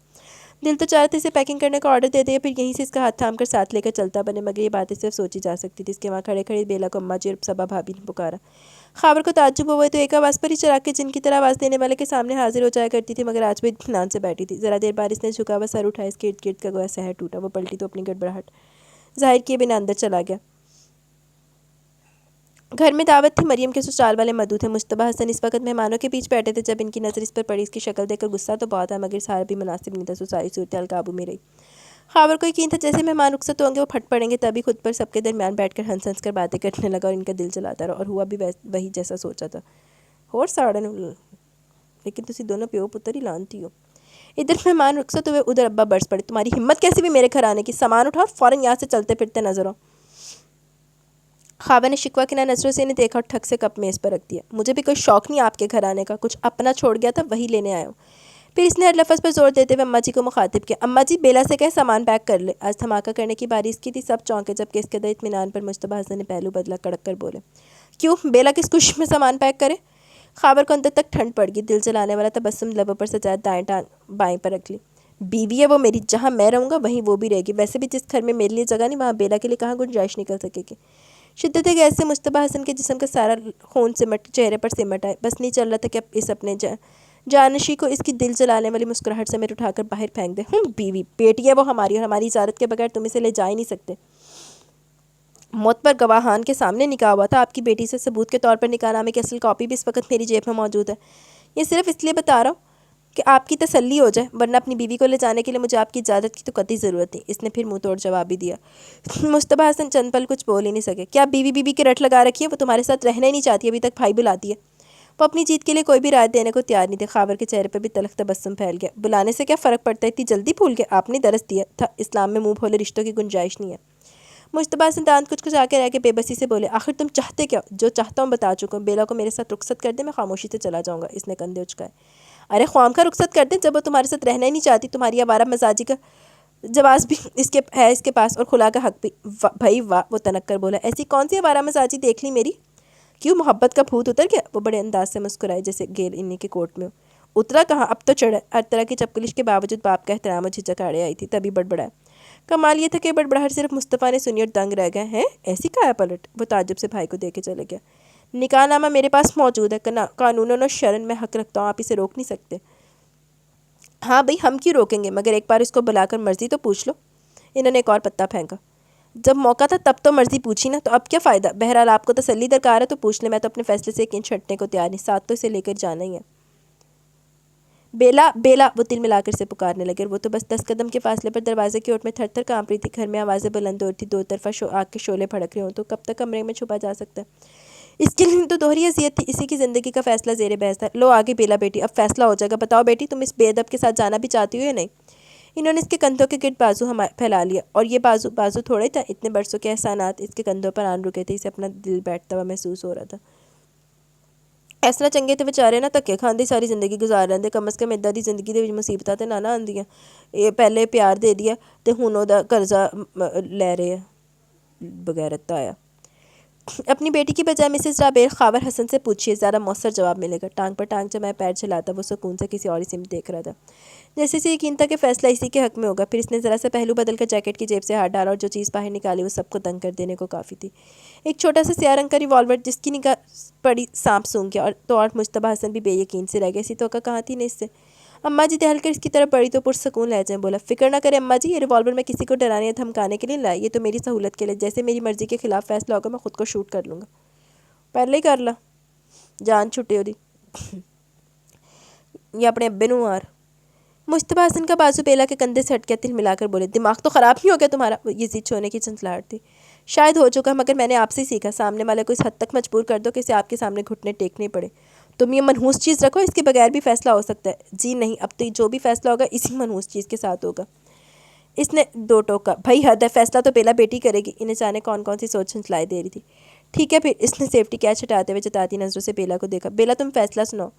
دل تو چاہتا اسے پیکنگ کرنے کا آرڈر دے دے، پھر یہیں سے اس کا ہاتھ تھام کر ساتھ لے کر چلتا بنے، مگر یہ باتیں صرف سوچی جا سکتی تھی۔ اس کے وہاں کھڑے کھڑے بیلا کو اماں جی اور صبا بھابھی نے پکارا۔ خاور کو تعجب ہوا تو ایک آواز پر ہی چراغ کے جن کی طرح آواز دینے والے کے سامنے حاضر ہو جایا کرتی تھی، مگر آج بھی اطمینان سے بیٹھی تھی۔ ذرا دیر بعد اس نے جھکا ہوا سر اٹھایا، اس کے ارد گرد کا گویا سحر ٹوٹا۔ وہ پلٹی تو اپنی گڑبڑاہٹ ظاہر کیے بنا اندر چلا گیا۔ گھر میں دعوت تھی، مریم کے سسرال والے مدعو تھے۔ مجتبیٰ حسن اس وقت مہمانوں کے بیچ بیٹھے تھے۔ جب ان کی نظر اس پر پڑی، اس کی شکل دیکھ کر غصہ تو بہت ہے مگر اظہار بھی مناسب نہیں تھا۔ ساری صورتحال قابو میں رہی۔ خاور کو یقین تھا جیسے مہمان رخصت ہوں گے وہ پھٹ پڑیں گے، تبھی خود پر سب کے درمیان بیٹھ کر ہنس ہنس کر باتیں کرنے لگا اور ان کا دل جلاتا رہا، اور ہوا بھی وہی جیسا سوچا تھا۔ اور ساڑن لیکن تسی دونوں پیو پتر ہی لانتی ہو۔ ادھر مہمان رخصت ہوئے، ادھر ابا برس پڑے۔ تمہاری ہمت کیسی بھی میرے گھر آنے کی؟ سامان اٹھاؤ اور فوراً یہاں سے چلتے پھرتے نظر آؤ۔ خاور نے شکوہ کی نظروں سے انہیں دیکھا اور ٹھک سے کپ میز پر رکھ دیا۔ مجھے بھی کوئی شوق نہیں آپ کے گھر آنے کا، کچھ اپنا چھوڑ گیا تھا وہی لینے آیا ہوں۔ پھر اس نے ہر لفظ پر زور دیتے ہوئے اماں جی کو مخاطب کیا۔ اماں جی بیلا سے کہیں سامان پیک کر لے۔ آج دھماکہ کرنے کی باری اس کی تھی۔ سب چونکے جبکہ اس قدر اطمینان پر مجتبیٰ حسن نے پہلو بدلا، کڑک کر بولے۔ کیوں بیلا کس خوشی میں سامان پیک کرے؟ خاور کو اندر تک ٹھنڈ پڑ گئی، دل جلانے والا تبسم لبوں پر سجائے دائیں ٹانگ بائیں پر رکھ لی۔ بیوی ہے وہ میری، جہاں میں رہوں گا وہیں وہ بھی رہے گی۔ ویسے بھی جس گھر میں میرے لیے جگہ نہیں وہاں بیلا کے لیے کہاں گنجائش نکل سکے گی۔ شدت گیس سے مجتبیٰ حسن کے جسم کا سارا خون چہرے پر سمٹ آئے، بس نہیں چل رہا تھا کہ اس اپنے جانشی کو اس کی دل جلانے والی مسکراہٹ سمیت اٹھا کر باہر پھینک دے۔ بیوی بیٹی ہے وہ ہماری، اور ہماری اجازت کے بغیر تم اسے لے جا ہی نہیں سکتے۔ موت پر گواہان کے سامنے نکاح ہوا تھا آپ کی بیٹی سے، ثبوت کے طور پر نکاح نامے کی اصل کاپی بھی اس وقت میری جیب میں موجود ہے۔ یہ صرف اس لیے بتا رہا ہوں کہ آپ کی تسلی ہو جائے، ورنہ اپنی بیوی کو لے جانے کے لیے مجھے آپ کی اجازت کی تو قطعی ضرورت نہیں۔ اس نے پھر منہ توڑ جواب بھی دیا۔ مجتبیٰ حسن چند پل کچھ بول ہی نہیں سکے۔ کیا بیوی کی رٹ لگا رکھی ہے؟ وہ تمہارے ساتھ رہنا ہی نہیں چاہتی، ابھی تک بھائی بلاتی ہے۔ وہ اپنی جیت کے لیے کوئی بھی رائے دینے کو تیار نہیں تھے۔ خاور کے چہرے پر بھی تلخ تبسم پھیل گیا۔ بلانے سے کیا فرق پڑتا ہے، اتنی جلدی بھول گئے؟ آپ نے درس دیا تھا اسلام میں منہ بھولے رشتوں کی گنجائش نہیں ہے۔ مجتبیٰ حسن دانت کچھ آ کے رہ کے بے بسی سے بولے۔ آخر تم چاہتے کیا؟ جو چاہتا ہوں بتا چکا ہوں۔ بیلا کو میرے ساتھ رخصت کر دے، میں خاموشی سے چلا جاؤں گا۔ اس نے کندھے اچکائے۔ ارے خواہم کا رخصت کر دیں، جب وہ تمہارے ساتھ رہنا ہی نہیں چاہتی۔ تمہاری آوارہ مزاجی کا جواز بھی اس کے پاس، اور خلا کا حق بھی۔ بھائی واہ، وہ تنک کر بولا۔ ایسی کون سی آوارہ مزاجی دیکھ لی میری؟ کیوں محبت کا بھوت اتر گیا؟ وہ بڑے انداز سے مسکرائے جیسے گیل انہی کے کوٹ میں ہو۔ اترا کہاں، اب تو چڑھا۔ ہر طرح کی چپکلش کے باوجود باپ کا احترام و جھجک آڑے آئی تھی، تبھی بڑبڑایا۔ کمال یہ تھا کہ بڑبڑاہٹ صرف مصطفیٰ نے سنی اور دنگ رہ گئے۔ ہیں ایسی کایا پلٹ؟ وہ تعجب سے بھائی کو دیکھ کے چلے گیا۔ نکاح نامہ میرے پاس موجود ہے، قانون و شرن میں حق رکھتا ہوں، آپ اسے روک نہیں سکتے۔ ہاں بھئی ہم کیوں روکیں گے، مگر ایک بار اس کو بلا کر مرضی تو پوچھ لو۔ انہوں نے ایک اور پتا پھینکا۔ جب موقع تھا تب تو مرضی پوچھی نا، تو اب کیا فائدہ؟ بہرحال آپ کو تسلی درکار ہے تو پوچھ لیں، میں تو اپنے فیصلے سے ایک انچ ہٹنے کو تیار نہیں، ساتھ تو اسے لے کر جانا ہی ہے۔ بیلا بیلا، وہ تل ملا کر سے پکارنے لگے، وہ تو بس 10 قدم کے فاصلے پر دروازے کی اوٹ میں تھر تھر کانپ رہی تھی۔ گھر میں آوازیں بلند ہو رہی تھی، دو طرفہ آگ کے شعلے بھڑک رہے ہوں تو کب تک کمرے میں چھپا جا سکتا ہے؟ اس کے لیے تو دوہری اذیت تھی، اسی کی زندگی کا فیصلہ زیر بحث تھا۔ لو آگے بیلا بیٹی، اب فیصلہ ہو جائے گا، بتاؤ بیٹی تم اس بے ادب کے ساتھ جانا بھی چاہتی ہو یا نہیں؟ انہوں نے اس کے کندھوں کے گرد بازو پھیلا لیا، اور یہ بازو تھوڑے تھا، اتنے برسوں کے احسانات اس کے کندھوں پر آن رکے تھے، اسے اپنا دل بیٹھتا ہوا محسوس ہو رہا تھا۔ اس طرح چنگے تھے بیچارے، نہ تکے کھاندے ساری زندگی گزار رہے، کم از کم ادھر دی زندگی دے مصیبتاں تے نہ آندیاں۔ یہ پہلے پیار دے دیا تے ہن او دا قرضہ لے رہے ہیں بغیرت تو آیا۔ اپنی بیٹی کی بجائے مسز رابیل خاور حسن سے پوچھیے، زیادہ مؤثر جواب ملے گا۔ ٹانگ پر ٹانگ جمائے پیر چلاتا وہ سکون سے کسی اور سمت دیکھ رہا تھا، جیسے اسے یقین تھا کہ فیصلہ اسی کے حق میں ہوگا۔ پھر اس نے ذرا سا پہلو بدل کر جیکٹ کی جیب سے ہاتھ ڈالا اور جو چیز باہر نکالی وہ سب کو دنگ کر دینے کو کافی تھی۔ ایک چھوٹا سا سیاہ رنگ کا ریوالور، جس کی نگاہ پڑی سانپ سونگ گیا، اور مجتبیٰ حسن بھی بے یقین سے رہ گئے، اسی توقع کہاں تھی اس سے۔ اماں جی دہل کر اس کی طرف بڑی تو پرسکون لہجے میں بولا، فکر نہ کرے اماں جی، یہ ریوالور میں کسی کو ڈرانے یا دھمکانے کے لیے لایا، یہ تو میری سہولت کے لیے، جیسے میری مرضی کے خلاف فیصلہ ہوگا میں خود کو شوٹ کر لوں گا۔ پہلے ہی کر لا، جان چھٹے ہو دی یا اپنے ابے نوں مار۔ مجتبیٰ حسن کا بازو بیلا کے کندھے سے ہٹ کے تل ملا کر بولے، دماغ تو خراب نہیں ہو گیا تمہارا؟ یہ ضد چھوڑنے کی چنچلاہٹ تھی۔ شاید ہو چکا، مگر میں نے آپ سے ہی سیکھا، سامنے والے کو اس حد تک مجبور کر دو کہ اسے آپ کے سامنے گھٹنے ٹیکنے پڑے۔ تم یہ منحوس چیز رکھو، اس کے بغیر بھی فیصلہ ہو سکتا ہے۔ جی نہیں، اب تو جو بھی فیصلہ ہوگا اسی منحوس چیز کے ساتھ ہوگا۔ اس نے دو ٹوکا، بھائی حد ہے، فیصلہ تو بیلا بیٹی کرے گی۔ انہیں جانے کون سی سوچ چنچلائی دے رہی تھی۔ ٹھیک ہے پھر، اس نے سیفٹی کیچ ہٹاتے ہوئے جتاتی نظروں سے بیلا کو دیکھا۔ بیلا تم فیصلہ سناؤ۔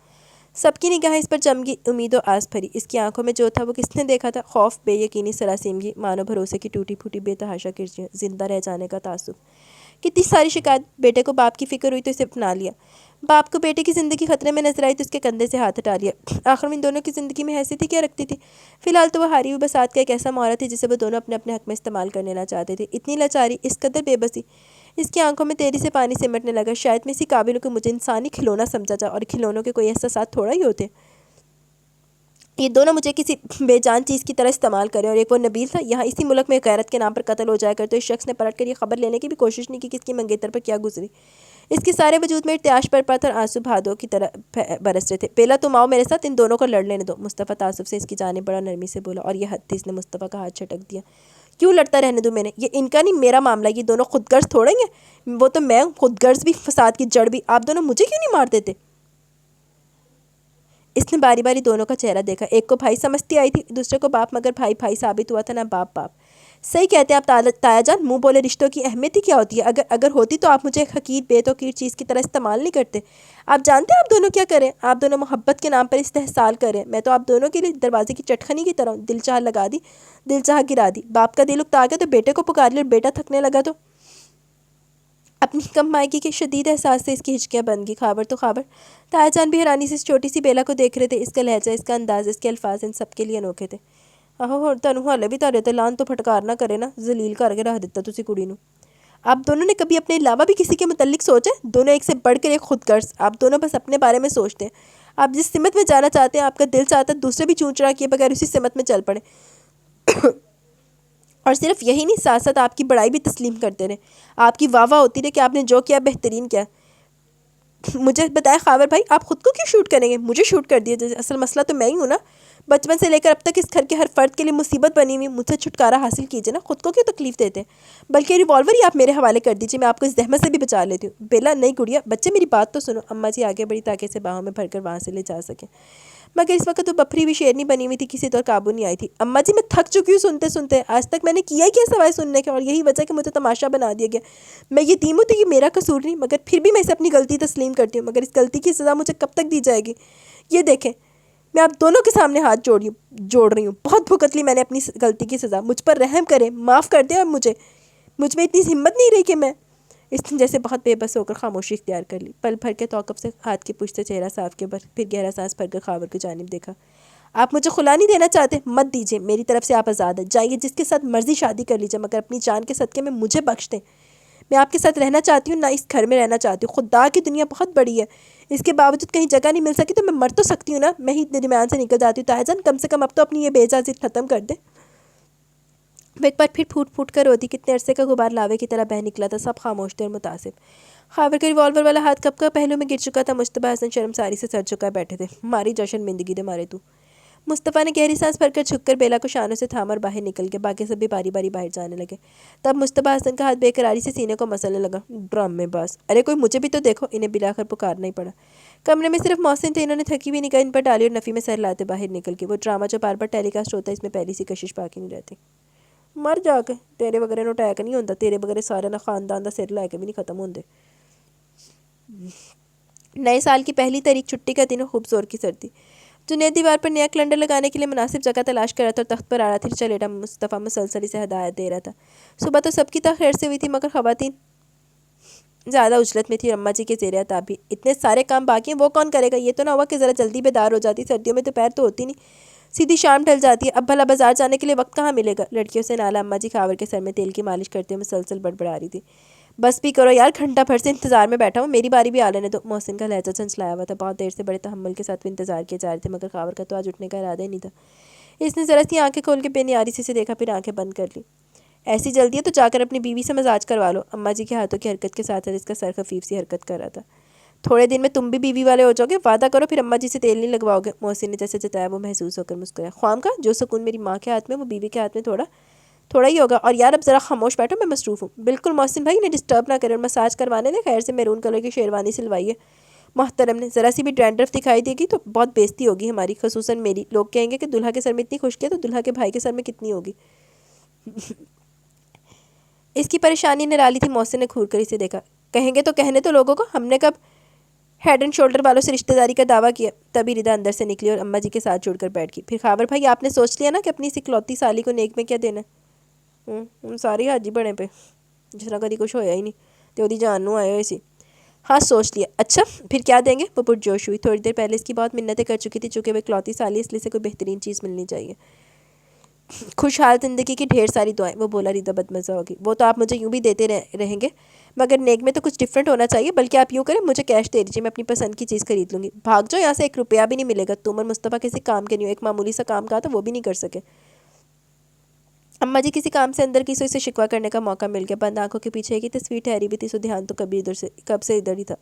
سب کی نگاہیں اس پر جم گئی، امید و آس بھری۔ اس کی آنکھوں میں جو تھا وہ کس نے دیکھا تھا؟ خوف، بے یقینی، سراسیمگی، مانو بھروسے کی ٹوٹی پھوٹی بے تحاشا کرچیاں، زندہ رہ جانے کا تعصب۔ کتنی ساری شکایت، بیٹے کو باپ کی فکر ہوئی تو اسے اپنا لیا، باپ کو بیٹے کی زندگی خطرے میں نظر آئی تو اس کے کندھے سے ہاتھ ہٹا لیا۔ آخر ان دونوں کی زندگی میں حیثیت ہی کیا رکھتی تھی؟ فی الحال تو وہ ہاری ہوئی بساط کا ایک ایسا مہارت تھی جسے وہ دونوں اپنے اپنے حق میں استعمال کر لینا چاہتے تھے۔ اتنی لاچاری، اس قدر بے بسی، اس کی آنکھوں میں تیزی سے پانی سمٹنے لگا۔ شاید میں اسی قابل ہوں کہ مجھے انسانی کھلونا سمجھا جا، اور کھلونوں کے کوئی احساسات تھوڑا ہی ہوتے۔ یہ دونوں مجھے کسی بے جان چیز کی طرح استعمال کریں، اور ایک وہ نبیل تھا، یہاں اسی ملک میں غیرت کے نام پر قتل ہو جائے کر تو اس شخص نے پلٹ کر یہ خبر لینے کی بھی کوشش نہیں کی کہ اس کی منگیتر پر کیا گزری۔ اس کے سارے وجود میں ارتعاش پر پتھ اور آنسو بھادوں کی طرح برس رہے تھے۔ بیلا تم آؤ میرے ساتھ، ان دونوں کو لڑ لینے دو۔ مصطفیٰ تعصب سے اس کی جانب بڑا نرمی سے بولا، اور یہ حد تھی، اس نے مصطفیٰ کا ہاتھ چھٹک دیا۔ کیوں لڑتا رہنے دوں میں نے؟ یہ ان کا نہیں میرا معاملہ، یہ دونوں خود غرض تھوڑے ہیں، وہ تو میں ہوں خود غرض بھی، فساد کی جڑ بھی۔ آپ دونوں مجھے کیوں نہیں مار دیتے؟ اس نے باری باری دونوں کا چہرہ دیکھا، ایک کو بھائی سمجھتی آئی تھی، دوسرے کو باپ، مگر بھائی بھائی ثابت ہوا تھا نہ باپ باپ۔ صحیح کہتے ہیں آپ تایا جان، منہ بولے رشتوں کی اہمیت ہی کیا ہوتی ہے؟ اگر ہوتی تو آپ مجھے ایک حقیر بے توقیر چیز کی طرح استعمال نہیں کرتے۔ آپ جانتے ہیں آپ دونوں کیا کریں؟ آپ دونوں محبت کے نام پر استحصال کریں، میں تو آپ دونوں کے لیے دروازے کی چٹخنی کی طرح ہوں، دل چاہ لگا دی، دل چاہ گرا دی۔ باپ کا دل اکتا گیا تو بیٹے کو پکار لیا، اور بیٹا تھکنے لگا تو اپنی کم مائگی کے شدید احساس سے اس کی ہچکیاں بن گئی۔ خاور تو خاور، تایا جان بھی حیرانی سے اس چھوٹی سی بیلا کو دیکھ رہے تھے۔ اس کا لہجہ، اس کا انداز، اس کے الفاظ ان سب کے لیے انوکھے تھے۔ آہو تنوں حالے بھی تارے تے لان تو پھٹکار نہ کرے نا، ذلیل کر کے رکھ دیتا تسی کڑی نوں۔ آپ دونوں نے کبھی اپنے علاوہ بھی کسی کے متعلق سوچا؟ دونوں ایک سے بڑھ کر ایک خود غرض، آپ دونوں بس اپنے بارے میں سوچتے ہیں۔ آپ جس سمت میں جانا چاہتے ہیں، آپ کا دل چاہتا ہے دوسرے بھی چون چڑا کیے بغیر اسی سمت میں چل پڑے، اور صرف یہی نہیں، ساتھ ساتھ آپ کی بڑائی بھی تسلیم کرتے رہے، آپ کی واہ واہ ہوتی رہے کہ آپ نے جو کیا بہترین کیا۔ مجھے بتائیں خاور بھائی، آپ خود کو کیوں شوٹ کریں گے؟ مجھے شوٹ کر دیے، اصل مسئلہ تو میں ہی ہوں نا، بچپن سے لے کر اب تک اس گھر کے ہر فرد کے لیے مصیبت بنی ہوئی، مجھ سے چھٹکارا حاصل کیجیے نا، خود کو کیوں تکلیف دیتے ہیں؟ بلکہ ریوالور ہی آپ میرے حوالے کر دیجیے، میں آپ کو اس زحمت سے بھی بچا لیتی ہوں۔ بیلا نہیں گڑیا، بچے میری بات تو سنو۔ اماں جی آگے بڑھی تاکہ اسے باہوں میں بھر کر وہاں سے لے جا سکیں، مگر اس وقت وہ بپھری ہوئی شیرنی بنی ہوئی تھی، کسی طور قابو نہیں آئی تھی۔ اماں جی میں تھک چکی ہوں سنتے سنتے، آج تک میں نے کیا ہی کیا سوائے سننے کے، اور یہی وجہ کہ مجھے تماشا بنا دیا گیا۔ میں یتیم ہوں تو یہ میرا قصور نہیں، مگر پھر بھی میں اسے اپنی غلطی تسلیم کرتی ہوں، مگر اس غلطی کی سزا مجھے کب تک دی جائے گی؟ یہ دیکھیں، میں آپ دونوں کے سامنے ہاتھ جوڑ رہی ہوں، بہت بھگت لی میں نے اپنی غلطی کی سزا، مجھ پر رحم کریں، معاف کر دیں، اور مجھ میں اتنی ہمت نہیں رہی کہ میں اس نے جیسے بہت بے بس ہو کر خاموشی اختیار کر لی، پل بھر کے توقف سے ہاتھ کی پشت سے چہرہ صاف کے پھر گہرا سانس بھر کر خاور کی جانب دیکھا۔ آپ مجھے خلا نہیں دینا چاہتے؟ مت دیجیے، میری طرف سے آپ آزاد ہیں، جائیے جس کے ساتھ مرضی شادی کر لیجیے، مگر اپنی جان کے صدقے میں مجھے بخش دیں۔ میں آپ کے ساتھ رہنا چاہتی ہوں، نہ اس گھر میں رہنا چاہتی ہوں. خدا کی دنیا بہت بڑی ہے، اس کے باوجود کہیں جگہ نہیں مل سکی تو میں مر تو سکتی ہوں نا. میں ہی درمیان سے نکل جاتی ہوں. طاہر جان کم سے کم اب تو اپنی یہ بے عزتی ختم کر دے. وہ ایک بار پھر پھوٹ پھوٹ کر روتی. کتنے عرصے کا غبار لاوے کی طرح بہہ نکلا تھا. سب خاموش تھے اور متاثر. خاور کا ریوالور والا ہاتھ کب کا پہلو میں گر چکا تھا. مشتبہ حسن شرمساری سے سر جھکائے بیٹھے تھے. ماری جشن مندگی دے مارے تو. مصطفیٰ نے گہری سانس بھر کر جھک کر بیلا کو شانوں سے تھام اور باہر نکل کے باقی سب بھی باری باری باہر جانے لگے. تب مصطفیٰ حسن کا ہاتھ بے قراری سے سینے کو مسلنے لگا. ڈرامے باز، ارے کوئی مجھے بھی تو دیکھو. انہیں بلا کر پکارنا ہی پڑا. کمرے میں صرف محسن تھے. انہوں نے تھکی ہوئی نگاہ ان پر ڈالی اور نفی میں سر لاتے باہر نکل کے. وہ ڈرامہ جو بار بار ٹیلی کاسٹ ہوتا ہے اس میں پہلی سی کشش باقی نہیں رہتی. مر جا کے تیرے بغیر نو اٹیک نہیں ہوتا. تیرے بغیر سارے نہ خاندان دا سر لے کے بھی نہیں ختم ہوندے. نئے سال کی پہلی تاریخ چھٹی کا دن خوب زور کی سردی. جنید دیوار پر نیا کیلنڈر لگانے کے لیے مناسب جگہ تلاش کر رہا تھا اور تخت پر آڑا تھرچا لیٹا مصطفیٰ مسلسل اسے ہدایت دے رہا تھا. صبح تو سب کی خیر سے ہوئی تھی مگر خواتین زیادہ اجلت میں تھی. اماں جی کے زیر عتاب بھی اتنے سارے کام باقی ہیں، وہ کون کرے گا؟ یہ تو نہ ہوا کہ ذرا جلدی بیدار ہو جاتی. سردیوں میں دوپہر تو ہوتی نہیں، سیدھی شام ڈھل جاتی ہے. اب بھلا بازار جانے کے لیے وقت کہاں ملے گا؟ لڑکیوں سے نالا اماں جی خاور کے سر میں تیل کی مالش کرتے ہوئے مسلسل بڑبڑا رہی تھی. بس بھی کرو یار، گھنٹہ بھر سے انتظار میں بیٹھا ہوں، میری باری بھی آ لینے دو. محسن کا لہجہ چنچلایا ہوا تھا. بہت دیر سے بڑے تحمل کے ساتھ وہ انتظار کیے جا رہے تھے مگر خاور کا تو آج اٹھنے کا ارادہ ہی نہیں تھا. اس نے ذرا سی آنکھیں کھول کے بے نیاری سے دیکھا، پھر آنکھیں بند کر لی. ایسی جلدی ہے تو جا کر اپنی بیوی سے مزاج کروا لو. اماں جی کے ہاتھوں کی حرکت کے ساتھ اس کا سر خفیف سی حرکت کر رہا تھا. تھوڑے دن میں تم بھی بیوی والے ہو جاؤ گے. وعدہ کرو پھر اماں جی سے تیل نہیں لگواؤ گے. محسن نے جیسے جتایا وہ محسوس ہو کر مسکرایا. خوام کا جو سکون میری ماں کے ہاتھ میں وہ بیوی کے ہاتھ میں تھوڑا ہی ہوگا. اور یار اب ذرا خاموش بیٹھو، میں مصروف ہوں. بالکل محسن بھائی انہیں ڈسٹرب نہ کریں اور مساج کروانے دیں. خیر سے میرون کلر کی شیروانی سلوائی ہے محترم نے. ذرا سی بھی ڈینڈرف دکھائی دے گی تو بہت بےزتی ہوگی ہماری، خصوصاً میری. لوگ کہیں گے کہ دلہا کے سر میں اتنی خشکی ہے تو دلہا کے بھائی کے سر میں کتنی ہوگی. اس کی پریشانی نرالی تھی. محسن نے گھور کر اسے دیکھا. کہیں گے تو کہنے تو لوگوں کو، ہم نے کب ہیڈ اینڈ شولڈر والوں سے رشتہ داری کا دعویٰ کیا. تبھی ردا اندر سے نکلی اور اماں جی کے ساتھ جڑ کر بیٹھ گئی. پھر خاور بھائی آپ نے سوچ لیا نا کہ اپنی اس اکلوتی سالی کو نیک میں کیا دینا ہے؟ ہم ساری حاجی بنے پہ جس طرح کدی کچھ ہویا ہی نہیں تو وہ جان نو آئے ہوئے سی. ہاں سوچ لیا. اچھا پھر کیا دیں گے؟ وہ پرجوش ہوئی. تھوڑی دیر پہلے اس کی بہت منتیں کر چکی تھی چونکہ وہ اکلوتی سالی، اس لیے سے کوئی بہترین چیز ملنی چاہیے. خوشحال زندگی کی ڈھیر ساری دعائیں. وہ بولا. ردا بدمزہ ہوگی. وہ تو آپ مجھے یوں بھی دیتے رہیں گے مگر نیک میں تو کچھ ڈفرینٹ ہونا چاہیے. بلکہ آپ یوں کریں، مجھے کیش دے دیجیے، میں اپنی پسند کی چیز خرید لوں گی. بھاگ جاؤ یہاں سے، 1 روپیہ بھی نہیں ملے گا. تم اور مصطفیٰ کسی کام کے نہیں ہو. ایک معمولی سا کام کہا تھا وہ بھی نہیں کر سکے. اماں جی کسی کام سے اندر کی سو اسے شکوہ کرنے کا موقع مل گیا. بند آنکھوں کے پیچھے کی تصویر ٹھہری بھی تھی. سو دھیان تو کب سے ادھر ہی تھا.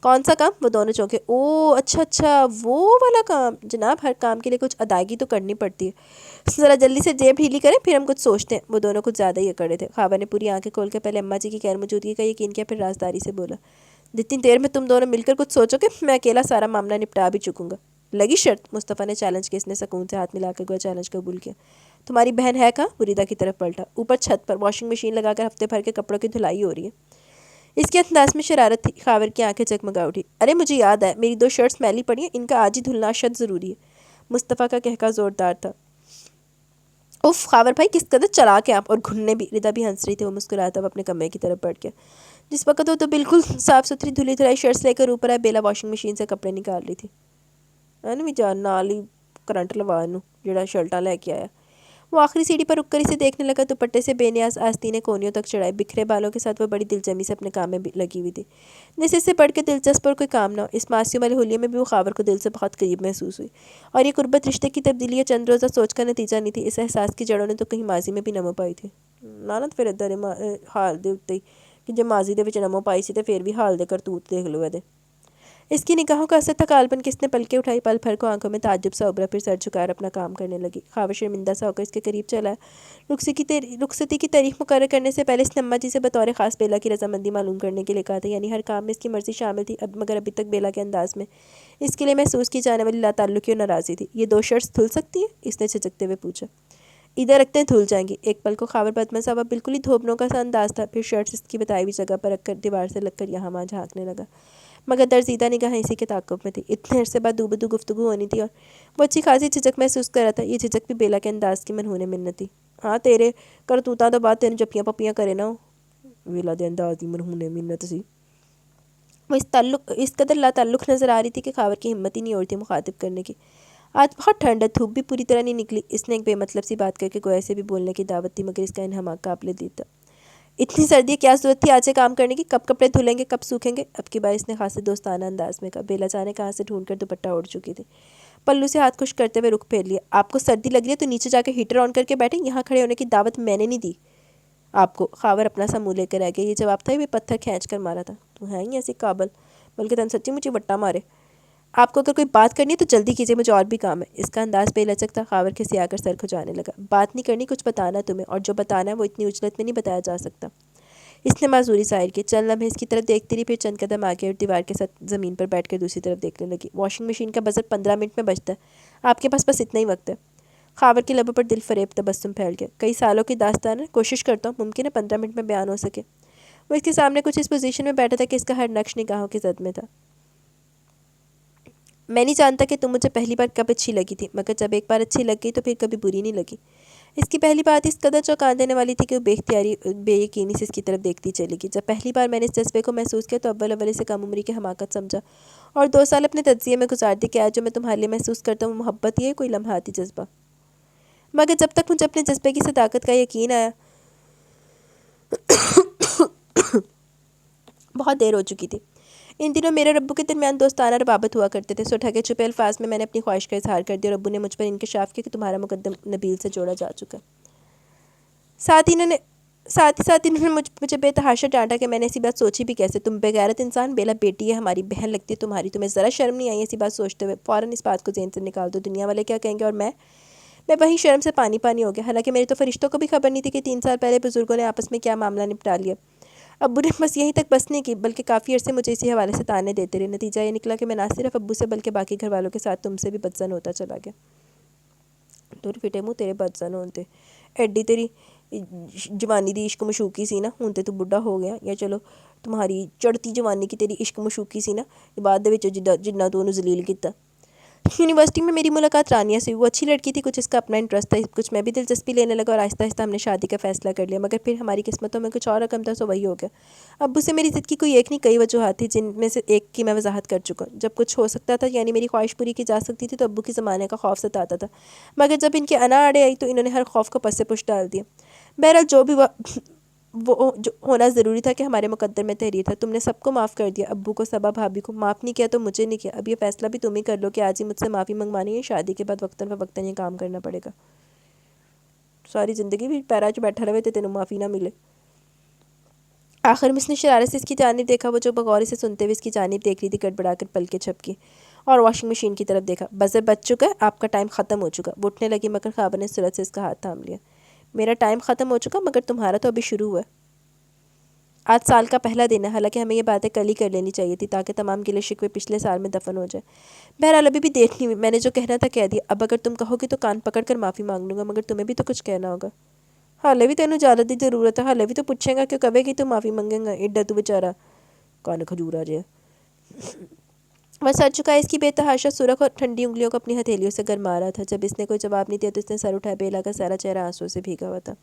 کون سا کام؟ وہ دونوں چونکے. او اچھا وہ والا کام. جناب ہر کام کے لیے کچھ ادائیگی تو کرنی پڑتی ہے. ذرا جلدی سے جیب ڈھیلی کریں پھر ہم کچھ سوچتے ہیں. وہ دونوں کچھ زیادہ ہی اکڑے تھے. خاور نے پوری آنکھیں کھول کے پہلے اماں جی کی غیر موجودگی کا یقین کیا، پھر رازداری سے بولا. جتنی دیر میں تم دونوں مل کر کچھ سوچو گے میں اکیلا سارا معاملہ نپٹا بھی چکوں گا. لگی شرط؟ مصطفیٰ نے چیلنج کیا. اس نے سکون سے ہاتھ ملا کر گویا چیلنج قبول کیا. تمہاری بہن ہے کہاں؟ وہ ردا کی طرف پلٹا. اوپر چھت پر واشنگ مشین لگا کر ہفتے بھر کے کپڑوں کی دھلائی ہو رہی ہے. اس کے انداز میں شرارت تھی. خاور کی آنکھیں جگمگا اٹھی. ارے مجھے یاد ہے، میری 2 شرٹس میلی پڑی ہیں، ان کا آج ہی دھلنا اشد ضروری ہے. مصطفیٰ کا کہکا زوردار تھا. اف خاور بھائی کس قدر چلاک ہیں آپ. اور گھننے بھی. ردا بھی ہنس رہی تھی. وہ مسکراتا وہ اپنے کمرے کی طرف بڑھ گیا. جس وقت وہ تو بالکل صاف ستھری دھلی دھلائی شرٹس لے کر اوپر آئے، بیلا واشنگ مشین سے کپڑے نکال رہی تھی. بھی جان نال ہی کرنٹ لوا انہوں جڑا شرٹاں لے کے آیا. وہ آخری سیڑھی پر رک کر اسے دیکھنے لگا. دوپٹے سے بے نیاز آستینیں کونیوں تک چڑھائے. بکھرے بالوں کے ساتھ وہ بڑی دلجمی سے اپنے کام میں لگی ہوئی تھی. جیسے اس سے پڑھ کے دلچسپ اور کوئی کام نہ ہو. اس معصیوں والے حلیے میں بھی وہ خاور کو دل سے بہت قریب محسوس ہوئی. اور یہ قربت رشتے کی تبدیلی یا چند روزہ سوچ کا نتیجہ نہیں تھی. اس احساس کی جڑوں نے تو کہیں ماضی میں بھی نمو پائی تھی. لعنت پھر ادھر حال دے اتتے کہ جب ماضی دے وچ نمو پائی سی تے پھر بھی حال دے کرتوت دیکھ لو دے. اس کی نگاہوں کا اثر تھا غالباً کہ اس نے پلکیں اٹھائی. پل بھر کو آنکھوں میں تعجب سا ابھرا، پھر سر جھکا کر اپنا کام کرنے لگی. خاور شرمندہ سا ہو کر اس کے قریب چلا. رخصتی کی تاریخ مقرر کرنے سے پہلے اس نے اماں جی سے بطور خاص بیلا کی رضامندی معلوم کرنے کے لیے کہا تھا. یعنی ہر کام میں اس کی مرضی شامل تھی مگر ابھی تک بیلا کے انداز میں اس کے لیے محسوس کی جانے والی لاتعلقی اور ناراضی تھی. یہ 2 شرٹس دھل سکتی ہیں؟ اس نے جھجکتے ہوئے پوچھا. ادھر رکھتے ہیں، دھل جائیں گی. ایک پل کو خاور بدمزہ ہوا. بالکل ہی دھوبنوں کا سا انداز تھا. پھر شرٹس اس کی بتائی ہوئی جگہ پر رکھ کر دیوار سے لگ کر یہاں وہاں جھانکنے لگا مگر درزیدہ نگاہیں اسی کے تعاقب میں تھی. اتنے عرصے بعد دو بدو گفتگو ہونی تھی اور وہ اچھی خاصی جھجک محسوس کر رہا تھا. یہ جھجک بھی بیلا کے انداز کی منہونے منت تھی. ہاں تیرے کرتوتاں تو بعد تینوں جپیاں پپیاں کرے نہ ہو. بیلا دے انداز دی منہونے منت سی. وہ اس قدر لا تعلق نظر آ رہی تھی کہ خاور کی ہمت ہی نہیں ہو رہی تھی مخاطب کرنے کی. آج بہت ٹھنڈ ہے، دھوپ بھی پوری طرح نہیں نکلی. اس نے ایک بے مطلب سی بات کر کے گویا سے بھی بولنے کی دعوت دی مگر اس کا انہماک قابل دید تھا. اتنی سردی کیا ضرورت تھی آج سے کام کرنے کی؟ کب کپڑے دھلیں گے، کب سوکھیں گے؟ اب کی بار اس نے خاصے دوستانہ انداز میں کہا۔ بیلا جانے کہاں سے ڈھونڈ کر دوپٹہ اوڑھ چکی تھی، پلو سے ہاتھ خشک کرتے ہوئے رخ پھیر لیا۔ آپ کو سردی لگ رہی ہے تو نیچے جا کے ہیٹر آن کر کے بیٹھیں، یہاں کھڑے ہونے کی دعوت میں نے نہیں دی آپ کو۔ خاور اپنا سا منہ لے کر رہ گیا۔ یہ جواب تھا یہ پتھر کھینچ کر مارا تھا۔ تو ہیں ہی ایسی قابل، بلکہ تم سچی مجھے وٹا مارے۔ آپ کو اگر کوئی بات کرنی ہے تو جلدی کیجیے، مجھے اور بھی کام ہے۔ اس کا انداز بے لچک تھا۔ خاور کھسیا کر سر کھجانے لگا۔ بات نہیں کرنی، کچھ بتانا تمہیں، اور جو بتانا ہے وہ اتنی اجلت میں نہیں بتایا جا سکتا۔ اس نے معذوری ظاہر کی، چند لمحے اس کی طرف دیکھتی رہی، پھر چند قدم آگے اور دیوار کے ساتھ زمین پر بیٹھ کر دوسری طرف دیکھنے لگی۔ واشنگ مشین کا بزر 15 منٹ میں بجتا ہے، آپ کے پاس بس اتنا ہی وقت ہے۔ خاور کے لبوں پر دل فریب تبسم پھیل گیا۔ کئی سالوں کی داستان ہے، کوشش کرتا ہوں ممکن ہے 15 منٹ میں بیان ہو سکے۔ وہ اس کے سامنے کچھ اس پوزیشن میں بیٹھا تھا کہ اس کا ہر نقش نگاہوں کی زد میں تھا۔ میں نہیں جانتا کہ تم مجھے پہلی بار کب اچھی لگی تھی، مگر جب ایک بار اچھی لگ گئی تو پھر کبھی بری نہیں لگی۔ اس کی پہلی بات اس قدر چونکا دینے والی تھی کہ وہ بے اختیاری بے یقینی سے اس کی طرف دیکھتی چلی گئی۔ جب پہلی بار میں نے اس جذبے کو محسوس کیا تو اول سے کم عمری کی حماقت سمجھا، اور 2 سال اپنے تجزیے میں گزار دی کہ آج جو میں تمہارے لیے محسوس کرتا ہوں وہ محبت ہی ہے، کوئی لمحاتی جذبہ۔ مگر جب تک مجھے اپنے جذبے کی صداقت کا یقین آیا بہت دیر ہو چکی تھی۔ ان دنوں میرے اور ابو کے درمیان دوستانہ روابط ہوا کرتے تھے، سو ڈھکے چھپے الفاظ میں نے اپنی خواہش کا اظہار کر دیا، اور ابو نے مجھ پر انکشاف کیا کہ تمہارا مقدم نبیل سے جوڑا جا چکا۔ ساتھ ہی انہوں نے مجھے بے تحاشا ڈانٹا کہ میں نے ایسی بات سوچی بھی کیسے، تم بے غیرت انسان، بیلا بیٹی ہے، ہماری بہن لگتی ہے تمہاری، تمہیں ذرا شرم نہیں آئی ایسی بات سوچتے ہوئے؟ فوراً اس بات کو ذہن سے نکال دو، دنیا والے کیا کہیں گے، اور میں وہیں شرم سے پانی پانی ہو گیا۔ حالانکہ میرے تو فرشتوں کو بھی خبر نہیں تھی کہ 3 سال پہلے بزرگوں نے آپس میں کیا معاملہ نپٹا لیا۔ ابو نے بس یہیں تک بس نہیں کی، بلکہ کافی عرصے مجھے اسی حوالے سے تانے دیتے رہے۔ نتیجہ یہ نکلا کہ میں نہ صرف ابو سے بلکہ باقی گھر والوں کے ساتھ تم سے بھی بدزن ہوتا چلا گیا۔ دور فٹے منہ تیرے بدزن ہوتے، ایڈی تیری جوانی دی عشق مشوقی سی نا، ہوں تے تو بڈھا ہو گیا، یا چلو تمہاری چڑھتی جوانی کی تیری عشق مشوقی سی نا، بعد دے وچ جنہ تو انہوں ذلیل کیتا۔ یونیورسٹی میں میری ملاقات رانیہ سے، وہ اچھی لڑکی تھی، کچھ اس کا اپنا انٹرسٹ تھا، کچھ میں بھی دلچسپی لینے لگا، اور آہستہ آہستہ ہم نے شادی کا فیصلہ کر لیا۔ مگر پھر ہماری قسمتوں میں کچھ اور رقم تھا، سو وہی ہو گیا۔ ابو سے میری ضد کی کوئی ایک نہیں، کئی وجوہات تھیں، جن میں سے ایک کی میں وضاحت کر چکا ہوں۔ جب کچھ ہو سکتا تھا، یعنی میری خواہش پوری کی جا سکتی تھی، تو ابو کی زمانے کا خوف ستاتا تھا، مگر جب ان کی انا آڑے آئی تو انہوں نے ہر خوف کو پس پش ڈال دیا۔ بہرحال جو بھی وہ جو ہونا ضروری تھا کہ ہمارے مقدر میں تحریر تھا، تم نے سب کو معاف کر دیا، ابو کو، صبا بھابھی کو معاف نہیں کیا تو مجھے نہیں کیا۔ اب یہ فیصلہ بھی تم ہی کر لو کہ آج ہی مجھ سے معافی منگوانی ہے، شادی کے بعد وقتاً فوقتاً یہ کام کرنا پڑے گا۔ ساری زندگی بھی پیرا چ بیٹھا رہے تے تینوں معافی نہ ملے۔ آخر میں اس نے شرارت سے اس کی جانب دیکھا، وہ جو بغور سے سنتے ہوئے اس کی جانب دیکھ رہی تھی، گڑبڑا کر پلکیں جھپکی اور واشنگ مشین کی طرف دیکھا۔ بزر بج چکا ہے، آپ کا ٹائم ختم ہو چکا۔ وہ اٹھنے لگی، مگر خاور نے سرعت سے اس کا ہاتھ تھام لیا۔ میرا ٹائم ختم ہو چکا، مگر تمہارا تو ابھی شروع ہوا ہے۔ آج سال کا پہلا دن ہے، حالانکہ ہمیں یہ باتیں کل ہی کر لینی چاہیے تھی تاکہ تمام گلے شکوے پچھلے سال میں دفن ہو جائے۔ بہرحال ابھی بھی دیر نہیں ہوئی، میں نے جو کہنا تھا کہہ دیا۔ اب اگر تم کہو گی تو کان پکڑ کر معافی مانگ لوں گا، مگر تمہیں بھی تو کچھ کہنا ہوگا۔ حالے بھی تینوں اجازت دی ضرورت ہے، حالے بھی تو پوچھیں گا کہ کبے کی تو معافی منگیں گا، ایڈا تو بیچارہ کان کھجورا جائے۔ وہ سر چکا ہے، اس کی بے تحاشا سرخ اور ٹھنڈی انگلیوں کو اپنی ہتھیلیوں سے گرما رہا تھا۔ جب اس نے کوئی جواب نہیں دیا تو اس نے سر اٹھایا۔ بیلا کا سارا چہرہ آنسوؤں سے بھیگا ہوا تھا۔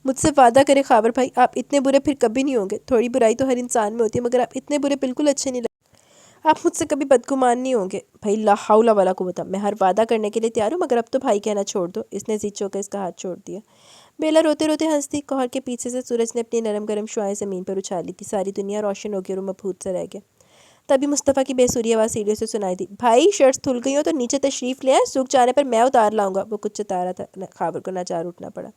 مجھ سے وعدہ کرے خاور بھائی، آپ اتنے برے پھر کبھی نہیں ہوں گے۔ تھوڑی برائی تو ہر انسان میں ہوتی ہے، مگر آپ اتنے برے بالکل اچھے نہیں لگتے۔ آپ مجھ سے کبھی بدگمان نہیں ہوں گے۔ بھائی لا حول ولا قوت، میں ہر وعدہ کرنے کے لیے تیار ہوں، مگر اب تو بھائی کہنا چھوڑ دو۔ اس نے ضد چوکے اس کا ہاتھ چھوڑ دیا۔ بیلا روتے روتے ہنستی۔ کوہر کے پیچھے سے سورج نے اپنی نرم گرم شعاعیں زمین پر اچھالی تھی، ساری دنیا روشن ہو گئی اور وہ مبہوت سا رہ گیا۔ تبھی مصطفیٰ کی بے سری آواز سیڑھیوں سے سنائی دی۔ بھائی شرٹس دھل گئی ہو تو نیچے تشریف لے آئیں، سوکھ جانے پر میں اتار لاؤں گا۔ وہ کچھ چتا رہا تھا، خاور کو ناچار اٹھنا پڑا۔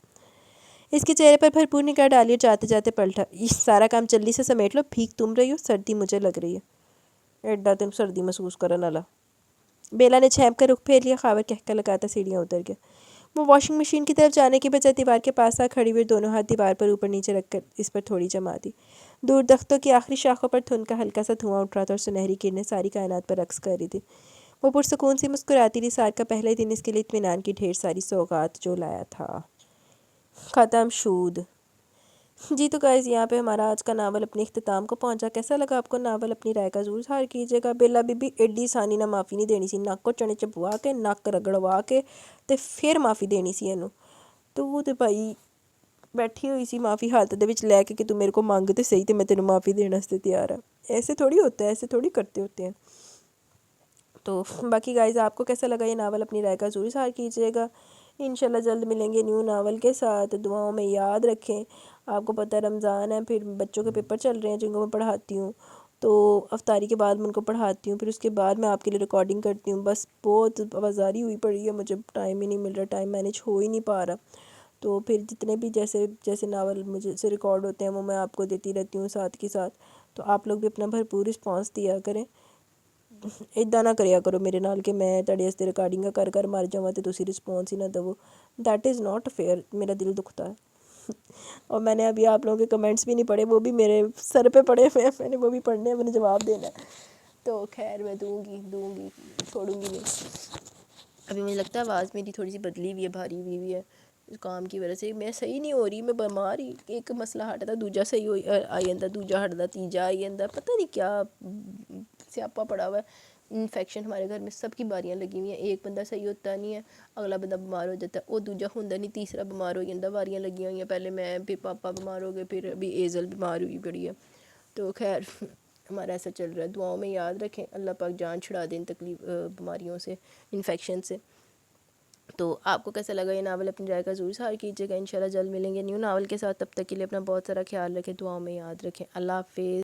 اس کے چہرے پر بھرپور نگاہ ڈالی اور جاتے جاتے پلٹا۔ یہ سارا کام جلدی سے سمیٹ لو، بھیگ تم رہی ہو، سردی مجھے لگ رہی ہے۔ ایڈا تم سردی محسوس کرن والا۔ بیلا نے چھینپ کر رخ پھیر لیا۔ خاور کہکا لگاتا سیڑھیاں اتر گیا۔ وہ واشنگ مشین کی طرف جانے کی بجائے دیوار کے پاس آ کھڑی ہوئی، دونوں ہاتھ دیوار پر اوپر نیچے رکھ کر اس پر تھوڑی جما دی۔ دور درختوں کی آخری شاخوں پر دھند کا ہلکا سا دھواں اٹھ رہا تھا اور سنہری کرنیں ساری کائنات پر رقص کر رہی تھی۔ وہ پرسکون سی مسکراتی رہی۔ سال کا پہلا ہی دن اس کے لیے اطمینان کی ڈھیر ساری سوغات جو لایا تھا۔ ختم شود۔ جی تو گائز، یہاں پہ ہمارا آج کا ناول اپنے اختتام کو پہنچا۔ کیسا لگا آپ کو ناول؟ اپنی رائے کا ضرور اظہار کیجیے گا۔ بیلا بی بی ایڈی آسانی نہ معافی نہیں دینی سی، نک کو چنے چبوا کے، نک رگڑوا کے تے پھر معافی دینی سی اینوں۔ تو وہ تے بھائی بیٹھی ہوئی سی معافی حالت دے وچ لے کے کہ تو میرے کو مانگ تے صحیح تے میں تینوں معافی دینے واسطے تیار ہاں۔ ایسے تھوڑی ہوتا ہے، ایسے تھوڑی کرتے ہوتے ہیں۔ تو باقی گائز، آپ کو کیسا لگا یہ ناول؟ اپنی رائے کا ضرور اظہار کیجیے گا۔ انشاءاللہ جلد ملیں گے نیو ناول کے ساتھ. دعاؤں میں یاد رکھیں. آپ کو پتہ ہے رمضان ہے، پھر بچوں کے پیپر چل رہے ہیں جن کو میں پڑھاتی ہوں، تو افطاری کے بعد میں ان کو پڑھاتی ہوں، پھر اس کے بعد میں آپ کے لیے ریکارڈنگ کرتی ہوں. بس بہت آوازاری ہوئی پڑی ہے، مجھے ٹائم ہی نہیں مل رہا، ٹائم مینیج ہو ہی نہیں پا رہا. تو پھر جتنے بھی جیسے ناول مجھے سے ریکارڈ ہوتے ہیں وہ میں آپ کو دیتی رہتی ہوں ساتھ کے ساتھ. تو آپ لوگ بھی اپنا بھرپور رسپانس دیا کریں. ادّا نہ کریا کرو میرے نال کہ میں تہاڈے واسطے ریکارڈنگ کر مر جاواں تے تسی رسپانس ہی نہ دو. That is not fair. میرا دل دکھتا ہے. اور میں نے ابھی آپ لوگوں کے کمنٹس بھی نہیں پڑھے، وہ بھی میرے سر پہ پڑے ہوئے ہیں، میں نے وہ بھی پڑھنے ہیں، میں نے جواب دینا ہے. تو خیر میں دوں گی چھوڑوں گی نہیں. ابھی مجھے لگتا ہے آواز میری تھوڑی سی بدلی ہوئی ہے، بھاری ہوئی ہوئی ہے کام کی وجہ سے. میں صحیح نہیں ہو رہی، میں بیمار ہی. ایک مسئلہ ہٹدا دوجا صحیح آئی جاندا، دوجا ہٹدا تیجا آئی جاندا. پتہ نہیں کیا سیاپا پڑا ہوا ہے. انفیکشن ہمارے گھر میں سب کی باریاں لگی ہوئی ہیں. ایک بندہ صحیح ہوتا نہیں ہے، اگلا بندہ بیمار ہو جاتا ہے، وہ دوجا ہوندا نہیں، تیسرا بیمار ہو جاتا. باریاں لگی ہوئی ہیں، پہلے میں، پھر پاپا بیمار ہو گئے، پھر ابھی ایزل بیمار ہوئی پڑی ہے. تو خیر ہمارا ایسا چل رہا ہے. دعاؤں میں یاد رکھیں، اللہ پاک جان چھڑا دیں بیماریوں سے، انفیکشن سے. تو آپ کو کیسا لگا یہ ناول؟ اپنی رائے کا ضرور اظہار کیجیے گا. انشاءاللہ جلد ملیں گے نیو ناول کے ساتھ. تب تک کے لیے اپنا بہت سارا خیال رکھیں، دعاؤں میں یاد رکھیں. اللہ حافظ.